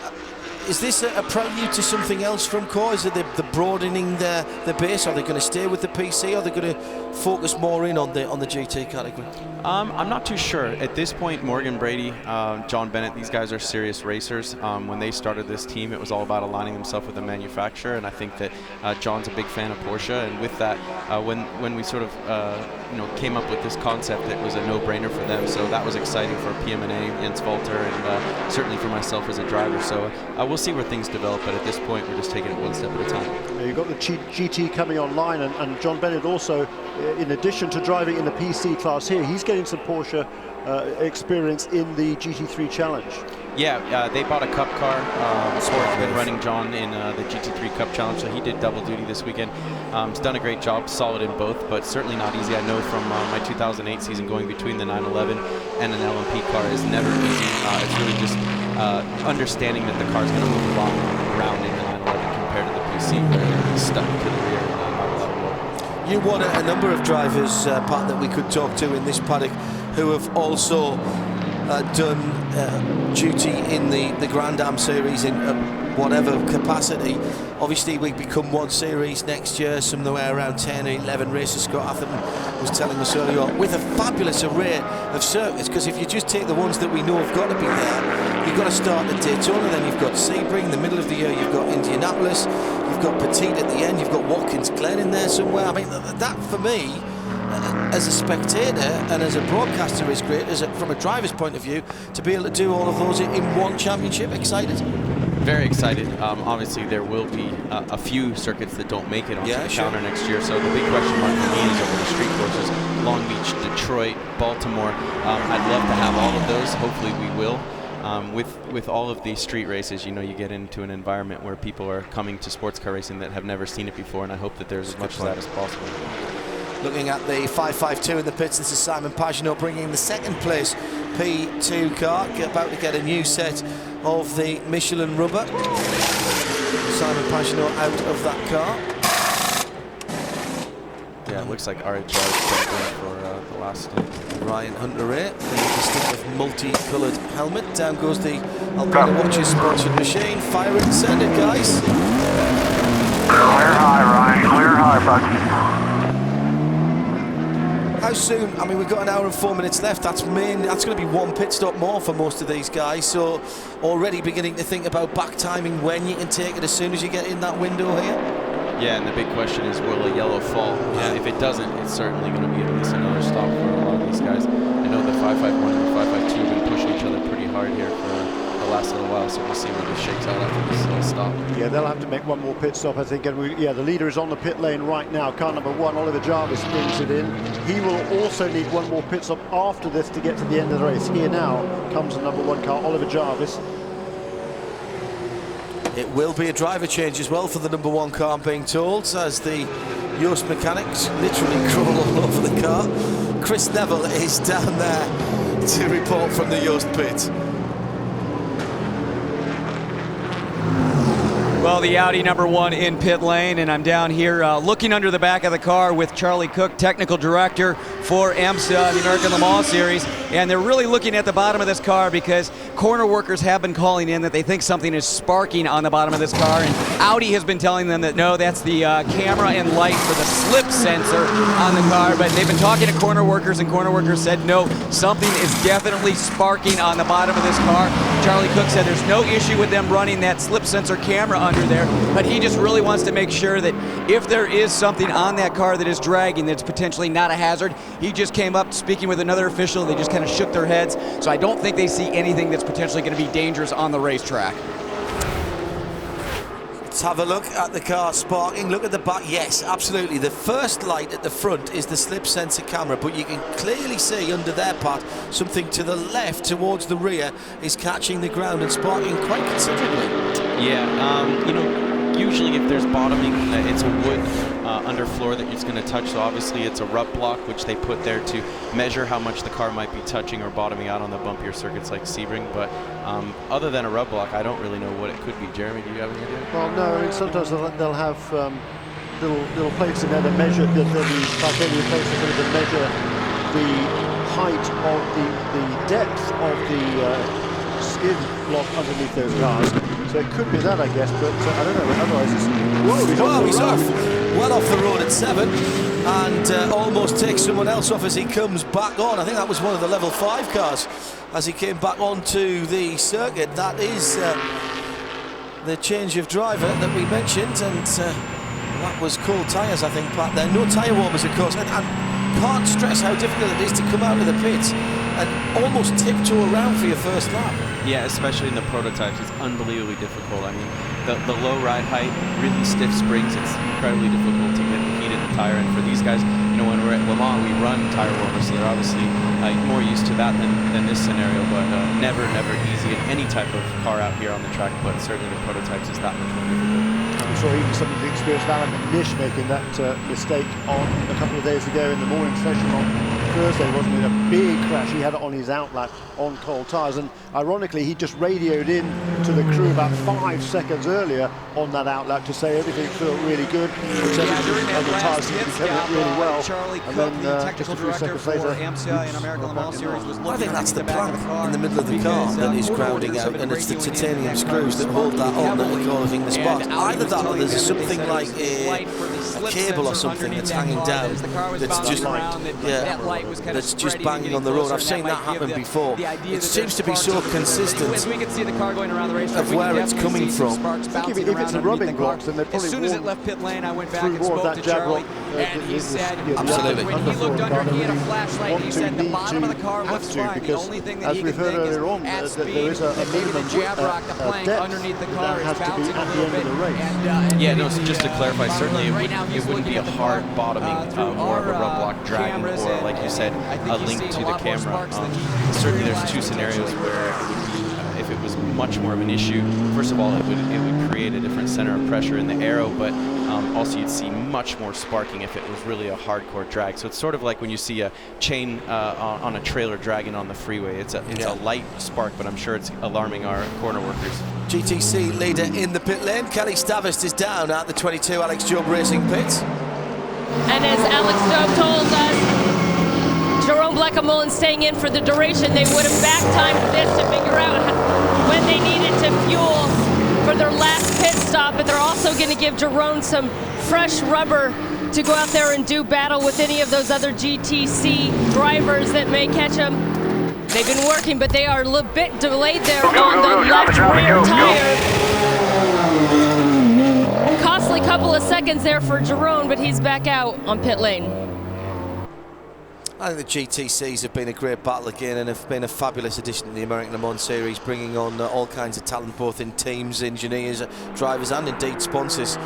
Is this a prelude to something else from Core? Is it the broadening their base? Are they going to stay with the PC? Are they going to focus more in on the GT category? I'm not too sure. At this point, Morgan Brady, John Bennett, these guys are serious racers. When they started this team, it was all about aligning themselves with the manufacturer, and I think that John's a big fan of Porsche, and with that, when we sort of came up with this concept, it was a no-brainer for them, so that was exciting for PMNA, Jens Walter, and certainly for myself as a driver. So we'll see where things develop, but at this point, we're just taking it one step at a time. You've got the GT coming online, and John Bennett also, in addition to driving in the PC class here, he's getting some Porsche experience in the GT3 Challenge. Yeah, they bought a Cup car. Sport's been running John in the GT3 Cup Challenge, so he did double duty this weekend. He's done a great job, solid in both, but certainly not easy. I know from my 2008 season, going between the 911 and an LMP car is never easy. It's really just understanding that the car's going to move a lot around in the 911 compared to the PC, where it's stuck to the rear. You won a number of drivers, Pat, that we could talk to in this paddock, who have also done duty in the Grand Am series in whatever capacity. Obviously, we become 1 series next year, somewhere around 10 or 11 races. Scott Atherton was telling us earlier on, with a fabulous array of circuits, because if you just take the ones that we know have got to be there, you've got to start at Daytona, then you've got Sebring, in the middle of the year you've got Indianapolis, you've got Petit at the end, you've got Watkins Glen in there somewhere. I mean, that for me, as a spectator and as a broadcaster, is great. From a driver's point of view, to be able to do all of those in one championship. Excited? Very excited. Obviously, there will be a few circuits that don't make it onto the calendar next year. So the big question mark for me is over the street courses: Long Beach, Detroit, Baltimore. I'd love to have all of those. Hopefully, we will. With all of these street races, you get into an environment where people are coming to sports car racing that have never seen it before, and I hope that there's as much of that as possible. Looking at the 552 in the pits, this is Simon Pagenaud bringing the 2nd place P2 car, about to get a new set of the Michelin rubber. Simon Pagenaud out of that car. Yeah, it looks like RHR is going for the last stint. Ryan Hunter-Ray, the distinctive multi-coloured helmet. Down goes the Alpina Watches sponsored machine. Fire it and send it, guys. Clear high, Ryan. Clear high, bud. How soon? I mean, we've got an hour and 4 minutes left. That's going to be 1 pit stop more for most of these guys. So already beginning to think about back timing, when you can take it as soon as you get in that window here. Yeah, and the big question is, will a yellow fall? If it doesn't, it's certainly going to be at least another stop for a lot of these guys. I know the 551 and the 552 have been pushing each other pretty hard here for the last little while, so we'll see what this shakes out after this little stop. Yeah, they'll have to make one more pit stop, I think. And the leader is on the pit lane right now. Car number 1, Oliver Jarvis, brings it in. He will also need one more pit stop after this to get to the end of the race. Here now comes the number 1 car, Oliver Jarvis. It will be a driver change as well for the number 1 car, I'm being told, as the Yost mechanics literally crawl all over the car. Chris Neville is down there to report from the Yost pit. Well, the Audi number 1 in pit lane, and I'm down here looking under the back of the car with Charlie Cook, technical director for ALMS, the American Le Mans Series, and they're really looking at the bottom of this car because corner workers have been calling in that they think something is sparking on the bottom of this car, and Audi has been telling them that no, that's the camera and light for the slip sensor on the car, but they've been talking to corner workers, and corner workers said no, something is definitely sparking on the bottom of this car. Charlie Cook said there's no issue with them running that slip sensor camera under there, but he just really wants to make sure that if there is something on that car that is dragging that's potentially not a hazard, he just came up speaking with another official, they just kind of shook their heads, so I don't think they see anything that's potentially going to be dangerous on the racetrack. Let's have a look at the car sparking. Look at the back. Yes, absolutely. The first light at the front is the slip sensor camera, but you can clearly see under their part something to the left towards the rear is catching the ground and sparking quite considerably. Yeah, you know, usually if there's bottoming, it's a wood underfloor that it's going to touch, so obviously it's a rub block which they put there to measure how much the car might be touching or bottoming out on the bumpier circuits like Sebring, but other than a rub block, I don't really know what it could be. Jeremy, do you have any idea? Well, no, I mean, sometimes they'll have little plates in there that measure, there'll be titanium plates that measure the height of the depth of the skid block underneath those cars. So it could be that, I guess, but I don't know. But otherwise, He's off. Well off the road at 7, and almost takes someone else off as he comes back on. I think that was one of the level 5 cars as he came back onto the circuit. That is the change of driver that we mentioned, and that was cold tyres, I think, back there. No tyre warmers, of course, and can't stress how difficult it is to come out of the pits and almost tiptoe around for your first lap. Yeah, especially in the prototypes, it's unbelievably difficult. I mean, the low ride height, really stiff springs, it's incredibly difficult to get the heat in the tire. And for these guys, you know, when we're at Le Mans, we run tire warmers, so they're obviously more used to that than this scenario, but never easy in any type of car out here on the track, but certainly the prototypes is that much more difficult. I'm sure even some of the experienced Alan McNish making that mistake on a couple of days ago in the morning session on Thursday, wasn't it? A big crash. He had it on his outlap on cold tyres, and ironically he just radioed in to the crew about 5 seconds earlier on that outlap to say everything felt really good, which everything on the tyres seemed to be really well. And then just a few seconds later, I think that's the plank in the middle of the car that is grounding out, and it's the titanium screws that hold that on that are causing the sparks. Either that or there's something like a cable or something that's hanging down that's just banging on the road. I've seen that happen before. It seems to be so consistent of where it's coming from. I think if it's a rubbing block, then they probably as soon as it left pit lane, I went back and spoke to Charlie, and he said, absolutely. When he looked under, he had a flashlight, he said the bottom of the car looks fine. The only thing that he could think is at speed, and maybe the jab rock, the plank underneath the car is bouncing a little bit. Yeah, no, so just to clarify, certainly it wouldn't be a hard bottoming, more of a rub block dragging, or like you said, a link to the camera. Certainly there's 2 scenarios where it would be, if it was much more of an issue, first of all, it would create a different center of pressure in the aero, but also you'd see much more sparking if it was really a hardcore drag. So it's sort of like when you see a chain on a trailer dragging on the freeway. It's a light spark, but I'm sure it's alarming our corner workers. GTC leader in the pit lane. Kelly Stavist is down at the 22 Alex Job Racing pits. And as Alex Job told us, Jerome Blecker-Mullen staying in for the duration. They would have back-timed this to figure out when they needed to fuel for their last pit stop, but they're also going to give Jerome some fresh rubber to go out there and do battle with any of those other GTC drivers that may catch them. They've been working, but they are a little bit delayed there on the left rear tire. Costly couple of seconds there for Jerome, but he's back out on pit lane. I think the GTCs have been a great battle again and have been a fabulous addition to the American Le Mans series, bringing on all kinds of talent, both in teams, engineers, drivers, and indeed sponsors.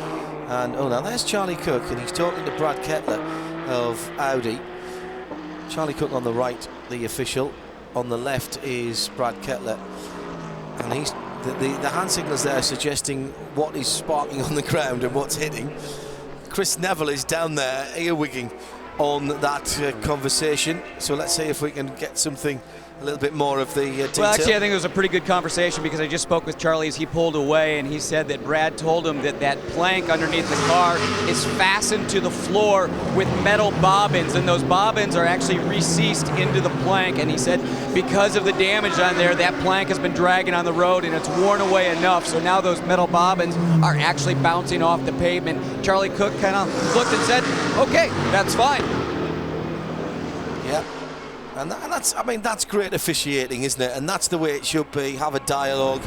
And now there's Charlie Cook, and he's talking to Brad Kettler of Audi. Charlie Cook on the right, the official. On the left is Brad Kettler, and he's the hand signals there suggesting what is sparking on the ground and what's hitting. Chris Neville is down there earwigging on that conversation, so let's see if we can get something a little bit more of the detail. Well, actually, I think it was a pretty good conversation because I just spoke with Charlie as he pulled away, and he said that Brad told him that that plank underneath the car is fastened to the floor with metal bobbins, and those bobbins are actually recessed into the plank, and he said because of the damage on there, that plank has been dragging on the road and it's worn away enough, so now those metal bobbins are actually bouncing off the pavement. Charlie Cook kind of looked and said, okay, that's fine. Yeah. And that's great officiating, isn't it? And that's the way it should be. Have a dialogue,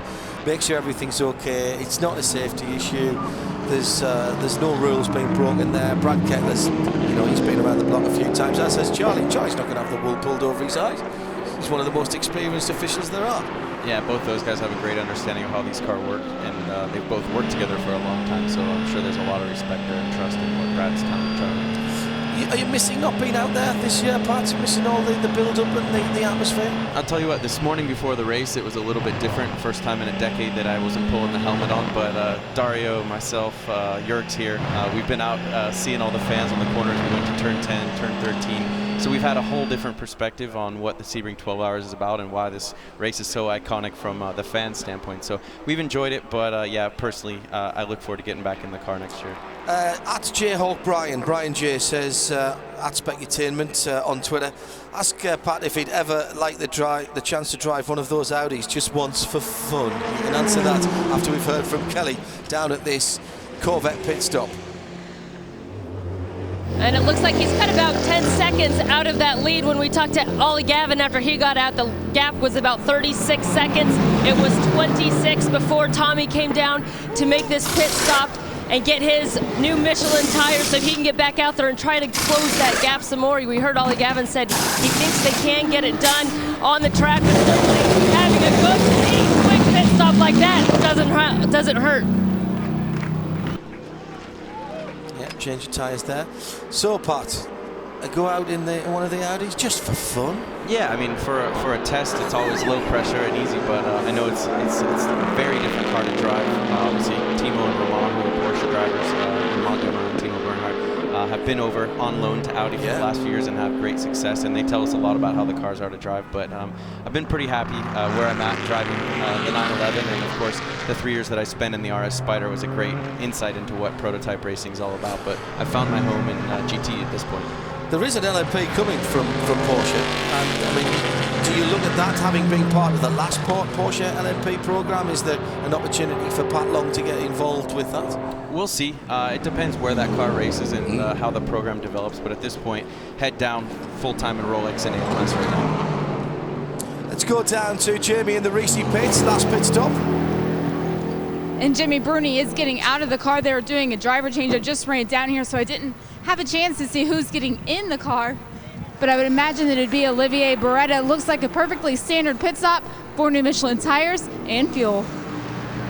make sure everything's okay. It's not a safety issue. There's no rules being broken there. Brad Kettler's, he's been around the block a few times, as says Charlie. Charlie's not going to have the wool pulled over his eyes. He's one of the most experienced officials there are. Yeah, both those guys have a great understanding of how these cars work, and they've both worked together for a long time, so I'm sure there's a lot of respect there and trust in what Brad's telling. Are you missing not being out there this year, Pat? Missing all the build-up and the atmosphere? I'll tell you what, this morning before the race, it was a little bit different. First time in a decade that I wasn't pulling the helmet on, but Dario, myself, Yerk's here. We've been out seeing all the fans on the corners. We went to turn 10, turn 13. So we've had a whole different perspective on what the Sebring 12 Hours is about and why this race is so iconic from the fan standpoint. So we've enjoyed it, but yeah, personally, I look forward to getting back in the car next year. At Jayhawk Brian J says at Specutainment on Twitter, ask Pat if he'd ever like the chance to drive one of those Audis just once for fun. You can answer that after we've heard from Kelly down at this Corvette pit stop. And it looks like he's cut about 10 seconds out of that lead. When we talked to Ollie Gavin after he got out, the gap was about 36 seconds. It was 26 before Tommy came down to make this pit stop and get his new Michelin tires so he can get back out there and try to close that gap some more. We heard Ollie Gavin said he thinks they can get it done on the track, but certainly having a good, clean, quick pit stop like that doesn't hurt. Yeah, change your tyres there. So, Pat, go out in one of the Audis just for fun? Yeah, I mean, for a test, it's always low pressure and easy, but I know it's a very different car to drive. Obviously, Timo and Romain, who are Porsche drivers, Romain Dumas and Timo Bernhard, have been over on loan to Audi for the last few years and have great success, and they tell us a lot about how the cars are to drive. But I've been pretty happy where I'm at driving the 911, and of course, the 3 years that I spent in the RS Spider was a great insight into what prototype racing is all about. But I found my home in GT at this point. There is an LMP coming from Porsche, and I mean, do you look at that having been part of the last Porsche LMP program? Is there an opportunity for Pat Long to get involved with that? We'll see. It depends where that car races and how the program develops, but at this point, head down full-time in Rolex and ALMS right now. Let's go down to Jamie in the Risi pits, last pit stop. And Jimmy Bruni is getting out of the car. They're doing a driver change. I just ran down here, so I didn't have a chance to see who's getting in the car, but I would imagine that it'd be Olivier Beretta. Looks like a perfectly standard pit stop, 4 new Michelin tires and fuel.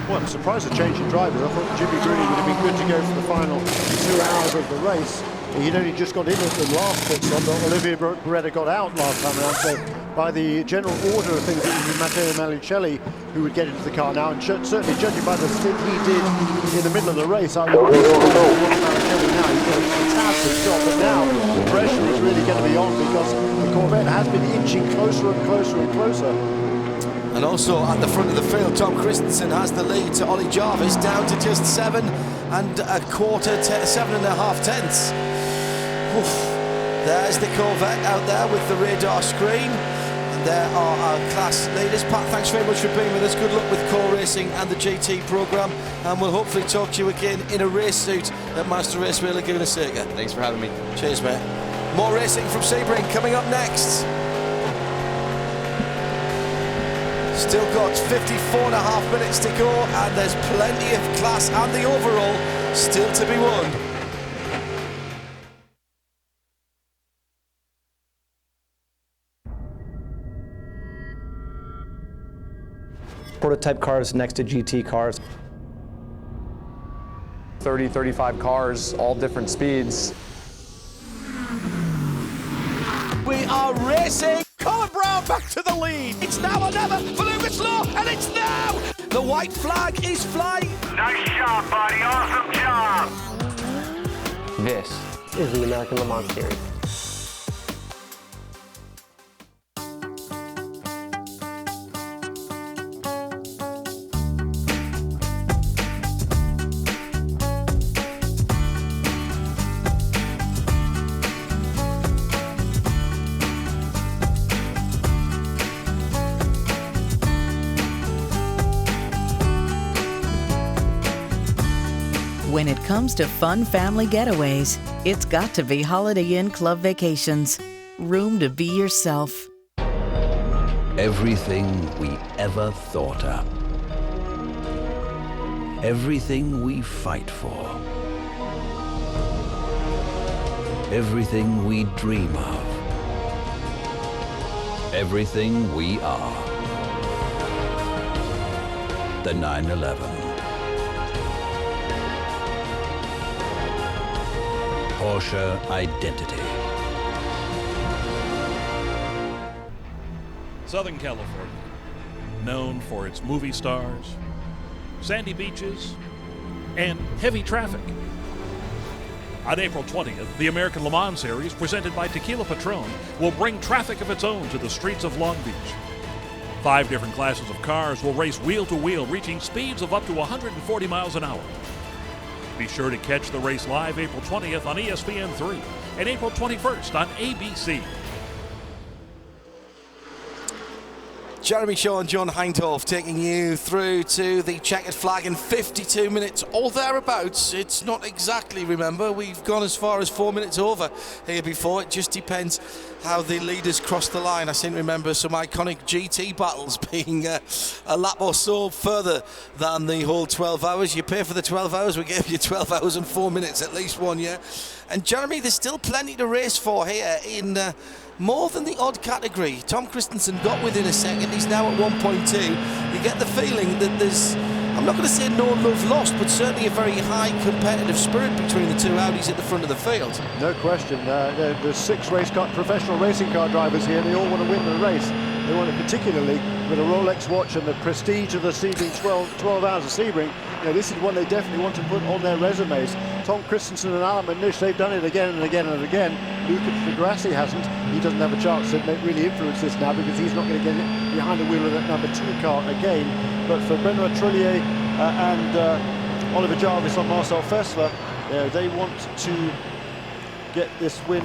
Well, I'm surprised the change in drivers. I thought Jimmy Bruni would have been good to go for the final 2 hours of the race. He'd only just got in at the last pit stop, but Olivier Beretta got out last time around, so by the general order of things, it would be Matteo Malicelli who would get into the car now, and certainly judging by the stint he did in the middle of the race, I would Malicelli now. He's got a fantastic stop, but now the pressure is really going to be on because the Corvette has been inching closer and closer and closer. And also at the front of the field, Tom Christensen has the lead to Ollie Jarvis, down to just 7 7.5 tenths. Oof. There's the Corvette out there with the radar screen, and there are our class leaders. Pat, thanks very much for being with us. Good luck with core racing and the GT program, and we'll hopefully talk to you again in a race suit at Master Raceway Laguna Seca. Thanks for having me. Cheers, mate. More racing from Sebring coming up next. Still got 54.5 minutes to go, and there's plenty of class and the overall still to be won. prototype cars next to GT cars. 30, 35 cars, all different speeds. We are racing. Colin Brown back to the lead. It's now or never for Lucas Law, and it's now. The white flag is flying. Nice job, buddy. Awesome job. This is the American Le Mans Series. When it comes to fun family getaways, it's got to be Holiday Inn Club Vacations. Room to be yourself. Everything we ever thought up. Everything we fight for. Everything we dream of. Everything we are. The 911. Porsche identity. Southern California, known for its movie stars, sandy beaches, and heavy traffic. On April 20th, the American Le Mans Series, presented by Tequila Patron, will bring traffic of its own to the streets of Long Beach. 5 different classes of cars will race wheel to wheel, reaching speeds of up to 140 miles an hour. Be sure to catch the race live April 20th on ESPN3 and April 21st on ABC. Jeremy Shaw and John Hindhaugh taking you through to the checkered flag in 52 minutes or thereabouts. It's not exactly, remember, we've gone as far as 4 minutes over here before. It just depends how the leaders cross the line. I seem to remember some iconic GT battles being a lap or so further than the whole 12 hours. You pay for the 12 hours, we gave you 12 hours and 4 minutes at least one year. And Jeremy, there's still plenty to race for here in more than the odd category. Tom Christensen got within a second. He's now at 1.2. You get the feeling that there's, I'm not going to say no love lost, but certainly a very high competitive spirit between the two Audis at the front of the field. No question. There's 6 professional racing car drivers here, and they all want to win the race. They want it particularly with a Rolex watch and the prestige of the Sebring 12 hours of Sebring. You know, this is one they definitely want to put on their resumes. Tom Christensen and Alan McNish, they've done it again and again and again. Lucas Degrassi hasn't. He doesn't have a chance to really influence this now because he's not going to get behind the wheel of that number 2 car again. But for Benoit Trillier and Oliver Jarvis on Marcel Fessler, they want to get this win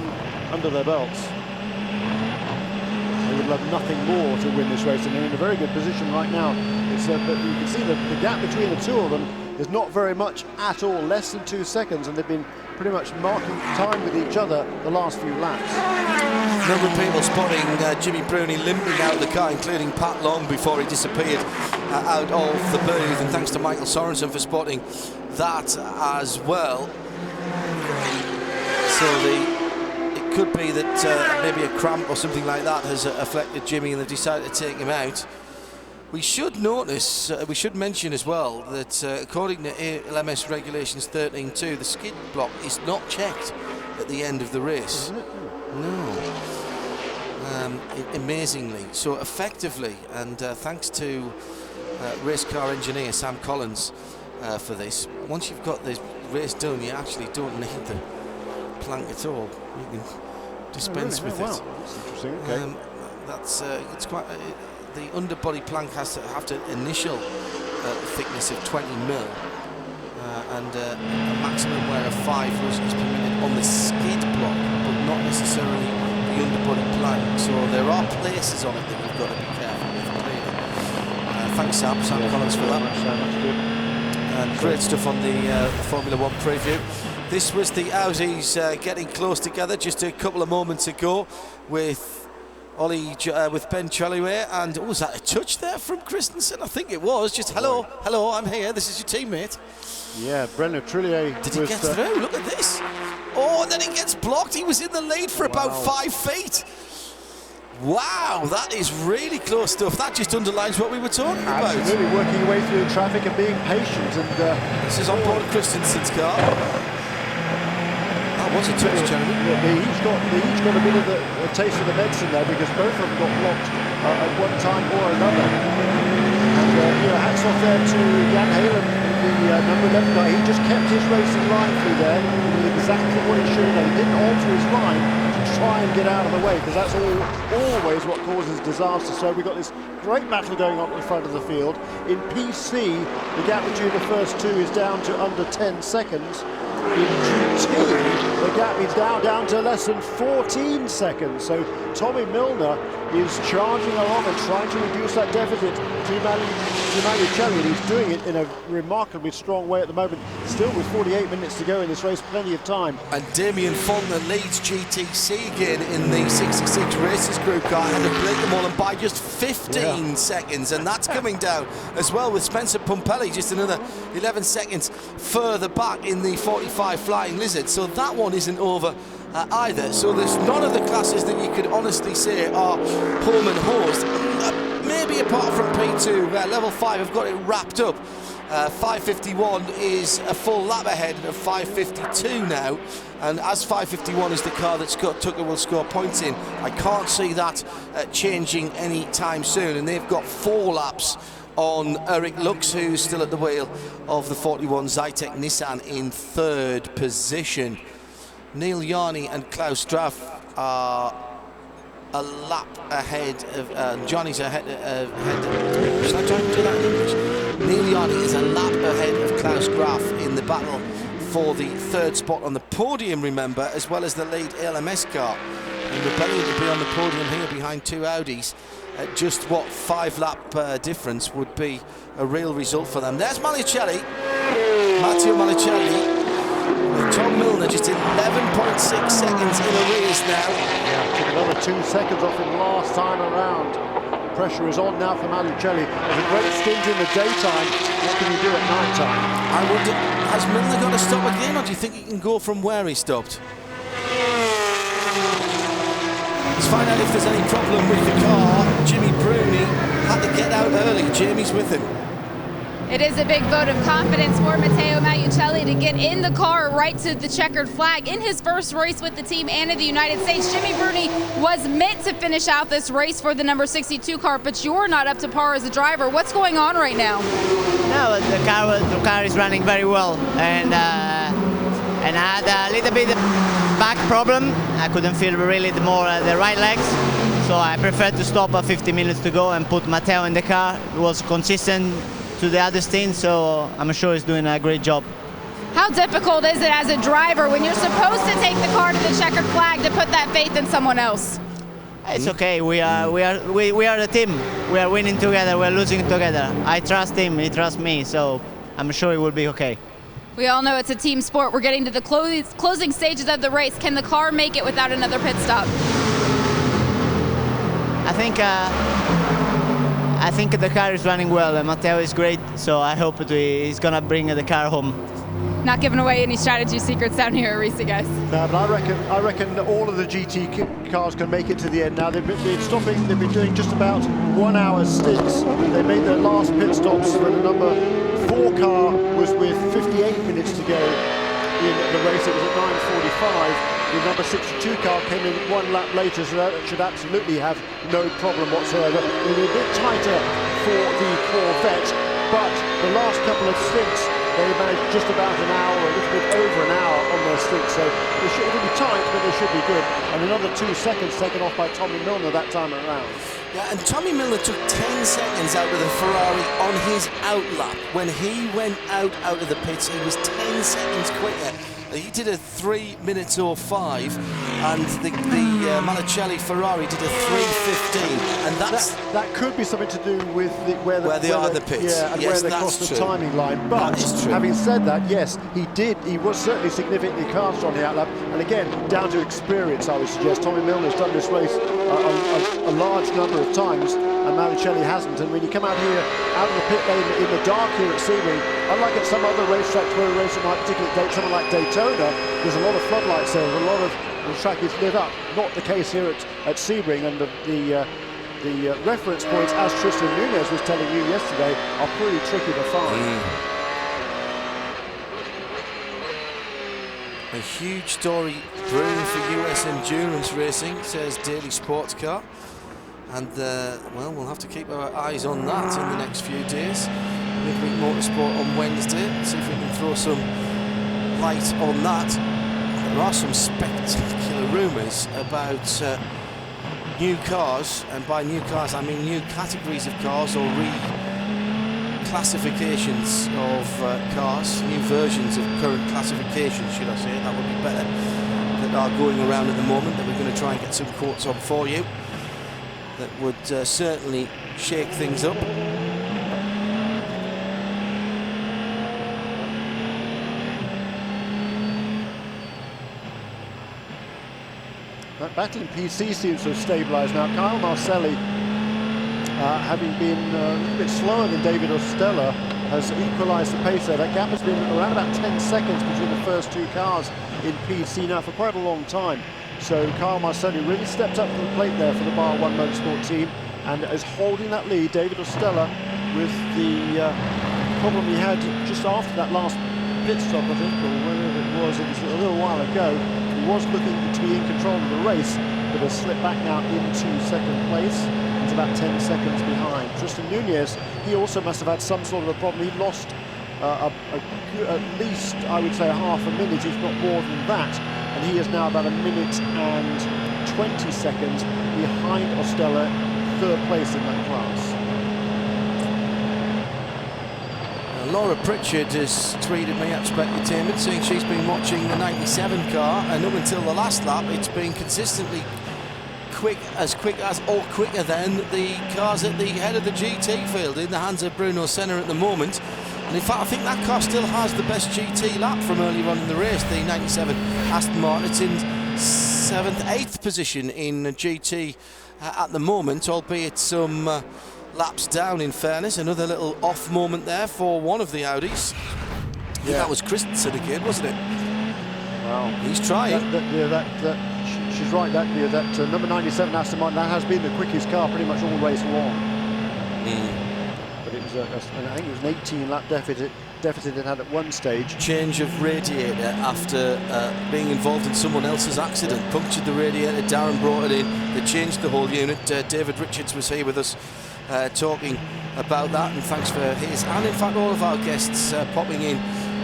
under their belts. They would love nothing more to win this race, and they're in a very good position right now. But you can see the gap between the two of them is not very much at all, less than 2 seconds, and they've been pretty much marking time with each other the last few laps. A number of people spotting Jimmy Bruni limping out of the car, including Pat Long before he disappeared out of the booth, and thanks to Michael Sorensen for spotting that as well. So it could be that maybe a cramp or something like that has affected Jimmy and they've decided to take him out. We should notice, we should mention as well that according to ALMS regulations 13.2, the skid block is not checked at the end of the race. No. Amazingly. So effectively, and thanks to race car engineer Sam Collins for this, once you've got this race done, you actually don't need the plank at all. You can dispense with it. Wow. That's interesting. Okay. That's it's quite. The underbody plank has to have to initial thickness of 20 mil and a maximum wear of 5 is permitted on the skid block, but not necessarily the underbody plank. So there are places on it that we've got to be careful with clearly. Thanks Sam Collins for that. Great stuff on the Formula 1 preview. This was the Aussies getting close together just a couple of moments ago with with Ben Trelliway, and was that a touch there from Christensen? I think it was. Just hello, I'm here. This is your teammate. Yeah, Brendan Trillier. Did he get through? Look at this. Oh, and then he gets blocked. He was in the lead for about 5 feet. Wow, that is really close stuff. That just underlines what we were talking about. Absolutely, working your way through the traffic and being patient. And this is on board Christensen's car. That was a touch, Jeremy. They each got a bit of a taste of the medicine there, because both of them got blocked at one time or another. And hats off there to Jan Halen, the number 11 guy. He just kept his racing line through there. He did exactly what he should have done. He didn't alter his line to try and get out of the way, because that's always what causes disaster. So we've got this great battle going on at the front of the field. In PC, the gap between the first two is down to under 10 seconds. In GT, the gap is down to less than 14 seconds. So Tommy Milner is charging along and trying to reduce that deficit to Manucelli, and he's doing it in a remarkably strong way at the moment. Still with 48 minutes to go in this race, plenty of time. And Damien Faulkner leads GTC again in the 66 Races Group car, and they break them all and by just 15 seconds, and that's coming down as well with Spencer Pumpelly just another 11 seconds further back in the 45 Flying Lizard. So that one isn't over either. So there's none of the classes that you could honestly say are home and hosed. Maybe apart from P2, level 5 have got it wrapped up. 551 is a full lap ahead of 552 now, and as 551 is the car that Scott Tucker will score points in, I can't see that changing any time soon, and they've got 4 laps on Eric Lux, who's still at the wheel of the 41 Zytek Nissan in 3rd position. Neil Yarney and Klaus Straff are a lap ahead of Johnny's ahead. Shall I try and do that in English? Neil Yarney is a lap ahead of Klaus Graf in the battle for the 3rd spot on the podium, remember, as well as the lead ALMS car. And Rebellion to be on the podium here behind 2 Audis. Just what 5 lap difference would be a real result for them. There's Matteo Malicelli. Tom Milner just 11.6 seconds in arrears now. Yeah, took another 2 seconds off him last time around. Pressure is on now for Manucelli. There's a great stint in the daytime. What can he do at night time? I wonder, has Milner got to stop again, or do you think he can go from where he stopped? Let's find out if there's any problem with the car. Jimmy Bruni had to get out early. Jamie's with him. It is a big vote of confidence for Matteo Manucelli to get in the car right to the checkered flag in his first race with the team and in the United States. Jimmy Bruni was meant to finish out this race for the number 62 car, but you're not up to par as a driver. What's going on right now? No, the car is running very well, and I had a little bit of back problem. I couldn't feel really the right legs, so I preferred to stop at 50 minutes to go and put Matteo in the car. It was consistent to the other stint, so I'm sure he's doing a great job. How difficult is it as a driver when you're supposed to take the car to the checkered flag to put that faith in someone else? It's okay. We are a team. We are winning together. We are losing together. I trust him. He trusts me. So I'm sure it will be okay. We all know it's a team sport. We're getting to the closing stages of the race. Can the car make it without another pit stop? I think the car is running well, and Matteo is great, so I hope he's gonna bring the car home. Not giving away any strategy secrets down here at Risi, guys. No, but I reckon all of the GT cars can make it to the end now. They've been stopping. They've been doing just about 1 hour stints. They made their last pit stops when the number 4 car was with 58 minutes to go in the race. It was at 9:45. The number 62 car came in 1 lap later, so that should absolutely have no problem whatsoever. It'll be a bit tighter for the Corvette, but the last couple of stints, they managed just about an hour, a little bit over an hour on their stint, so it'll be tight, but they should be good. And another 2 seconds taken off by Tommy Milner that time around. Yeah, and Tommy Milner took 10 seconds out of the Ferrari on his out lap. When he went out of the pits, he was 10 seconds quicker. He did a 3:05, and the Manucelli Ferrari did a 3:15, and that could be something to do with where they are in the pits. Yeah, and where they crossed the timing line. But having said that, yes, he was certainly significantly faster on the outlap, and again, down to experience, I would suggest. Tommy Milner's done this race a large number of times, and Manucelli hasn't. And when you come out here, out of the pit lane in the dark here at Sebring, unlike at some other racetracks where we race at night, particularly someone like Daytona, there's a lot of floodlights there, there's a lot of the track is lit up. Not the case here at Sebring, and the reference points, as Tristan Nunez was telling you yesterday, are pretty tricky to find. A huge story brewing for US endurance racing, says Daily Sports Car. And, well, we'll have to keep our eyes on that in the next few days. Midweek Motorsport on Wednesday, see if we can throw some light on that. There are some spectacular rumours about new cars, and by new cars I mean new categories of cars or reclassifications of cars, new versions of current classifications, should I say, that would be better, that are going around at the moment, that we're going to try and get some quotes on for you, that would certainly shake things up. That battle in PC seems to have stabilised now. Kyle Marcelli, having been a little bit slower than David Ostella, has equalised the pace there. That gap has been around about 10 seconds between the first two cars in PC now for quite a long time. So Kyle Marcelli really stepped up to the plate there for the Bar 1 Motorsport team and is holding that lead. David Ostella, with the problem he had just after that last pit stop, I think, or wherever it was a little while ago, he was looking to be in control of the race, but has slipped back now into second place. He's about 10 seconds behind. Tristan Nunez, he also must have had some sort of a problem. He lost at least, I would say, half a minute, if not more than that. And he is now about 1 minute and 20 seconds behind Ostella, third place in that class. Laura Pritchard has tweeted me at Specutainment saying she's been watching the 97 car, and up until the last lap it's been consistently quick as or quicker than the cars at the head of the GT field, in the hands of Bruno Senna at the moment. And in fact, I think that car still has the best GT lap from earlier on in the race, the 97 Aston Martin. It's in 7th, 8th position in GT at the moment, albeit some laps down, in fairness. Another little off moment there for one of the Audis. Yeah, that was Christensen again, wasn't it? Wow. He's trying. She's right, that number 97 Aston Martin, that has been the quickest car pretty much all race long. But it was I think it was an 18 lap deficit it had at one stage. Change of radiator after being involved in someone else's accident. Punctured the radiator, Darren brought it in, they changed the whole unit. David Richards was here with us talking about that, and thanks for his and in fact all of our guests popping in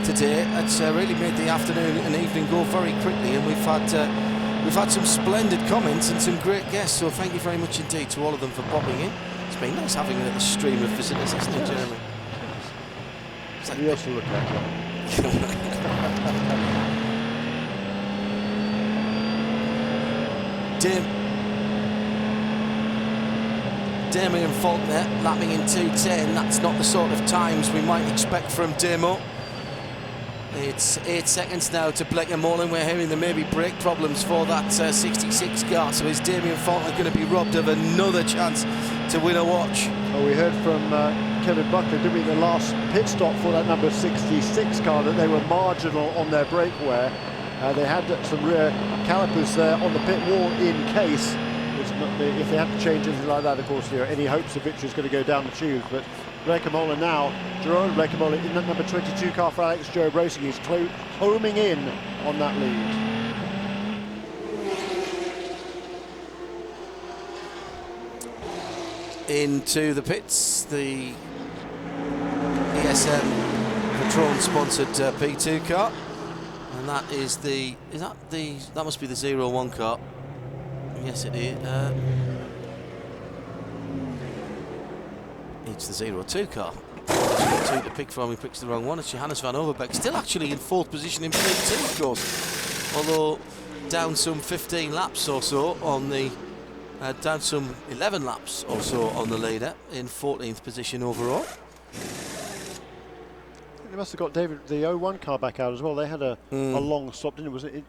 today. It's really made the afternoon and evening go very quickly, and we've had some splendid comments and some great guests, so thank you very much indeed to all of them for popping in. It's been nice having a little stream of visitors, hasn't it, Jeremy? Somebody else to look at. Damien Faulkner lapping in 2:10. That's not the sort of times we might expect from Damo. It's 8 seconds now to Blecker-Molan. We're hearing there may be brake problems for that 66 car. So is Damien Faulkner going to be robbed of another chance to win a watch? Well, we heard from Kevin Buckler, didn't we, the last pit stop for that number 66 car, that they were marginal on their brake wear. They had some rear calipers there on the pit wall in case. If they have to change anything like that, of course, any hopes of victory is going to go down the tubes. But Blecker-Molan now, Jerome Blecker-Molan in that number 22 car for Alex Joe Racing, he's homing in on that lead. Into the pits, the ESM Patron sponsored P2 car, and that is that must be the 01 car. Yes, it is. It's the 02 car. Two to pick from, he picks the wrong one. It's Johannes van Overbeek, still actually in 4th position in P2, of course. Although down some 15 laps or so on the, down some 11 laps or so on the leader, in 14th position overall. They must have got David the 01 car back out as well. They had a long stop, didn't it? Was it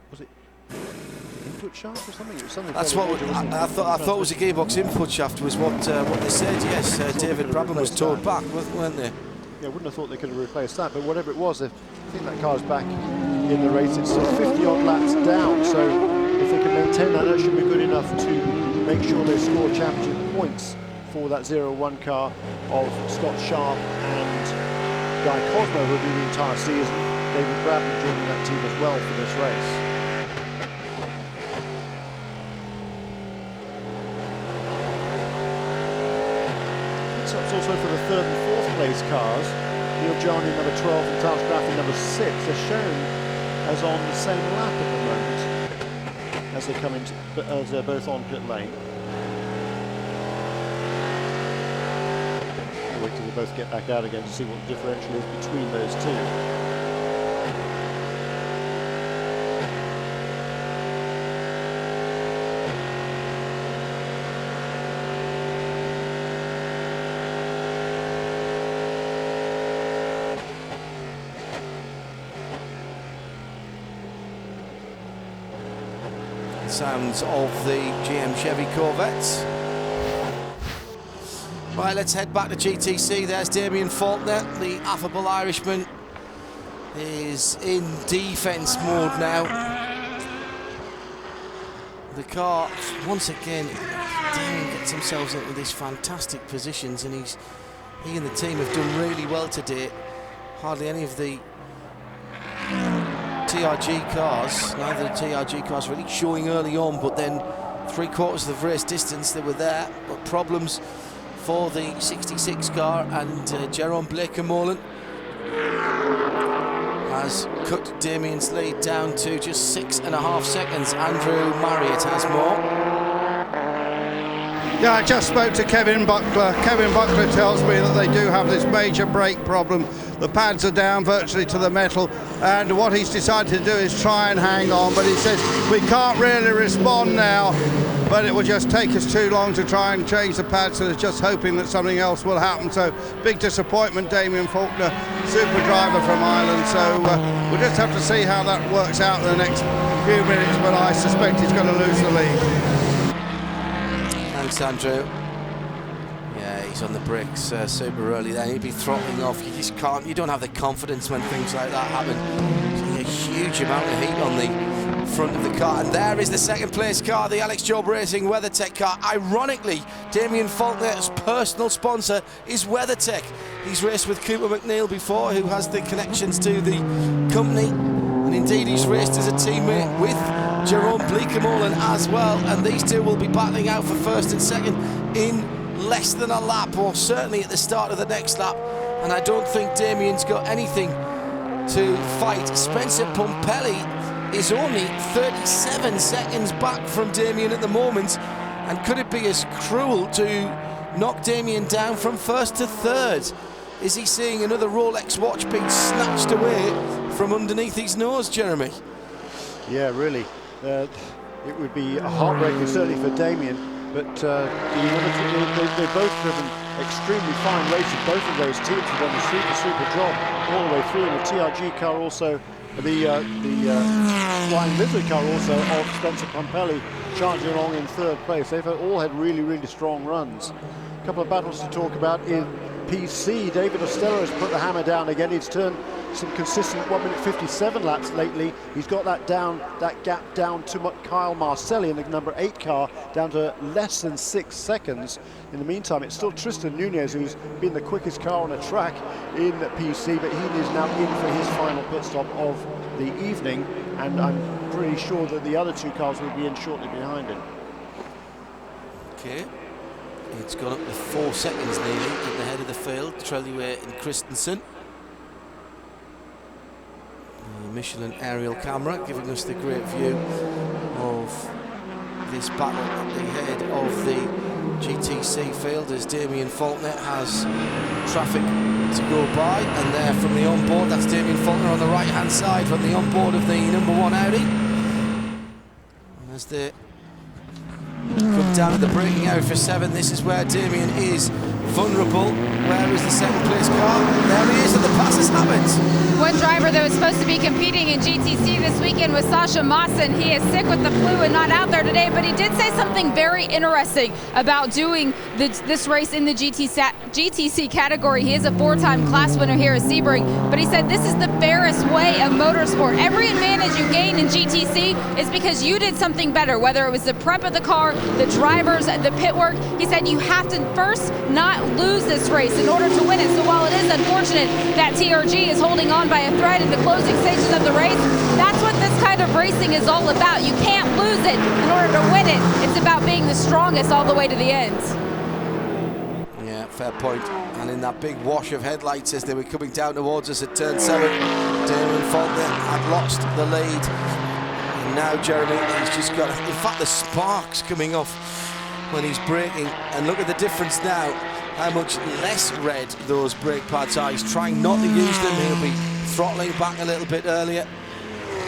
input shaft or something? It was something. That's what I thought it was a gearbox input shaft was what they said. Yes, David Brabham was towed back, weren't they? Yeah, I wouldn't have thought they could have replaced that, but whatever it was, I think that car's back in the race. It's 50 odd laps down, so if they can maintain that, that should be good enough to make sure they score championship points for that 0-1 car of Scott Sharp and Guy Cosmo, who will do the entire season. David Bradley joining that team as well for this race. Pit-stops also for the 3rd and 4th place cars. Neil Jarney number 12 and Tash Graffi number 6 are shown as on the same lap at the moment as they come into, as they're both on pit lane. Wait till they both get back out again to see what the differential is between those two. Sounds of the GM Chevy Corvettes. Right, let's head back to GTC. There's Damien Faulkner, the affable Irishman, is in defence mode now. The car, once again, Damien gets himself into these fantastic positions, and he and the team have done really well today. Hardly any of the TRG cars, neither of the TRG cars really showing early on, but then 3/4 of the race distance they were there, but problems for the 66 car, and Jerome Blakemolen has cut Damien's lead down to just 6.5 seconds. Andrew Marriott has more. Yeah, I just spoke to Kevin Buckler. Kevin Buckler tells me that they do have this major brake problem. The pads are down virtually to the metal, and what he's decided to do is try and hang on, but he says we can't really respond now, but it will just take us too long to try and change the pads, so they're just hoping that something else will happen. So big disappointment, Damien Faulkner, super driver from Ireland, so we'll just have to see how that works out in the next few minutes, but I suspect he's going to lose the lead. Thanks, Andrew. Yeah, he's on the brakes super early then. He'd be throttling off. You just can't, you don't have the confidence when things like that happen. A huge amount of heat on the front of the car. And there is the second place car, the Alex Job Racing WeatherTech car. Ironically, Damien Faulkner's personal sponsor is WeatherTech. He's raced with Cooper McNeil before, who has the connections to the company. And indeed, he's raced as a teammate with Jerome Bleekemolen as well. And these two will be battling out for first and second in less than a lap, or certainly at the start of the next lap. And I don't think Damien's got anything to fight. Spencer Pumpelly is only 37 seconds back from Damien at the moment. And could it be as cruel to knock Damien down from first to third? Is he seeing another Rolex watch being snatched away from underneath his nose, Jeremy? Yeah, really. It would be a heartbreaking, certainly for Damien, but they've both driven extremely fine races. Both of those teams have done a super job all the way through. And the TRG car also, the Flying Lizard car also of Spencer Pumpelly charging along in third place. They've all had really strong runs. A couple of battles to talk about in PC. David Ostello has put the hammer down again. He's turned some consistent 1:57 laps lately. He's got that gap down to Kyle Marcelli in the number 8 car, down to less than 6 seconds. In the meantime, it's still Tristan Nunez who's been the quickest car on a track in PC, but he is now in for his final pit stop of the evening, and I'm pretty sure that the other two cars will be in shortly behind him. Okay. It's gone up to 4 seconds nearly at the head of the field. Trelliway and Christensen. The Michelin aerial camera giving us the great view of this battle at the head of the GTC field as Damien Faulkner has traffic to go by, and there from the onboard, that's Damien Faulkner on the right hand side from the onboard of the number 1 Audi. And as they come down at the braking area for 7, this is where Damien is vulnerable. Where is the second place car? There he is, and the pass has happened. One driver that was supposed to be competing in GTC this weekend was Sasha Mawson. He is sick with the flu and not out there today, but he did say something very interesting about doing this race in the GTC category. He is a 4-time class winner here at Sebring, but he said this is the fairest way of motorsport. Every advantage you gain in GTC is because you did something better, whether it was the prep of the car, the drivers, the pit work. He said you have to first not lose this race in order to win it. So while it is unfortunate that TRG is holding on by a thread in the closing stages of the race, that's what this kind of racing is all about. You can't lose it in order to win it. It's about being the strongest all the way to the end. Yeah, fair point. And in that big wash of headlights as they were coming down towards us at turn 7, Damon Faulkner had lost the lead. And now Jeremy, he's just got, in fact, the sparks coming off when he's braking. And look at the difference now, how much less red those brake pads are. He's trying not to use them. He'll be throttling back a little bit earlier,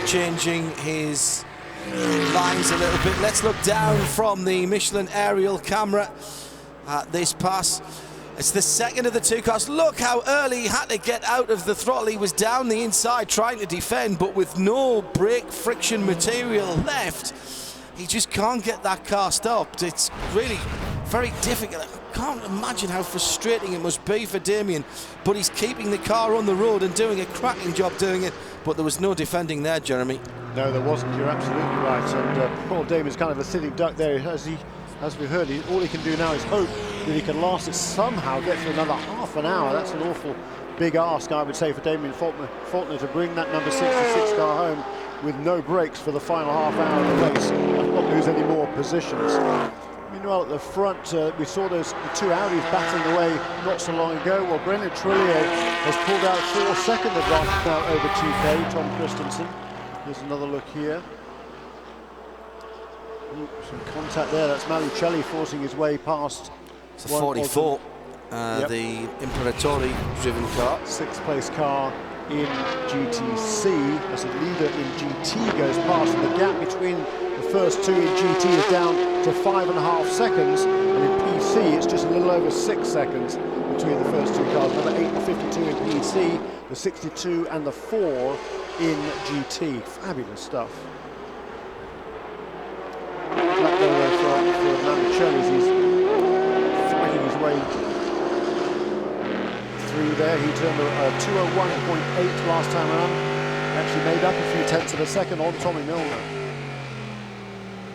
changing his lines a little bit. Let's look down from the Michelin aerial camera at this pass. It's the second of the two cars. Look how early he had to get out of the throttle. He was down the inside trying to defend, but with no brake friction material left, he just can't get that car stopped. It's really very difficult. I can't imagine how frustrating it must be for Damien, but he's keeping the car on the road and doing a cracking job doing it, but there was no defending there, Jeremy. No, there wasn't. You're absolutely right. And Paul Damien's kind of a sitting duck there. As we've heard, all he can do now is hope that he can last it somehow, get for another half an hour. That's an awful big ask, I would say, for Damien Faulkner to bring that number 66 car home with no brakes for the final half hour of the race and not lose any more positions. Meanwhile, at the front, we saw the two Audis battling away not so long ago. Well, Brendan Trillier has pulled out 4-second advantage now over 2K, Tom Christensen. Here's another look here. Ooh, some contact there. That's Malucelli forcing his way past. It's a 44, yep. The Imperatori driven car. 6th place car in GTC as a leader in GT goes past, and the gap between the first two in GT is down to 5.5 seconds, and in PC it's just a little over 6 seconds between the first two cars. Number 8 and 52 in PC, the 62 and the 4 in GT. Fabulous stuff. Back there for Manuchelli as he's fighting his way through there. He turned a 201.8 last time around. Actually made up a few tenths of a second on Tommy Milner.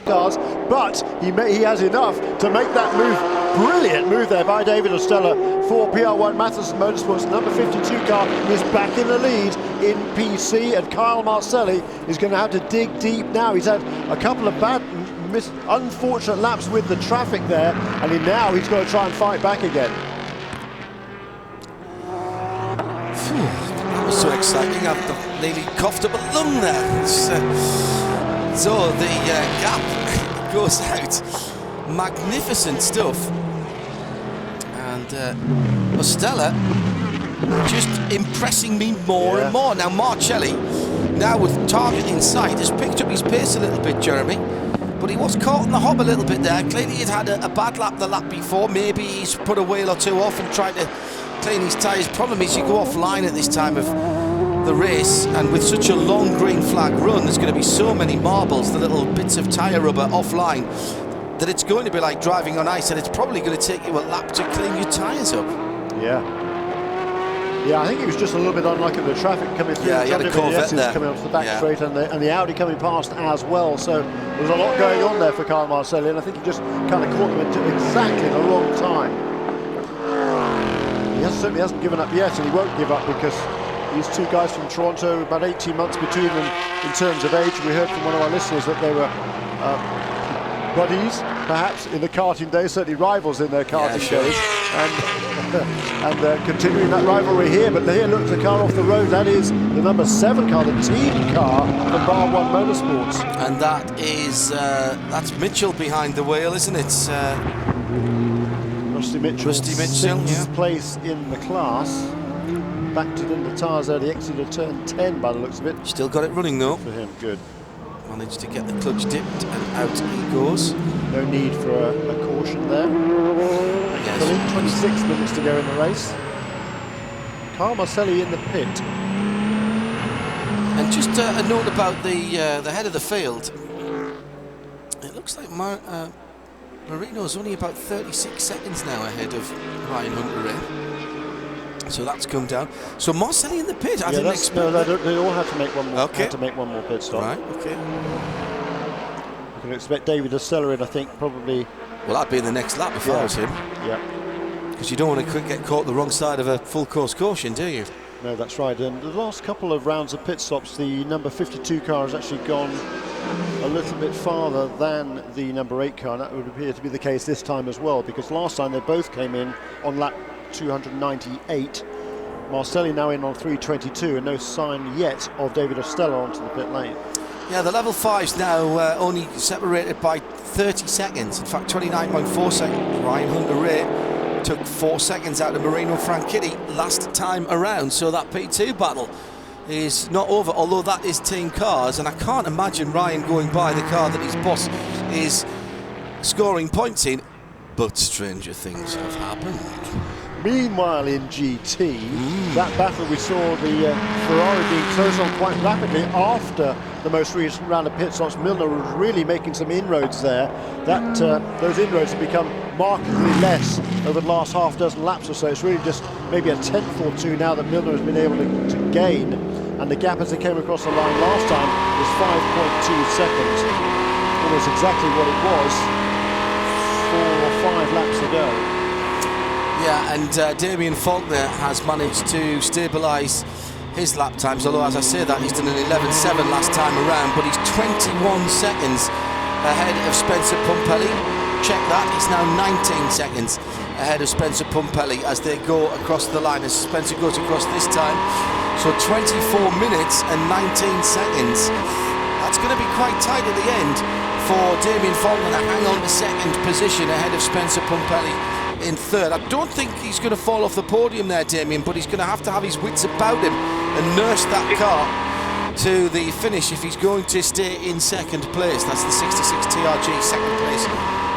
But he has enough to make that move. Brilliant move there by David Ostella for PR1 Mathiasen Motorsports. Number 52 car is back in the lead in PC, and Kyle Marcelli is going to have to dig deep now. He's had a couple of bad, unfortunate laps with the traffic there, and now he's got to try and fight back again. That was so exciting. I've nearly coughed up a lung there. So the gap goes out. Magnificent stuff. And Ostella just impressing me more and more. Now Marcelli, now with target in sight, has picked up his pace a little bit, Jeremy. But he was caught in the hob a little bit there. Clearly he'd had a bad lap the lap before. Maybe he's put a wheel or two off and tried to clean his tyres. Problem is you go offline at this time of the race, and with such a long green flag run, there's going to be so many marbles, the little bits of tyre rubber offline, that it's going to be like driving on ice, and it's probably going to take you a lap to clean your tyres up. Yeah, I think he was just a little bit unlucky with the traffic coming through. Yeah, he had a Corvette there. Coming onto the back straight, and the Audi coming past as well. So there's a lot going on there for Kyle Marcelli, and I think he just kind of caught them at exactly the wrong time. He certainly hasn't given up yet, and he won't give up because these two guys from Toronto, about 18 months between them in terms of age. We heard from one of our listeners that they were buddies, perhaps, in the karting days, certainly rivals in their karting days. And continuing that rivalry here, but here, look, the car off the road, that is the number 7 car, the team car from Bar 1 Motorsports. And that is, that's Mitchell behind the wheel, isn't it? Rusty Mitchell, 6th place in the class. Backed it into tyres there, the exit of turn 10 by the looks of it. Still got it running though. For him, good. Managed to get the clutch dipped and out he goes. no need for a caution there. Yes. 26 minutes to go in the race. Carl Marcelli in the pit. And just a note about the head of the field. It looks like Marino's only about 36 seconds now ahead of Ryan Hunter-Reay. So that's come down. So Marcelli in the pit. I didn't expect no, they all had to make one more. Okay. Had to make one more pit stop. Right. Okay. You can expect David Estella in, I think, probably. Well, I'd be in the next lap if I was him. Yeah. Because you don't want to get caught the wrong side of a full course caution, do you? No, that's right. And the last couple of rounds of pit stops, the number 52 car has actually gone a little bit farther than the number 8 car. And that would appear to be the case this time as well, because last time they both came in on lap 298. Marcelli now in on 322, and no sign yet of David Estella onto the pit lane. Yeah, the level 5's now only separated by 30 seconds. In fact, 29.4 seconds. Ryan Hunter-Reay took 4 seconds out of Marino Franchitti last time around, so that P2 battle is not over, although that is team cars, and I can't imagine Ryan going by the car that his boss is scoring points in, but stranger things have happened. Meanwhile in GT, that battle we saw the Ferrari being closed on quite rapidly after the most recent round of pit stops. Milner was really making some inroads there. Those inroads have become markedly less over the last half dozen laps or so. It's really just maybe a tenth or two now that Milner has been able to gain, and the gap as they came across the line last time was 5.2 seconds. Almost exactly what it was 4 or 5 laps ago. Yeah, and Damien Faulkner has managed to stabilise his lap times, although as I say that, he's done an 11.7 last time around, but he's 21 seconds ahead of Spencer Pumpelly. Check that, he's now 19 seconds ahead of Spencer Pumpelly as they go across the line, as Spencer goes across this time. So 24 minutes and 19 seconds. That's going to be quite tight at the end for Damien Faulkner to hang on to second position ahead of Spencer Pumpelly in third. I don't think he's going to fall off the podium there, Damien, but he's going to have his wits about him and nurse that car to the finish if he's going to stay in second place. That's the 66 TRG, second place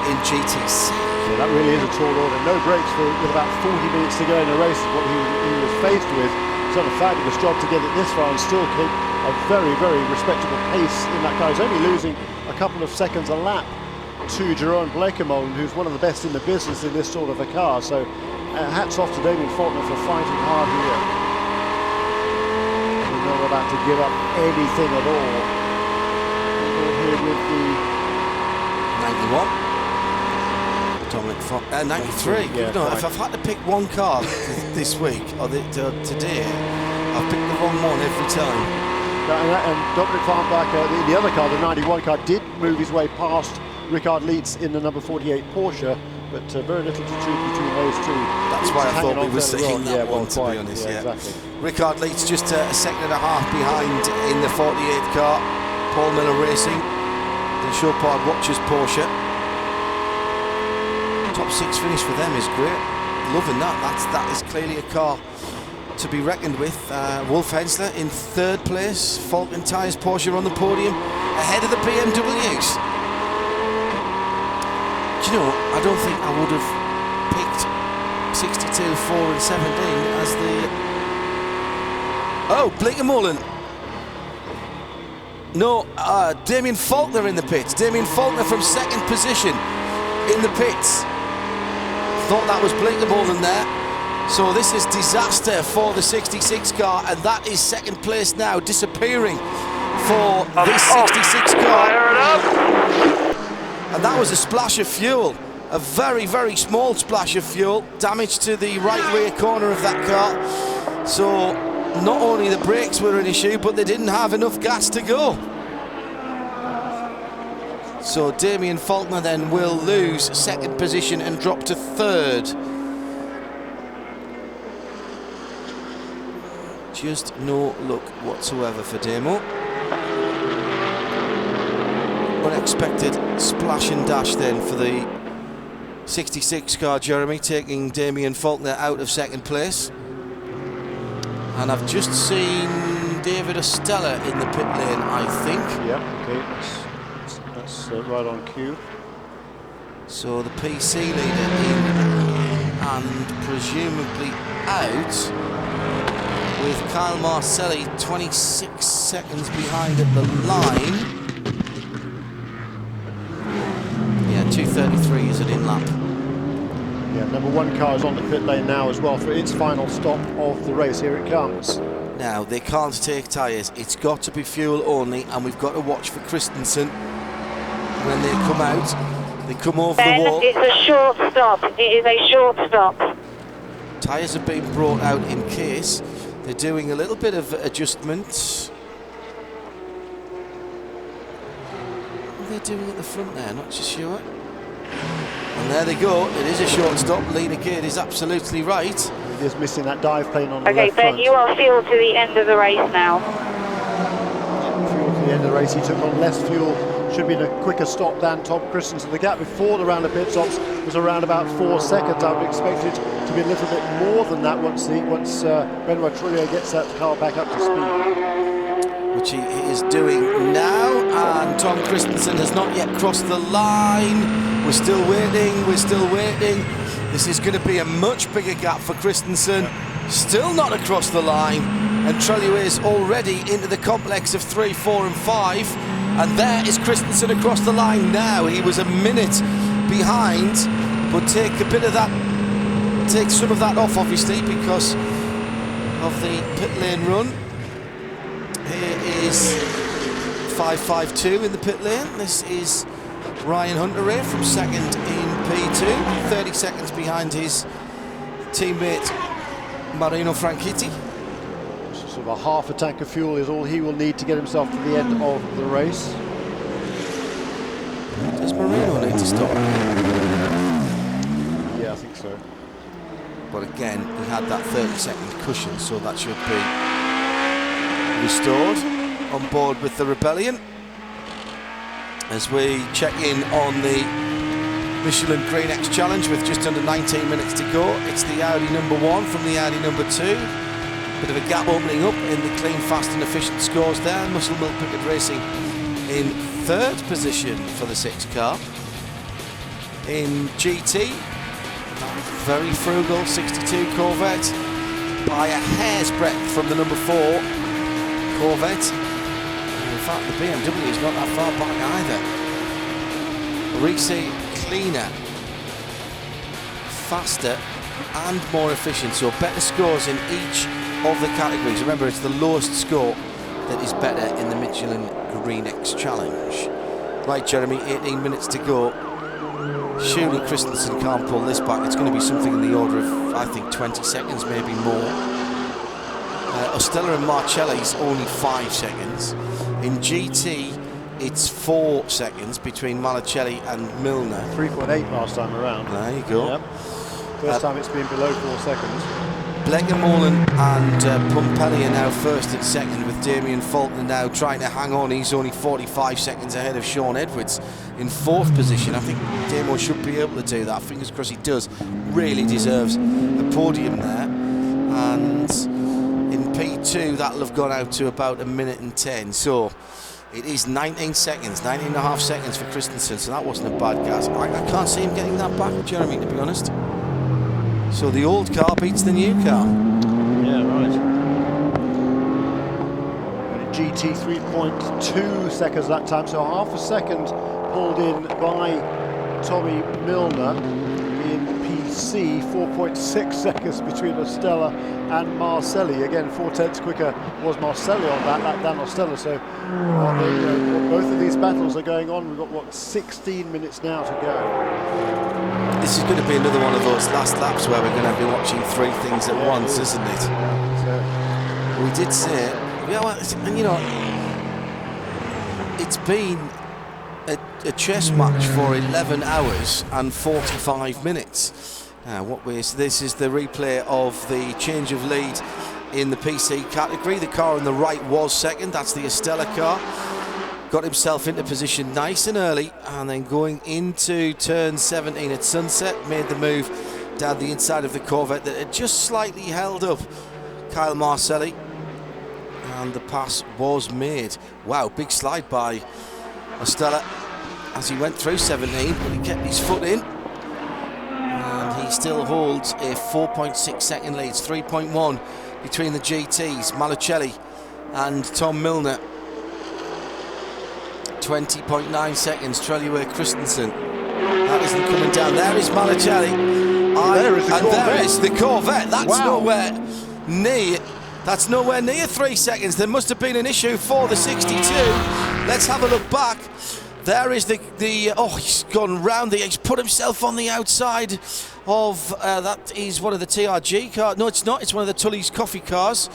in GTC. Yeah, that really is a tall order. No brakes with about 40 minutes to go in the race is what he was faced with. He's done a fabulous job to get it this far and still keep a very, very respectable pace in that car. He's only losing a couple of seconds a lap to Jerome Blekemolen, who's one of the best in the business in this sort of a car. So hats off to Damien Faulkner for fighting hard here. We're not about to give up anything at all. We're here with the 91. 93. Yeah, no, if I've had to pick one car this week or today, I've picked the wrong one every time. And Dominic Van Beek, the other car, the 91 car, did move his way past Richard Leitz in the number 48 Porsche, but very little to choose between those two. That's why I thought we were saying that one, to be honest. Yeah, exactly. Richard Leitz just a second and a half behind in the 48 car. Paul Miller Racing, the Chopard Watchers Porsche. Top 6 finish for them is great. Loving that. That is clearly a car to be reckoned with. Wolf Hensler in third place. Falcon Tyres Porsche on the podium ahead of the BMWs. Do you know, I don't think I would have picked 62, 4 and 17 as the... Oh, Blekemolen. No, Damien Faulkner in the pits. Damien Faulkner from second position in the pits. Thought that was Blekemolen there. So this is disaster for the 66 car, and that is second place now, disappearing for this 66 car. And that was a splash of fuel, a very, very small splash of fuel, damage to the right rear corner of that car. So not only the brakes were an issue, but they didn't have enough gas to go. So Damien Faulkner then will lose second position and drop to third. Just no luck whatsoever for Damo. Unexpected splash and dash then for the 66 car, Jeremy, taking Damien Faulkner out of second place. And I've just seen David Estella in the pit lane, I think. Yeah, okay, that's right on cue. So the PC leader in and presumably out, with Kyle Marcelli 26 seconds behind at the line. Yeah, 2:33 is an in-lap. Yeah, number 1 car is on the pit lane now as well for its final stop of the race. Here it comes. Now, they can't take tyres. It's got to be fuel only, and we've got to watch for Christensen when they come out. They come over the wall. It's a short stop. It is a short stop. Tyres are being brought out in case. They're doing a little bit of adjustments. What are they doing at the front there? Not so sure. And there they go. It is a short stop. Lena Gade is absolutely right. He is missing that dive plane on the Okay, left Ben, front. you are fuel to the end of the race now. Fuel to the end of the race. He took on less fuel. Should be in a quicker stop than Tom Christensen. The gap before the round of pit stops was around about 4 seconds. I would expect it to be a little bit more than that once Benoit Trullier gets that car back up to speed. Which he is doing now, and Tom Christensen has not yet crossed the line. We're still waiting, This is going to be a much bigger gap for Christensen. Still not across the line, and Trullier is already into the complex of 3, 4 and 5. And there is Christensen across the line now. He was a minute behind, but take some of that off, obviously, because of the pit lane run. Here is 5.52 in the pit lane. This is Ryan Hunter from second in P2, 30 seconds behind his teammate Marino Franchitti. Sort of a half a tank of fuel is all he will need to get himself to the end of the race. Does Marino need to stop? Yeah, I think so. But again, he had that 30-second cushion, so that should be restored on board with the Rebellion. As we check in on the Michelin Green X Challenge with just under 19 minutes to go. It's the Audi number 1 from the Audi number 2. Bit of a gap opening up in the clean, fast and efficient scores there. Muscle Milk Pickett Racing in 3rd position for the 6 car. In GT, very frugal 62 Corvette by a hair's breadth from the number 4 Corvette. In fact, the BMW is not that far back either. Reese cleaner, faster and more efficient, so better scores in each of the categories. Remember, it's the lowest score that is better in the Michelin Green X Challenge. Right, Jeremy, 18 minutes to go. Surely Christensen can't pull this back. It's going to be something in the order of, I think, 20 seconds, maybe more. Ostella and Marcelli's only 5 seconds. In GT, it's 4 seconds between Marcelli and Milner. 3.8 last time around. There you go. Yep. First time it's been below 4 seconds. Blegemolen and Pumpelly are now 1st and 2nd, with Damien Faulkner now trying to hang on. He's only 45 seconds ahead of Sean Edwards in 4th position. I think Damo should be able to do that. Fingers crossed he does. Really deserves a podium there. And in P2, that'll have gone out to about 1 minute and 10. So it is 19 seconds, 19 and a half seconds for Christensen. So that wasn't a bad gas. I can't see him getting that back, Jeremy, to be honest. So the old car beats the new car. Yeah, right. And in GT, 3.2 seconds that time, so half a second pulled in by Tommy Milner. In PC, 4.6 seconds between Ostella and Marcelli. Again, 4/10 quicker was Marcelli on that lap than Ostella. So both of these battles are going on. We've got, 16 minutes now to go. This is going to be another one of those last laps where we're going to be watching 3 things at once, isn't it? We did say, and it's been a chess match for 11 hours and 45 minutes. This is the replay of the change of lead in the PC category. The car on the right was 2nd, that's the Estella car. Got himself into position nice and early, and then going into turn 17 at Sunset, made the move down the inside of the Corvette that had just slightly held up Kyle Marcelli, and the pass was made. Wow, big slide by Ostella. as he went through 17, but he kept his foot in. And he still holds a 4.6 second lead. It's 3.1 between the GTs, Malucelli and Tom Milner. 20.9 seconds, Trelliway Christensen. That isn't coming down. There is Malucelli. There is the Corvette. There is the Corvette. That's Wow. nowhere near 3 seconds. There must have been an issue for the 62. Let's have a look back. There is he's gone round he's put himself on the outside of, that is one of the TRG cars. No, it's not, it's one of the Tully's coffee cars.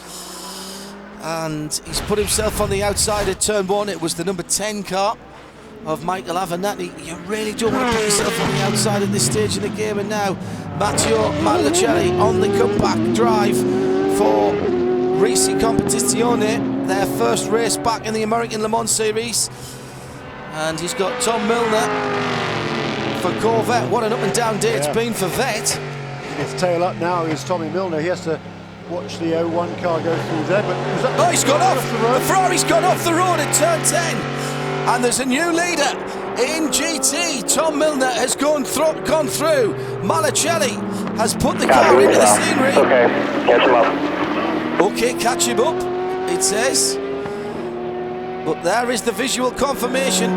And he's put himself on the outside at turn 1. It was the number 10 car of Michael Avenatti. You really don't want to put yourself on the outside at this stage in the game. And now Matteo Malucelli on the comeback drive for Risi Competizione, their first race back in the American Le Mans Series. And he's got Tom Milner for Corvette. What an up and down day it's been for Vette. His tail up now is Tommy Milner. He has to watch the 01 car go through there. But he's gone off the road. The Ferrari's gone off the road at turn 10. And there's a new leader in GT. Tom Milner has gone through. Malucelli has put the car into the scenery. Okay, catch him up. Okay, catch him up, it says. But there is the visual confirmation.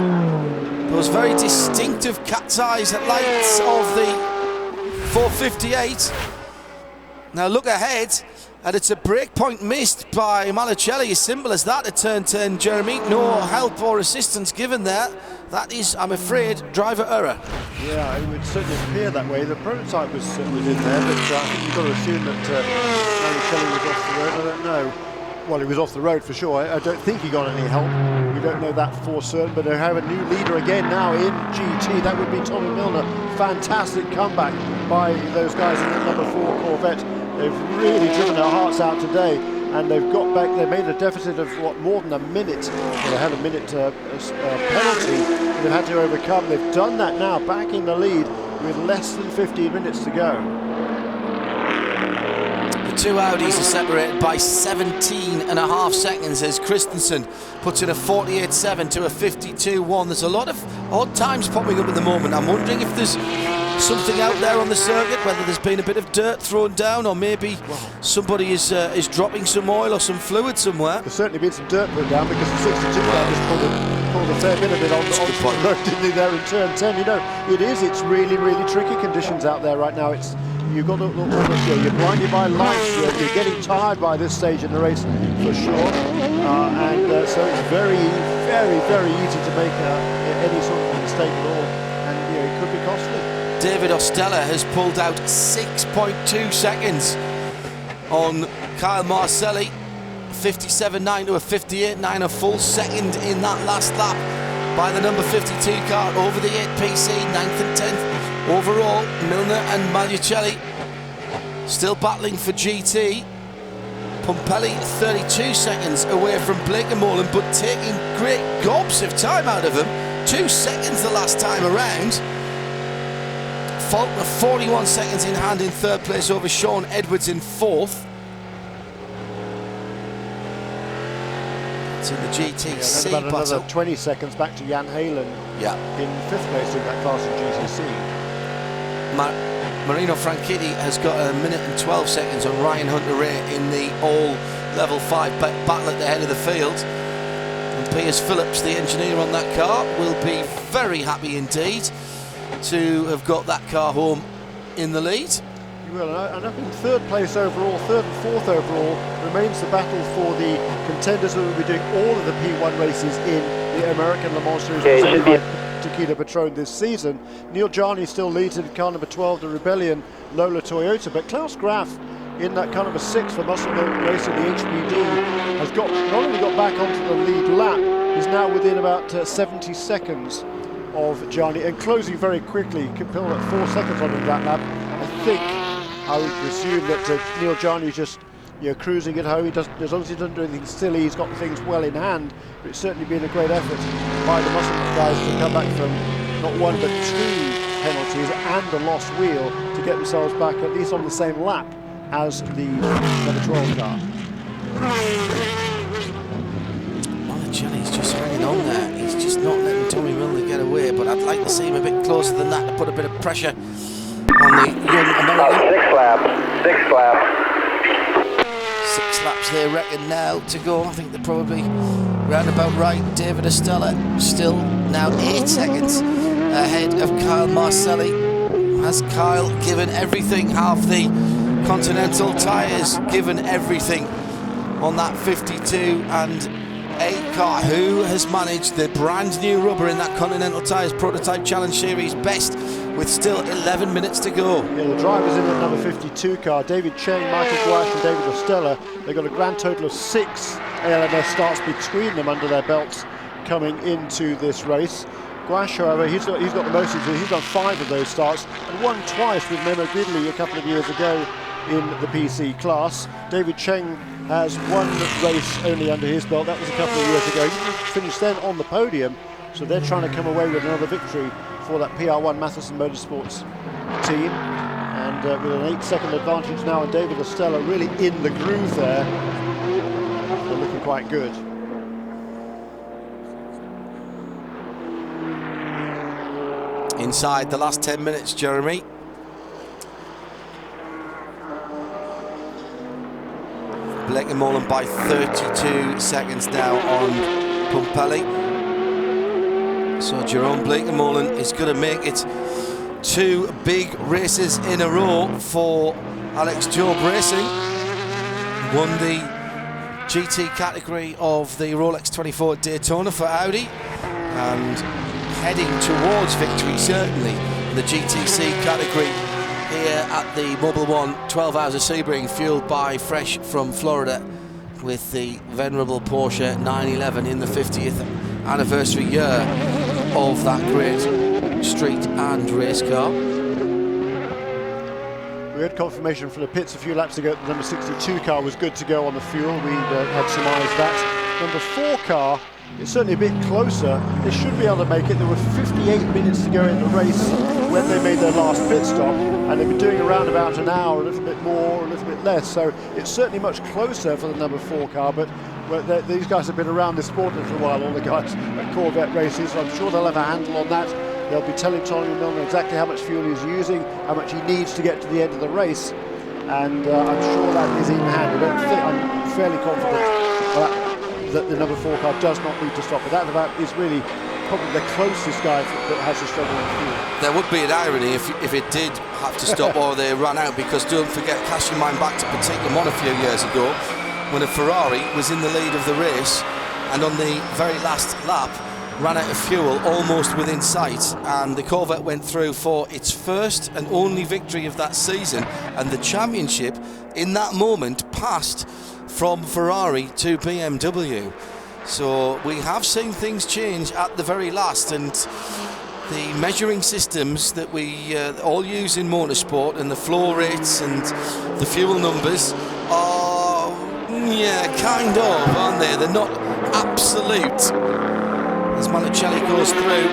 Those very distinctive cat's eyes at lights of the 458. Now look ahead, and it's a breakpoint missed by Malucelli, as simple as that at turn 10, Jeremy. No help or assistance given there. That is, I'm afraid, driver error. Yeah, it would certainly appear that way. The prototype was in there, but I think you've got to assume that Malucelli was off the road. I don't know. Well, he was off the road for sure. I don't think he got any help. We don't know that for certain, but they have a new leader again now in GT. That would be Tommy Milner. Fantastic comeback by those guys in the number 4 Corvette. They've really driven their hearts out today, and they've got back. They made a deficit of more than a minute. They had a minute penalty that they've had to overcome. They've done that now, back in the lead with less than 15 minutes to go. The two Audis are separated by 17.5 seconds as Christensen puts in a 48.7 to a 52.1. There's a lot of odd times popping up at the moment. I'm wondering if there's something out there on the circuit, whether there's been a bit of dirt thrown down, or maybe somebody is dropping some oil or some fluid somewhere. There's certainly been some dirt put down, because the 62 guy just pulled a fair bit of it on the road, didn't he, there in turn 10. You know, it's really, really tricky conditions out there right now. You've got to almost, you're blinded by lights, you're getting tired by this stage in the race for sure, and so it's very, very, very easy to make any sort of mistake at all, and it could be costly. David Ostella has pulled out 6.2 seconds on Kyle Marcelli, 57.9 to a 58.9, a full second in that last lap by the number 52 car over the 8PC, 9th and 10th. Overall, Milner and Malucelli still battling for GT. Pumpelli 32 seconds away from Blakemolin, but taking great gobs of time out of him. 2 seconds the last time around. Faulkner 41 seconds in hand in third place over Sean Edwards in fourth. It's in the GTC about battle. another 20 seconds back to Jan Halen in fifth place in that class in GTC. Marino Franchitti has got 1 minute and 12 seconds on Ryan Hunter-Reay in the all level 5 battle at the head of the field. And Piers Phillips, the engineer on that car, will be very happy indeed to have got that car home in the lead. You will, and up in third place overall, third and fourth overall, remains the battle for the contenders who will be doing all of the P1 races in the American Le Mans Series presented by Tequila Patron this season. Neil Jarney still leads in car number 12, the Rebellion Lola Toyota, but Klaus Graf in that car number 6 for Muscle Milk Racing, the HPD, has not only got back onto the lead lap, is now within about 70 seconds of Jarney, and closing very quickly, Capil at 4 seconds on him that lap. I think, I would presume that Neil Jarney just cruising at home. As long as he doesn't do anything silly, he's got things well in hand. But it's certainly been a great effort by the Muscle guys to come back from not 1 but 2 penalties and a lost wheel to get themselves back at least on the same lap as the number 12 car. Malucelli's just hanging on there. He's just not letting Tommy Milner get get away, but I'd like to see him a bit closer than that to put a bit of pressure on the young American. 6 laps, 6 laps. 6 laps they reckon now to go. I think they're probably round about right. David Estella still now 8 seconds ahead of Kyle Marcelli. Has Kyle given everything? Have the Continental tyres given everything on that 52 and 8 car? Who has managed the brand new rubber in that Continental Tyres Prototype Challenge Series best with still 11 minutes to go? Yeah, the drivers in the number 52 car, David Cheng, Michael Gouache and David Estella, they've got a grand total of 6 ALMS starts between them under their belts coming into this race. Gouache, however, he's got the most, he's done 5 of those starts and won twice with Memo Gridley a couple of years ago in the PC class. David Cheng has one race only under his belt. That was a couple of years ago. He finished then on the podium, so they're trying to come away with another victory for that PR1 Matheson Motorsports team. And with an 8-second advantage now, and David Estella really in the groove there. They're looking quite good. Inside the last 10 minutes, Jeremy. Bleekemolen by 32 seconds now on Pumpelly. So Jerome Bleekemolen is going to make it 2 big races in a row for Alex Job Racing. Won the GT category of the Rolex 24 Daytona for Audi and heading towards victory certainly in the GTC category here at the Mobil 1 12 Hours of Sebring, fueled by fresh from Florida with the venerable Porsche 911 in the 50th anniversary year of that great street and race car. We had confirmation from the pits a few laps ago that the number 62 car was good to go on the fuel. We had surmised that. Number 4 car, it's certainly a bit closer. They should be able to make it. There were 58 minutes to go in the race when they made their last pit stop, and they've been doing around about an hour, a little bit more, a little bit less. So it's certainly much closer for the number 4 car, but these guys have been around this sport a little while, all the guys at Corvette races, so I'm sure they'll have a handle on that. They'll be telling Tommy Milner exactly how much fuel he's using, how much he needs to get to the end of the race, and I'm sure that is in hand. I'm fairly confident that the number 4 car does not need to stop. But that is really probably the closest guy that has to struggle with fuel. There would be an irony if it did have to stop or they ran out, because don't forget, cast your mind back to Petit Le Mans a few years ago when a Ferrari was in the lead of the race and on the very last lap ran out of fuel almost within sight, and the Corvette went through for its first and only victory of that season, and the championship in that moment passed from Ferrari to BMW. So we have seen things change at the very last, and the measuring systems that we all use in motorsport and the flow rates and the fuel numbers are, kind of, aren't they? They're not absolute. As Monicelli goes through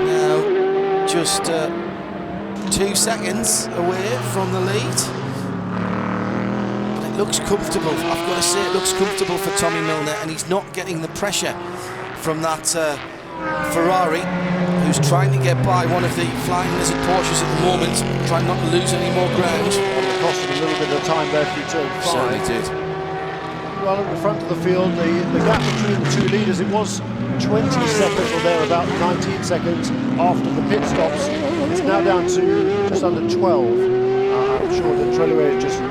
now, just 2 seconds away from the lead. But it looks comfortable. I've got to say, it looks comfortable for Tommy Milner, and he's not getting the pressure from that Ferrari, who's trying to get by one of the Flying Lizard Porsches at the moment, trying not to lose any more ground. It cost him a little bit of time there through turn 5. Certainly did. Well, at the front of the field, the gap between the 2 leaders, it was 20 seconds or there, about 19 seconds after the pit stops. It's now down to just under 12. I'm sure that Trelliway is just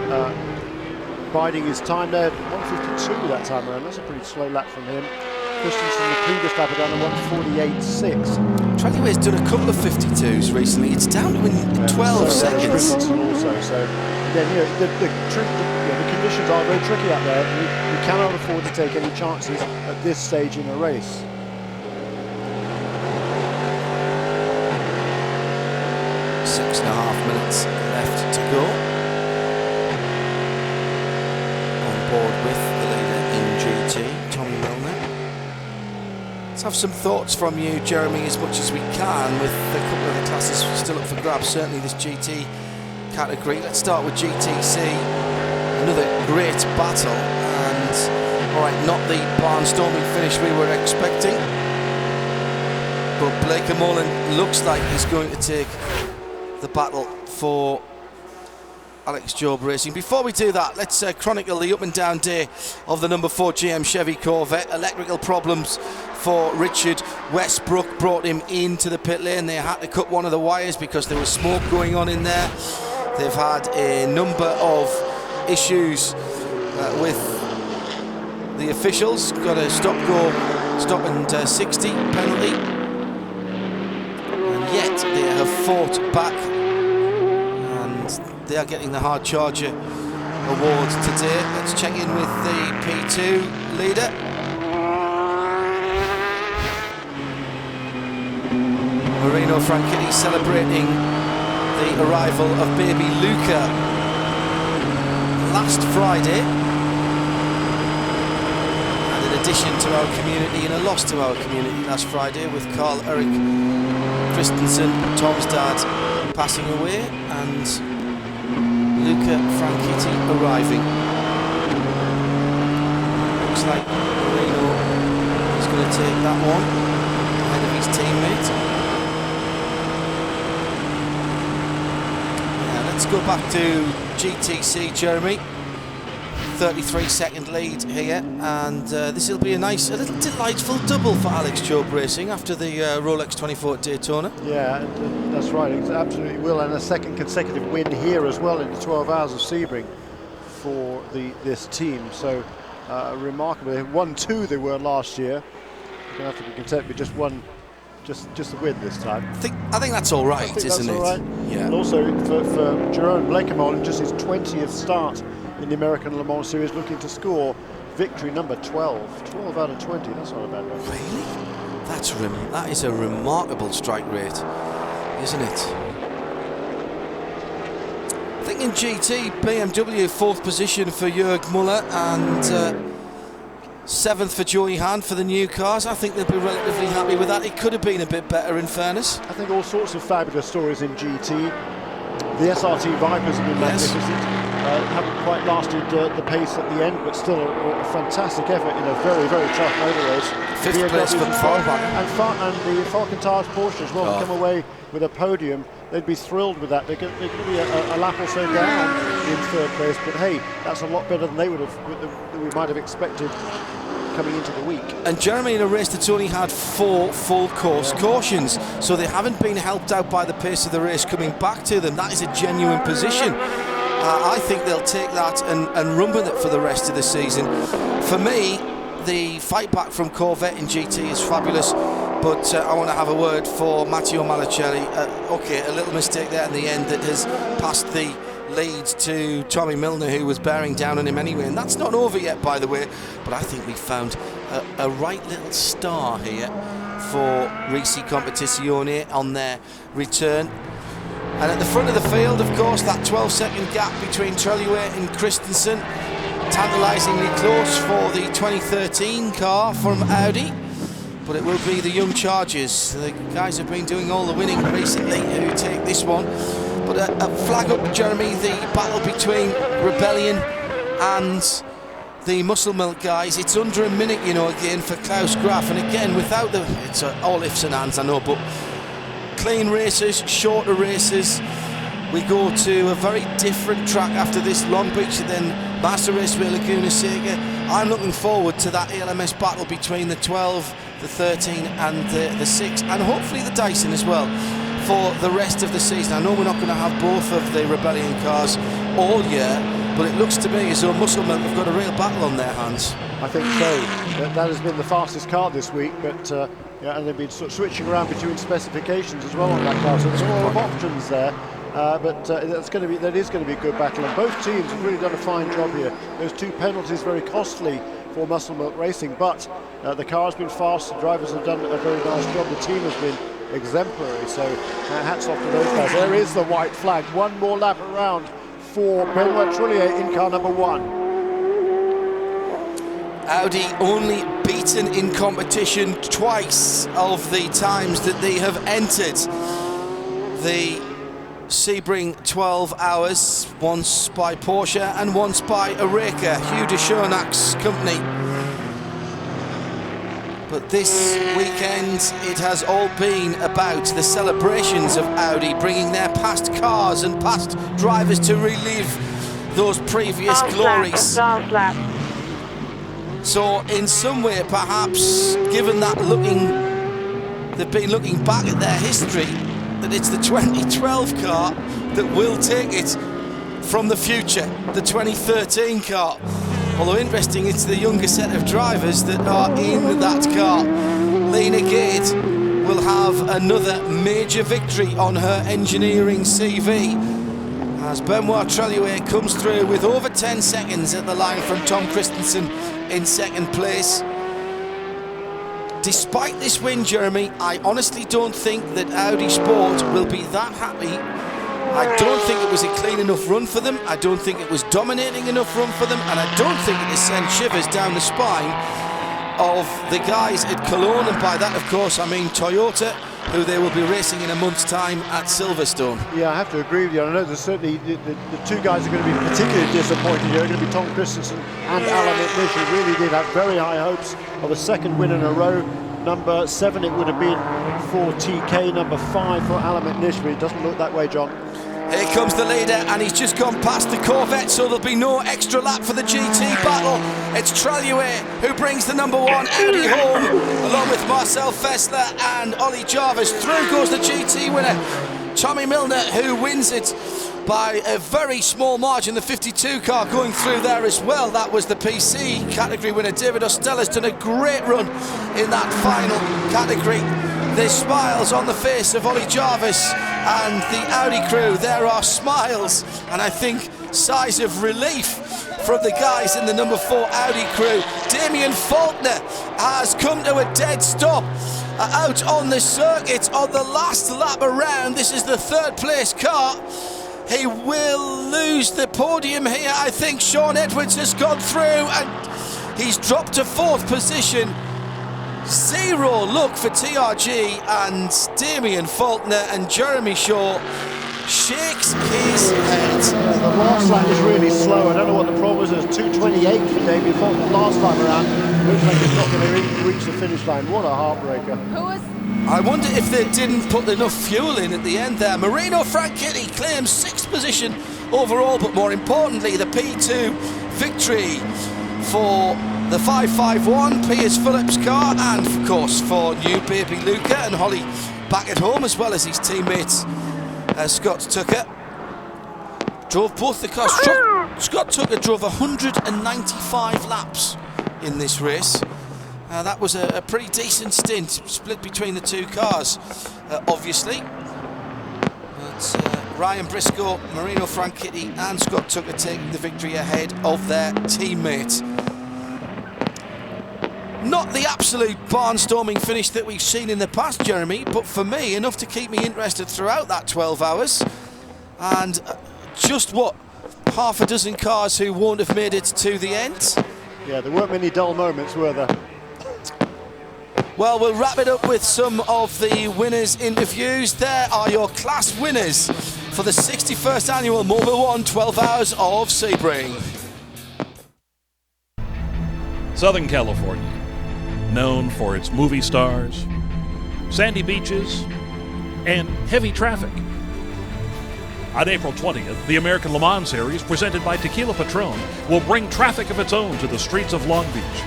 biding his time there. 1:52 that time around. That's a pretty slow lap from him. Christensen, the previous lap, down to 1:48.6. Trelliway's done a couple of 52s recently. It's down to 12 seconds. Also, so again, the conditions are very tricky out there. We cannot afford to take any chances at this stage in a race. Six and a half minutes left to go. On board with the leader in GT, Tommy Milner. Let's have some thoughts from you, Jeremy, as much as we can, with a couple of the classes still up for grabs, certainly this GT category. Let's start with GTC. Another great battle, and all right, not the barnstorming finish we were expecting. but Blake Mullen looks like he's going to take the battle for Alex Job Racing. Before we do that, let's chronicle the up and down day of the number 4 GM Chevy Corvette. Electrical problems for Richard Westbrook brought him into the pit lane. They had to cut one of the wires because there was smoke going on in there. They've had a number of issues with the officials. Got a stop and 60 penalty, and yet they have fought back, and they are getting the hard charger awards today. Let's check in with the P2 leader. Marino Franchitti celebrating the arrival of baby Luca last Friday, and in addition to our community, in a loss to our community last Friday with Carl Eric Christensen, Tom's dad, passing away, and Luca Franchitti arriving. Looks like Marino is going to take that one ahead of his teammate. Let's go back to GTC, Jeremy. 33-second lead here, and this will be a little delightful double for Alex Job Racing after the Rolex 24 at Daytona. Yeah, that's right, it absolutely will, and a second consecutive win here as well in the 12 Hours of Sebring for this team. So remarkable. 1-2 they were last year. You're going to have to be content with just one. Just a win this time. I think that's all right, isn't it? Right. Yeah. And also for Jerome Blakemole, just his 20th start in the American Le Mans Series, looking to score victory number 12. 12 out of 20. That's not a bad one. Really? That is a remarkable strike rate, isn't it? I think in GT, BMW 4th position for Jörg Muller and 7th for Joey Hand for the new cars. I think they'll be relatively happy with that. It could have been a bit better, in fairness. I think all sorts of fabulous stories in GT. The SRT Vipers have been magnificent. Haven't quite lasted the pace at the end, but still a fantastic effort in a very, very tough motor race. 5th place for Falkenberg. And the Falkenberg Porsche as well come away with a podium. They'd be thrilled with that. They're going to be a lap or so down in 3rd place, but hey, that's a lot better than we might have expected coming into the week. And Jeremy, in a race that's only had 4 full course cautions, so they haven't been helped out by the pace of the race coming back to them. That is a genuine position. I think they'll take that and run with it for the rest of the season. For me, the fight back from Corvette in GT is fabulous, but I want to have a word for Matteo Malicelli. Okay, a little mistake there in the end that has passed the lead to Tommy Milner, who was bearing down on him anyway, and that's not over yet, by the way, but I think we found a right little star here for Risi Competizione on their return. And at the front of the field, of course, that 12-second gap between Treluet and Christensen, tantalisingly close for the 2013 car from Audi, but it will be the young Chargers. The guys have been doing all the winning recently who take this one. But a flag up, Jeremy, the battle between Rebellion and the Muscle Milk guys. It's under a minute, you know, again for Klaus Graf, and again without it's all ifs and ands, I know, but clean races, shorter races. We go to a very different track after this, Long Beach, and then Master Raceway Laguna Seca. I'm looking forward to that ALMS battle between the 12, the 13 and the 6, and hopefully the Dyson as well for the rest of the season. I know we're not going to have both of the Rebellion cars all year, but it looks to me as though Muscle Milk have got a real battle on their hands. I think so. That has been the fastest car this week, but yeah, and they've been sort of switching around between specifications as well on that car, so there's a lot of options there. But that is going to be a good battle, and both teams have really done a fine job here. Those 2 penalties very costly for Muscle Milk Racing, but the car has been fast, the drivers have done a very nice job, the team has been exemplary, so hats off to those guys. There is the white flag, one more lap around for Benoit Trullier in car number 1. Audi only beaten in competition twice of the times that they have entered the Sebring 12 Hours, once by Porsche and once by Oreca, Hugh de Schoenach's company. But this weekend, it has all been about the celebrations of Audi, bringing their past cars and past drivers to relive those previous glories. Last lap. So in some way, perhaps, given that they've been looking back at their history, that it's the 2012 car that will take it from the future, the 2013 car. Although interesting, it's the younger set of drivers that are in that car. Lena Gate will have another major victory on her engineering CV as Benoit Treluet comes through with over 10 seconds at the line from Tom Christensen in second place. Despite this win, Jeremy, I honestly don't think that Audi Sport will be that happy. I don't think it was a clean enough run for them. I don't think it was dominating enough run for them, and I don't think it has sent shivers down the spine of the guys at Cologne, and by that, of course, I mean Toyota, who they will be racing in a month's time at Silverstone. Yeah, I have to agree with you. I know there's certainly the two guys are going to be particularly disappointed here. Are going to be Tom Christensen and Alan McNish, who really did have very high hopes of a second win in a row. Number 7 it would have been for TK, number 5 for Alan McNish, but it doesn't look that way, John. Here comes the leader, and he's just gone past the Corvette, so there'll be no extra lap for the GT battle. It's Treluet who brings the number 1 Audi home, along with Marcel Fessler and Ollie Jarvis. Through goes the GT winner, Tommy Milner, who wins it by a very small margin. The 52 car going through there as well. That was the PC category winner. David Ostella's done a great run in that final category. There's smiles on the face of Ollie Jarvis and the Audi crew. There are smiles and I think sighs of relief from the guys in the number 4 Audi crew. Damien Faulkner has come to a dead stop out on the circuit on the last lap around. This is the 3rd place car. He will lose the podium here. I think Sean Edwards has gone through and he's dropped to 4th position. 0 look for TRG, and Damien Faulkner and Jeremy Shaw shakes his head. The last lap is really slow. I don't know what the problem is. There's 2:28 for Damien Faulkner last time around. Looks like he's not going to reach the finish line. What a heartbreaker. Who was? I wonder if they didn't put enough fuel in at the end there. Marino Franchitti claims 6th position overall, but more importantly, the P2 victory for the 551 Piers Phillips car, and of course for new baby Luca and Holly back at home, as well as his teammates Scott Tucker. Drove both the cars. Scott Tucker drove 195 laps in this race. That was a pretty decent stint, split between the two cars, obviously. But Ryan Briscoe, Marino Franchitti and Scott Tucker taking the victory ahead of their teammate. Not the absolute barnstorming finish that we've seen in the past, Jeremy, but for me, enough to keep me interested throughout that 12 hours. And just what, half a dozen cars who won't have made it to the end? Yeah, there weren't many dull moments, were there? Well, we'll wrap it up with some of the winners' interviews. There are your class winners for the 61st annual Mobil 1 12 Hours of Sebring. Southern California, known for its movie stars, sandy beaches, and heavy traffic. On April 20th, the American Le Mans Series, presented by Tequila Patron, will bring traffic of its own to the streets of Long Beach.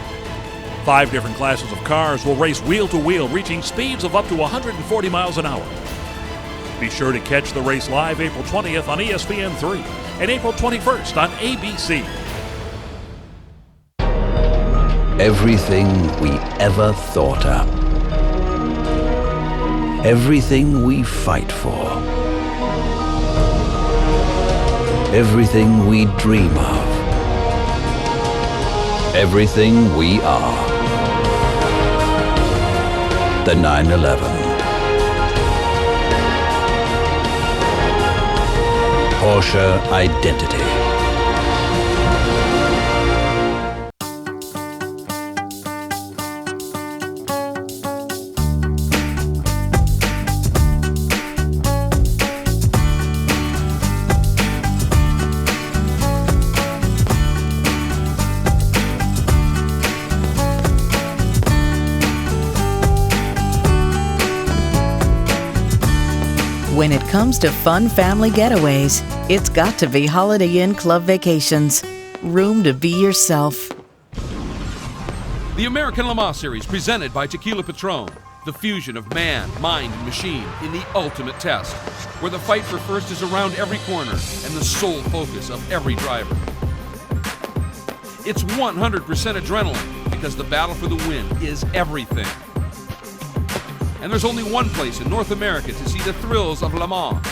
5 different classes of cars will race wheel to wheel, reaching speeds of up to 140 miles an hour. Be sure to catch the race live April 20th on ESPN3 and April 21st on ABC. Everything we ever thought up. Everything we fight for. Everything we dream of. Everything we are. The 911. Porsche identity. When it comes to fun family getaways, it's got to be Holiday Inn Club Vacations. Room to be yourself. The American Le Mans Series presented by Tequila Patron. The fusion of man, mind, and machine in the ultimate test, where the fight for first is around every corner and the sole focus of every driver. It's 100% adrenaline because the battle for the win is everything. And there's only one place in North America to see the thrills of Le Mans.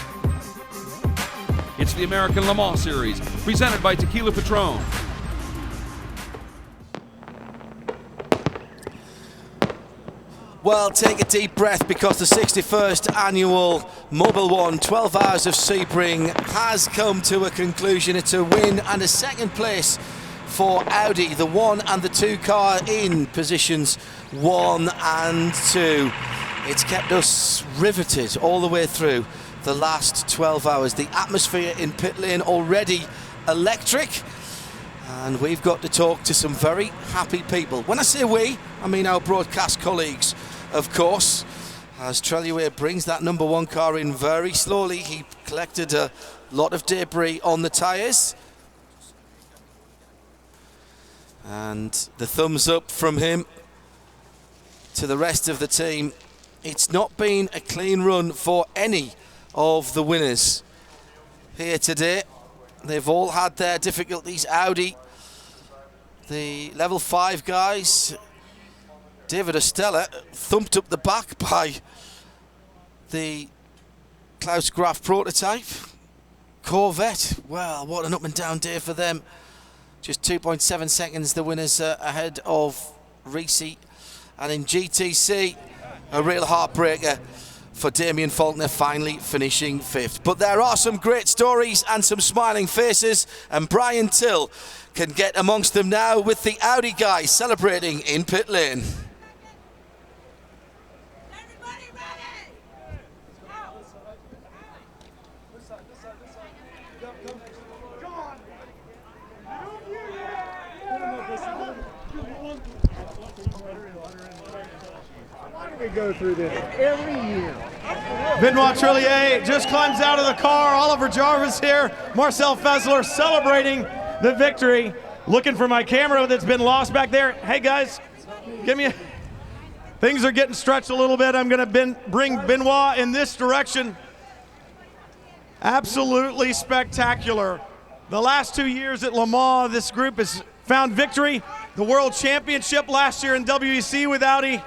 It's the American Le Mans Series, presented by Tequila Patron. Well, take a deep breath because the 61st annual Mobil 1 12 Hours of Sebring has come to a conclusion. It's a win and a second place for Audi, the 1 and the 2 car in positions 1 and 2. It's kept us riveted all the way through the last 12 hours. The atmosphere in pit lane already electric, and we've got to talk to some very happy people. When I say we, I mean our broadcast colleagues, of course, as Trellier brings that number 1 car in very slowly. He collected a lot of debris on the tyres. And the thumbs up from him to the rest of the team. It's not been a clean run for any of the winners here today. They've all had their difficulties. Audi, the level 5 guys, David Estella thumped up the back by the Klaus Graf prototype. Corvette, well, what an up and down day for them. Just 2.7 seconds the winners ahead of Risi. And in GTC, a real heartbreaker for Damien Faulkner, finally finishing 5th. But there are some great stories and some smiling faces, and Brian Till can get amongst them now with the Audi guys celebrating in pit lane. We go through this every year. Benoit Trillier just climbs out of the car. Oliver Jarvis here. Marcel Fessler celebrating the victory. Looking for my camera that's been lost back there. Hey guys, give me a... Things are getting stretched a little bit. I'm going to bring Benoit in this direction. Absolutely spectacular. The last 2 years at Le Mans, this group has found victory. The World Championship last year in WEC with Audi.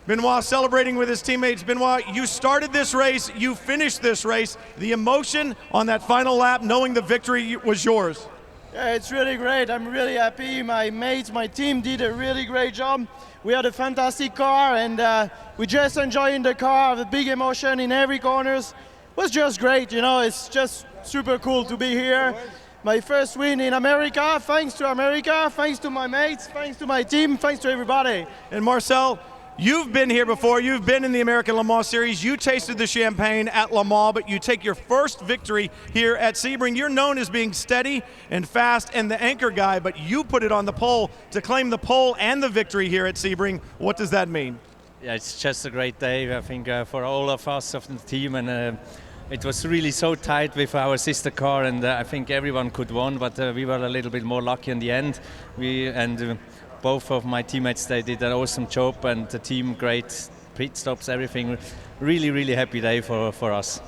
Benoit celebrating with his teammates. Benoit, you started this race, you finished this race. The emotion on that final lap, knowing the victory was yours. Yeah, it's really great. I'm really happy. My mates, my team did a really great job. We had a fantastic car, and we just enjoying the car, the big emotion in every corners. It was just great, you know, it's just super cool to be here. My first win in America, thanks to America, thanks to my mates, thanks to my team, thanks to everybody. And Marcel, you've been here before. You've been in the American Le Mans Series. You tasted the champagne at Le Mans, but you take your first victory here at Sebring. You're known as being steady and fast and the anchor guy, but you put it on the pole to claim the pole and the victory here at Sebring. What does that mean? Yeah, it's just a great day, I think, for all of us of the team. And it was really so tight with our sister car, and I think everyone could win, but we were a little bit more lucky in the end. Both of my teammates, they did an awesome job, and the team, great pit stops, everything. Really, really happy day for us.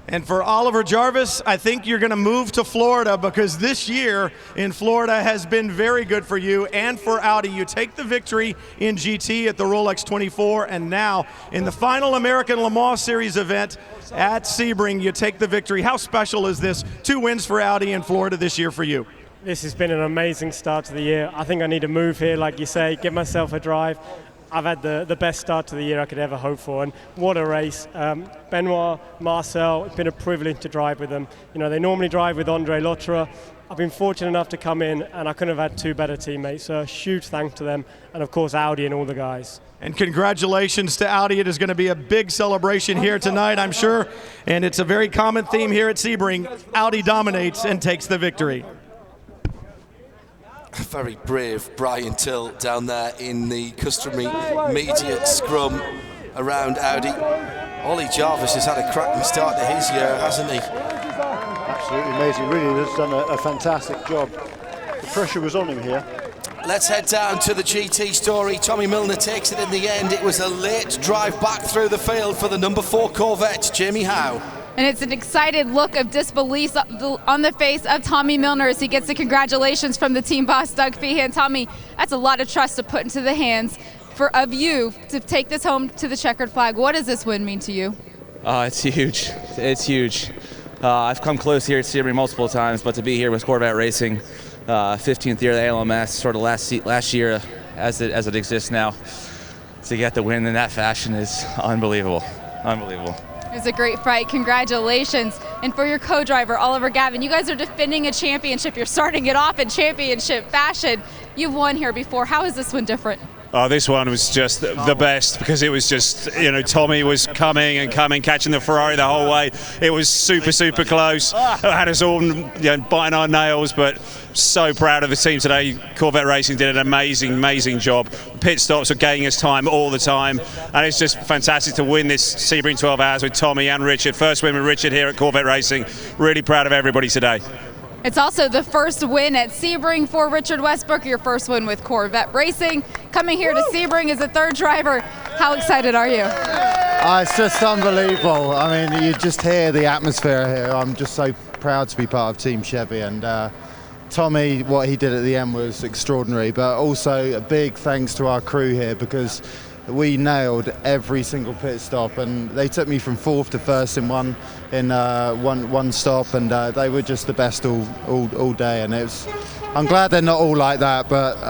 And for Oliver Jarvis, I think you're going to move to Florida, because this year in Florida has been very good for you and for Audi. You take the victory in GT at the Rolex 24, and now in the final American Le Mans Series event at Sebring, you take the victory. How special is this? 2 wins for Audi in Florida this year for you. This has been an amazing start to the year. I think I need to move here, like you say, give myself a drive. I've had the best start to the year I could ever hope for, and what a race. Benoit, Marcel, it's been a privilege to drive with them. You know, they normally drive with Andre Lotra. I've been fortunate enough to come in, and I couldn't have had 2 better teammates, so a huge thanks to them, and of course Audi and all the guys. And congratulations to Audi. It is going to be a big celebration here tonight, I'm sure, and it's a very common theme here at Sebring. Audi dominates and takes the victory. Very brave Brian Till down there in the customary media scrum around Audi. Ollie Jarvis has had a cracking start to his year, hasn't he? Absolutely amazing. Really has done a fantastic job. The pressure was on him here. Let's head down to the GT story. Tommy Milner takes it in the end. It was a late drive back through the field for the number 4 Corvette, Jamie Howe. And it's an excited look of disbelief on the face of Tommy Milner as he gets the congratulations from the team boss, Doug Feehan. Tommy, that's a lot of trust to put into the hands of you to take this home to the checkered flag. What does this win mean to you? It's huge. It's huge. I've come close here at Sebring multiple times, but to be here with Corvette Racing, 15th year of the ALMS, sort of last year as it exists now, to get the win in that fashion is unbelievable. Unbelievable. It was a great fight. Congratulations. And for your co-driver, Oliver Gavin, you guys are defending a championship. You're starting it off in championship fashion. You've won here before. How is this one different? Oh, this one was just the best because it was just, Tommy was coming, catching the Ferrari the whole way. It was super, super close. It had us all biting our nails, but so proud of the team today. Corvette Racing did an amazing job. Pit stops were gaining us time all the time, and it's just fantastic to win this Sebring 12 Hours with Tommy and Richard. First win with Richard here at Corvette Racing. Really proud of everybody today. It's also the first win at Sebring for Richard Westbrook, your first win with Corvette Racing. Coming here to Sebring as a third driver, how excited are you? It's just unbelievable. I mean, you just hear the atmosphere here. I'm just so proud to be part of Team Chevy, and Tommy, what he did at the end was extraordinary, but also a big thanks to our crew here because we nailed every single pit stop, and they took me from 4th to 1st in one stop, and they were just the best all day. And I'm glad they're not all like that, but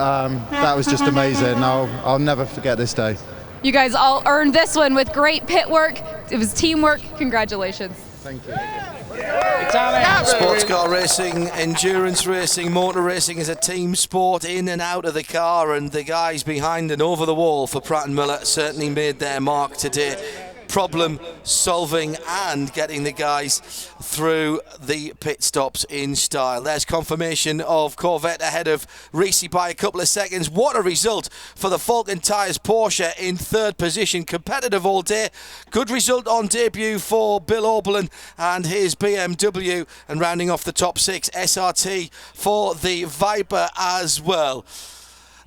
that was just amazing. I'll never forget this day. You guys all earned this one with great pit work. It was teamwork. Congratulations. Thank you. Sports car racing, endurance racing, motor racing is a team sport in and out of the car, and the guys behind and over the wall for Pratt & Miller certainly made their mark today. Problem solving and getting the guys through the pit stops in style. There's confirmation of Corvette ahead of Risi by a couple of seconds. What a result for the Falcon Tyres Porsche in 3rd position. Competitive all day. Good result on debut for Bill Oberlin and his BMW, and rounding off the top 6, SRT for the Viper as well.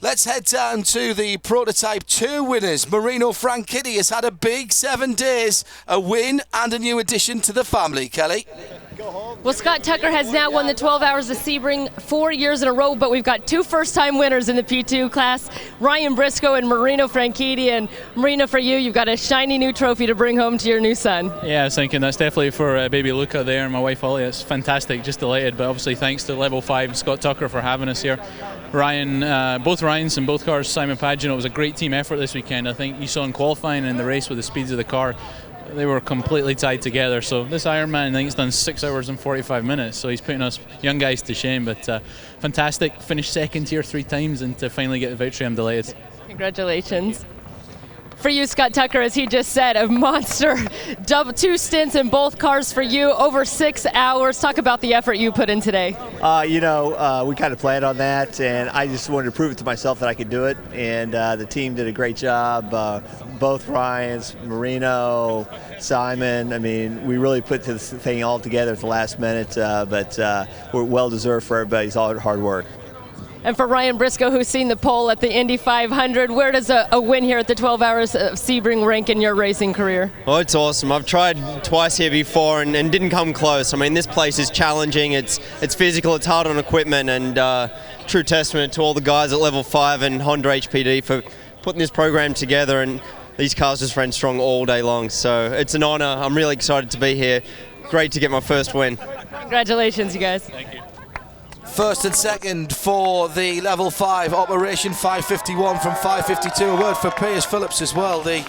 Let's head down to the Prototype 2 winners. Marino Franchitti has had a big 7 days, a win and a new addition to the family. Kelly? Well, Scott Tucker has now won the 12 Hours of Sebring 4 years in a row, but we've got 2 first-time winners in the P2 class, Ryan Briscoe and Marino Franchitti. And Marino, for you, you've got a shiny new trophy to bring home to your new son. Yeah, I was thinking that's definitely for baby Luca there and my wife Ollie. It's fantastic, just delighted. But obviously thanks to Level 5 Scott Tucker for having us here. Ryan, both Ryans in both cars, Simon Pagino, it was a great team effort this weekend. I think you saw in qualifying and in the race with the speeds of the car, they were completely tied together. So this Ironman, I think he's done 6 hours and 45 minutes. So he's putting us young guys to shame. But fantastic. Finished second here 3 times, and to finally get the victory, I'm delighted. Congratulations. For you, Scott Tucker, as he just said, a monster. 2 stints in both cars for you, over 6 hours. Talk about the effort you put in today. We kind of planned on that, and I just wanted to prove it to myself that I could do it. And the team did a great job. Both Ryans, Marino, Simon. I mean, we really put this thing all together at the last minute, but we're well deserved for everybody's hard work. And for Ryan Briscoe, who's seen the pole at the Indy 500, where does a win here at the 12 Hours of Sebring rank in your racing career? Oh, it's awesome. I've tried twice here before and didn't come close. I mean, this place is challenging. It's physical. It's hard on equipment, and true testament to all the guys at Level 5 and Honda HPD for putting this program together. And these cars just ran strong all day long. So it's an honor. I'm really excited to be here. Great to get my first win. Congratulations, you guys. Thank you. First and second for the Level 5 Operation 551 from 552. A word for Piers Phillips as well, the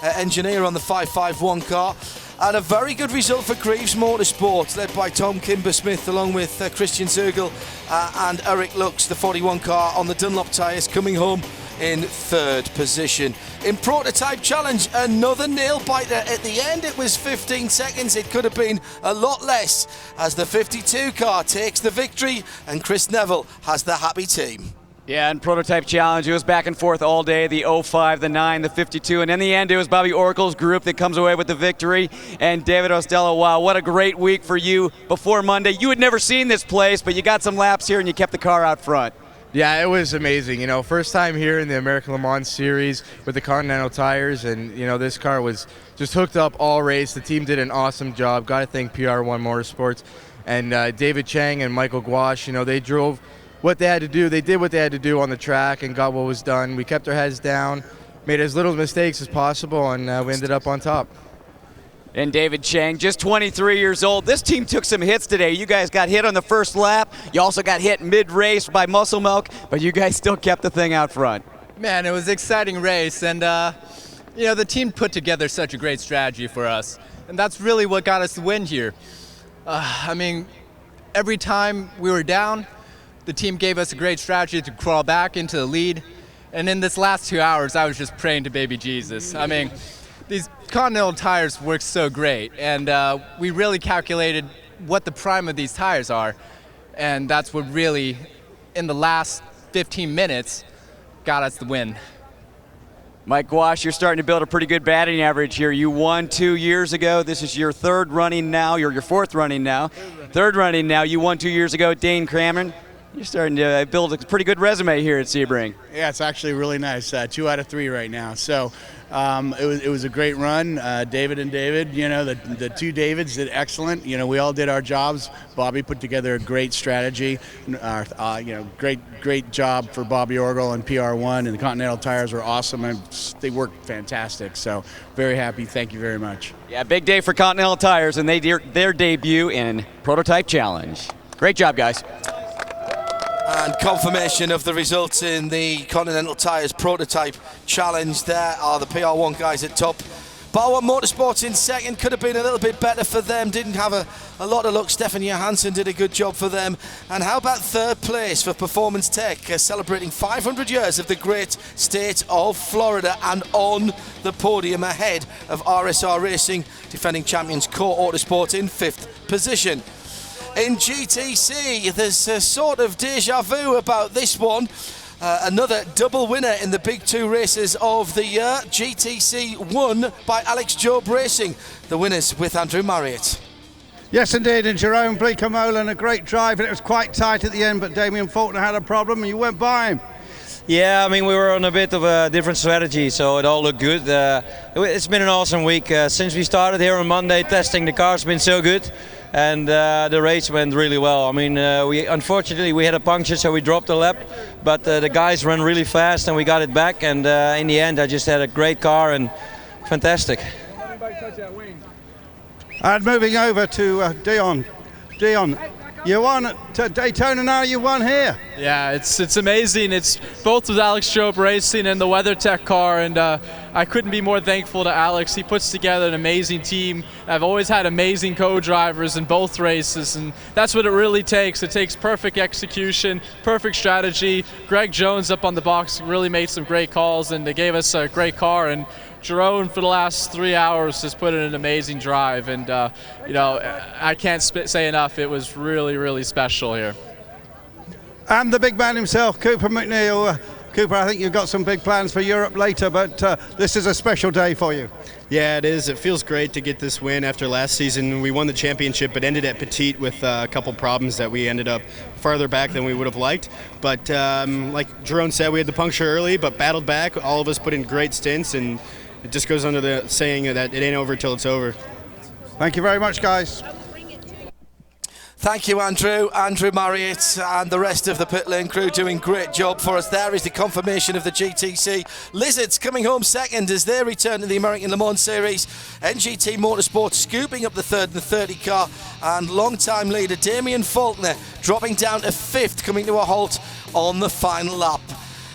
engineer on the 551 car. And a very good result for Greaves Motorsports, led by Tom Kimber-Smith along with Christian Zergel and Eric Lux, the 41 car on the Dunlop tyres, coming home in 3rd position. In Prototype Challenge, another nail-biter at the end. It was 15 seconds. It could have been a lot less as the 52 car takes the victory, and Chris Neville has the happy team. Yeah, and Prototype Challenge, it was back and forth all day, the 05, the 9, the 52, and in the end it was Bobby Oracle's group that comes away with the victory. And David Ostello, wow, what a great week for you before Monday. You had never seen this place, but you got some laps here and you kept the car out front. Yeah, it was amazing. You know, first time here in the American Le Mans Series with the Continental tires, and you know, this car was just hooked up all race. The team did an awesome job. Got to thank PR1 Motorsports and David Chang and Michael Gouache. You know, they drove what they had to do. They did what they had to do on the track and got what was done. We kept our heads down, made as little mistakes as possible, and we ended up on top. And David Chang, just 23 years old. This team took some hits today. You guys got hit on the first lap. You also got hit mid-race by Muscle Milk, but you guys still kept the thing out front. Man, it was an exciting race, and you know, the team put together such a great strategy for us, and that's really what got us the win here. I mean, every time we were down, the team gave us a great strategy to crawl back into the lead. And in this last 2 hours, I was just praying to baby Jesus. I mean, these Continental tires work so great. And we really calculated what the prime of these tires are. And that's what really, in the last 15 minutes, got us the win. Mike Gouache, you're starting to build a pretty good batting average here. You won 2 years ago. This is your third running now. You're your fourth running now. Third running now. You won 2 years ago. Dane Cameron. You're starting to build a pretty good resume here at Sebring. Yeah, it's actually really nice. 2 out of 3 right now. So it was a great run. David and David, you know, the two Davids did excellent. You know, we all did our jobs. Bobby put together a great strategy. You know, great job for Bobby Oracle and PR1, and the Continental tires were awesome. And they worked fantastic. So very happy. Thank you very much. Yeah, big day for Continental tires, and they did their debut in Prototype Challenge. Great job, guys. And confirmation of the results in the Continental Tires Prototype Challenge. There are the PR1 guys at top. PR1 Motorsports in second. Could have been a little bit better for them. Didn't have a lot of luck. Stefan Johansson did a good job for them. And how about third place for Performance Tech, celebrating 500 years of the great state of Florida, and on the podium ahead of RSR Racing, defending champions Core Autosport in 5th position. In GTC, there's a sort of deja vu about this one. Another double winner in the big 2 races of the year. GTC won by Alex Job Racing. The winners with Andrew Marriott. Yes, indeed, and Jerome Bleeker-Molan, a great drive, and it was quite tight at the end, but Damien Faulkner had a problem and you went by him. Yeah, I mean, we were on a bit of a different strategy, so it all looked good. It's been an awesome week. Since we started here on Monday, testing the car's been so good. And the race went really well. I mean, unfortunately we had a puncture, so we dropped a lap, but the guys ran really fast and we got it back, and in the end I just had a great car and fantastic. And moving over to Dion. Dion, you won at Daytona, now you won here. Yeah, it's amazing. It's both with Alex Job Racing and the WeatherTech car, and I couldn't be more thankful to Alex. He puts together an amazing team. I've always had amazing co-drivers in both races, and that's what it really takes. It takes perfect execution, perfect strategy. Greg Jones up on the box really made some great calls, and they gave us a great car. And Jerome, for the last 3 hours, has put in an amazing drive, and you know, I can't say enough. It was really, really special here. And the big man himself, Cooper McNeil. Cooper, I think you've got some big plans for Europe later, but this is a special day for you. Yeah, it is. It feels great to get this win after last season. We won the championship, but ended at Petite with a couple problems that we ended up farther back than we would have liked. But like Jerome said, we had the puncture early, but battled back. All of us put in great stints, and it just goes under the saying that it ain't over till it's over. Thank you very much, guys. Thank you, Andrew. Andrew Marriott and the rest of the pit lane crew doing great job for us. There is the confirmation of the GTC. Lizards coming home second as they return to the American Le Mans Series. NGT Motorsport scooping up the third and the 30 car, and long-time leader Damien Faulkner dropping down to 5th, coming to a halt on the final lap.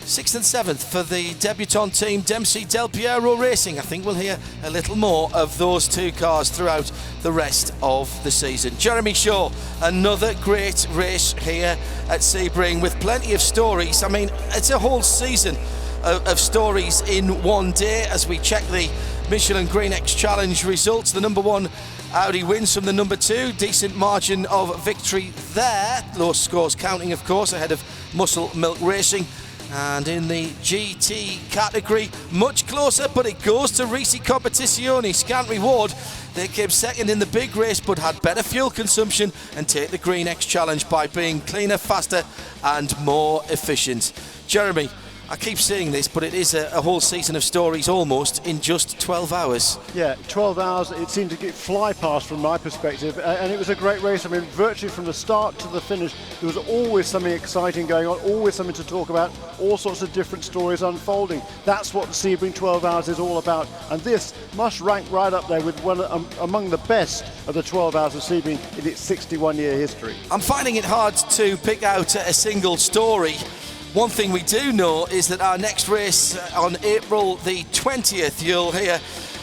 6th and 7th for the debutant team, Dempsey Del Piero Racing. I think we'll hear a little more of those 2 cars throughout the rest of the season. Jeremy Shaw, another great race here at Sebring with plenty of stories. I mean, it's a whole season of stories in one day as we check the Michelin Green X Challenge results. The number 1 Audi wins from the number 2, decent margin of victory there. Low scores counting, of course, ahead of Muscle Milk Racing. And in the GT category, much closer, but it goes to Risi Competizione. Scant reward. They came second in the big race, but had better fuel consumption and take the Green X Challenge by being cleaner, faster, and more efficient. Jeremy, I keep saying this, but it is a whole season of stories almost in just 12 hours. Yeah, 12 hours, it seemed to fly past from my perspective, and it was a great race. I mean, virtually from the start to the finish, there was always something exciting going on, always something to talk about, all sorts of different stories unfolding. That's what the Sebring 12 hours is all about, and this must rank right up there with one among the best of the 12 hours of Sebring in its 61-year history. I'm finding it hard to pick out a single story. One thing we do know is that our next race on April the 20th, you'll hear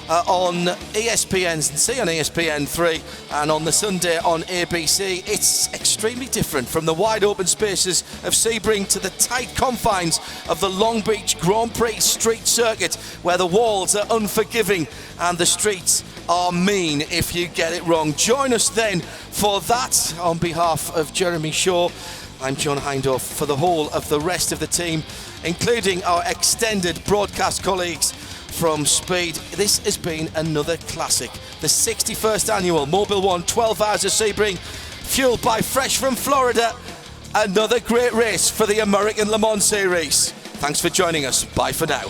on ESPN and see on ESPN3, and on the Sunday on ABC. It's extremely different from the wide open spaces of Sebring to the tight confines of the Long Beach Grand Prix street circuit, where the walls are unforgiving and the streets are mean if you get it wrong. Join us then for that. On behalf of Jeremy Shaw, I'm John Hindhaugh. For the whole of the rest of the team, including our extended broadcast colleagues from Speed, this has been another classic. The 61st annual Mobil 1 12 Hours of Sebring, fueled by Fresh from Florida. Another great race for the American Le Mans Series. Thanks for joining us. Bye for now.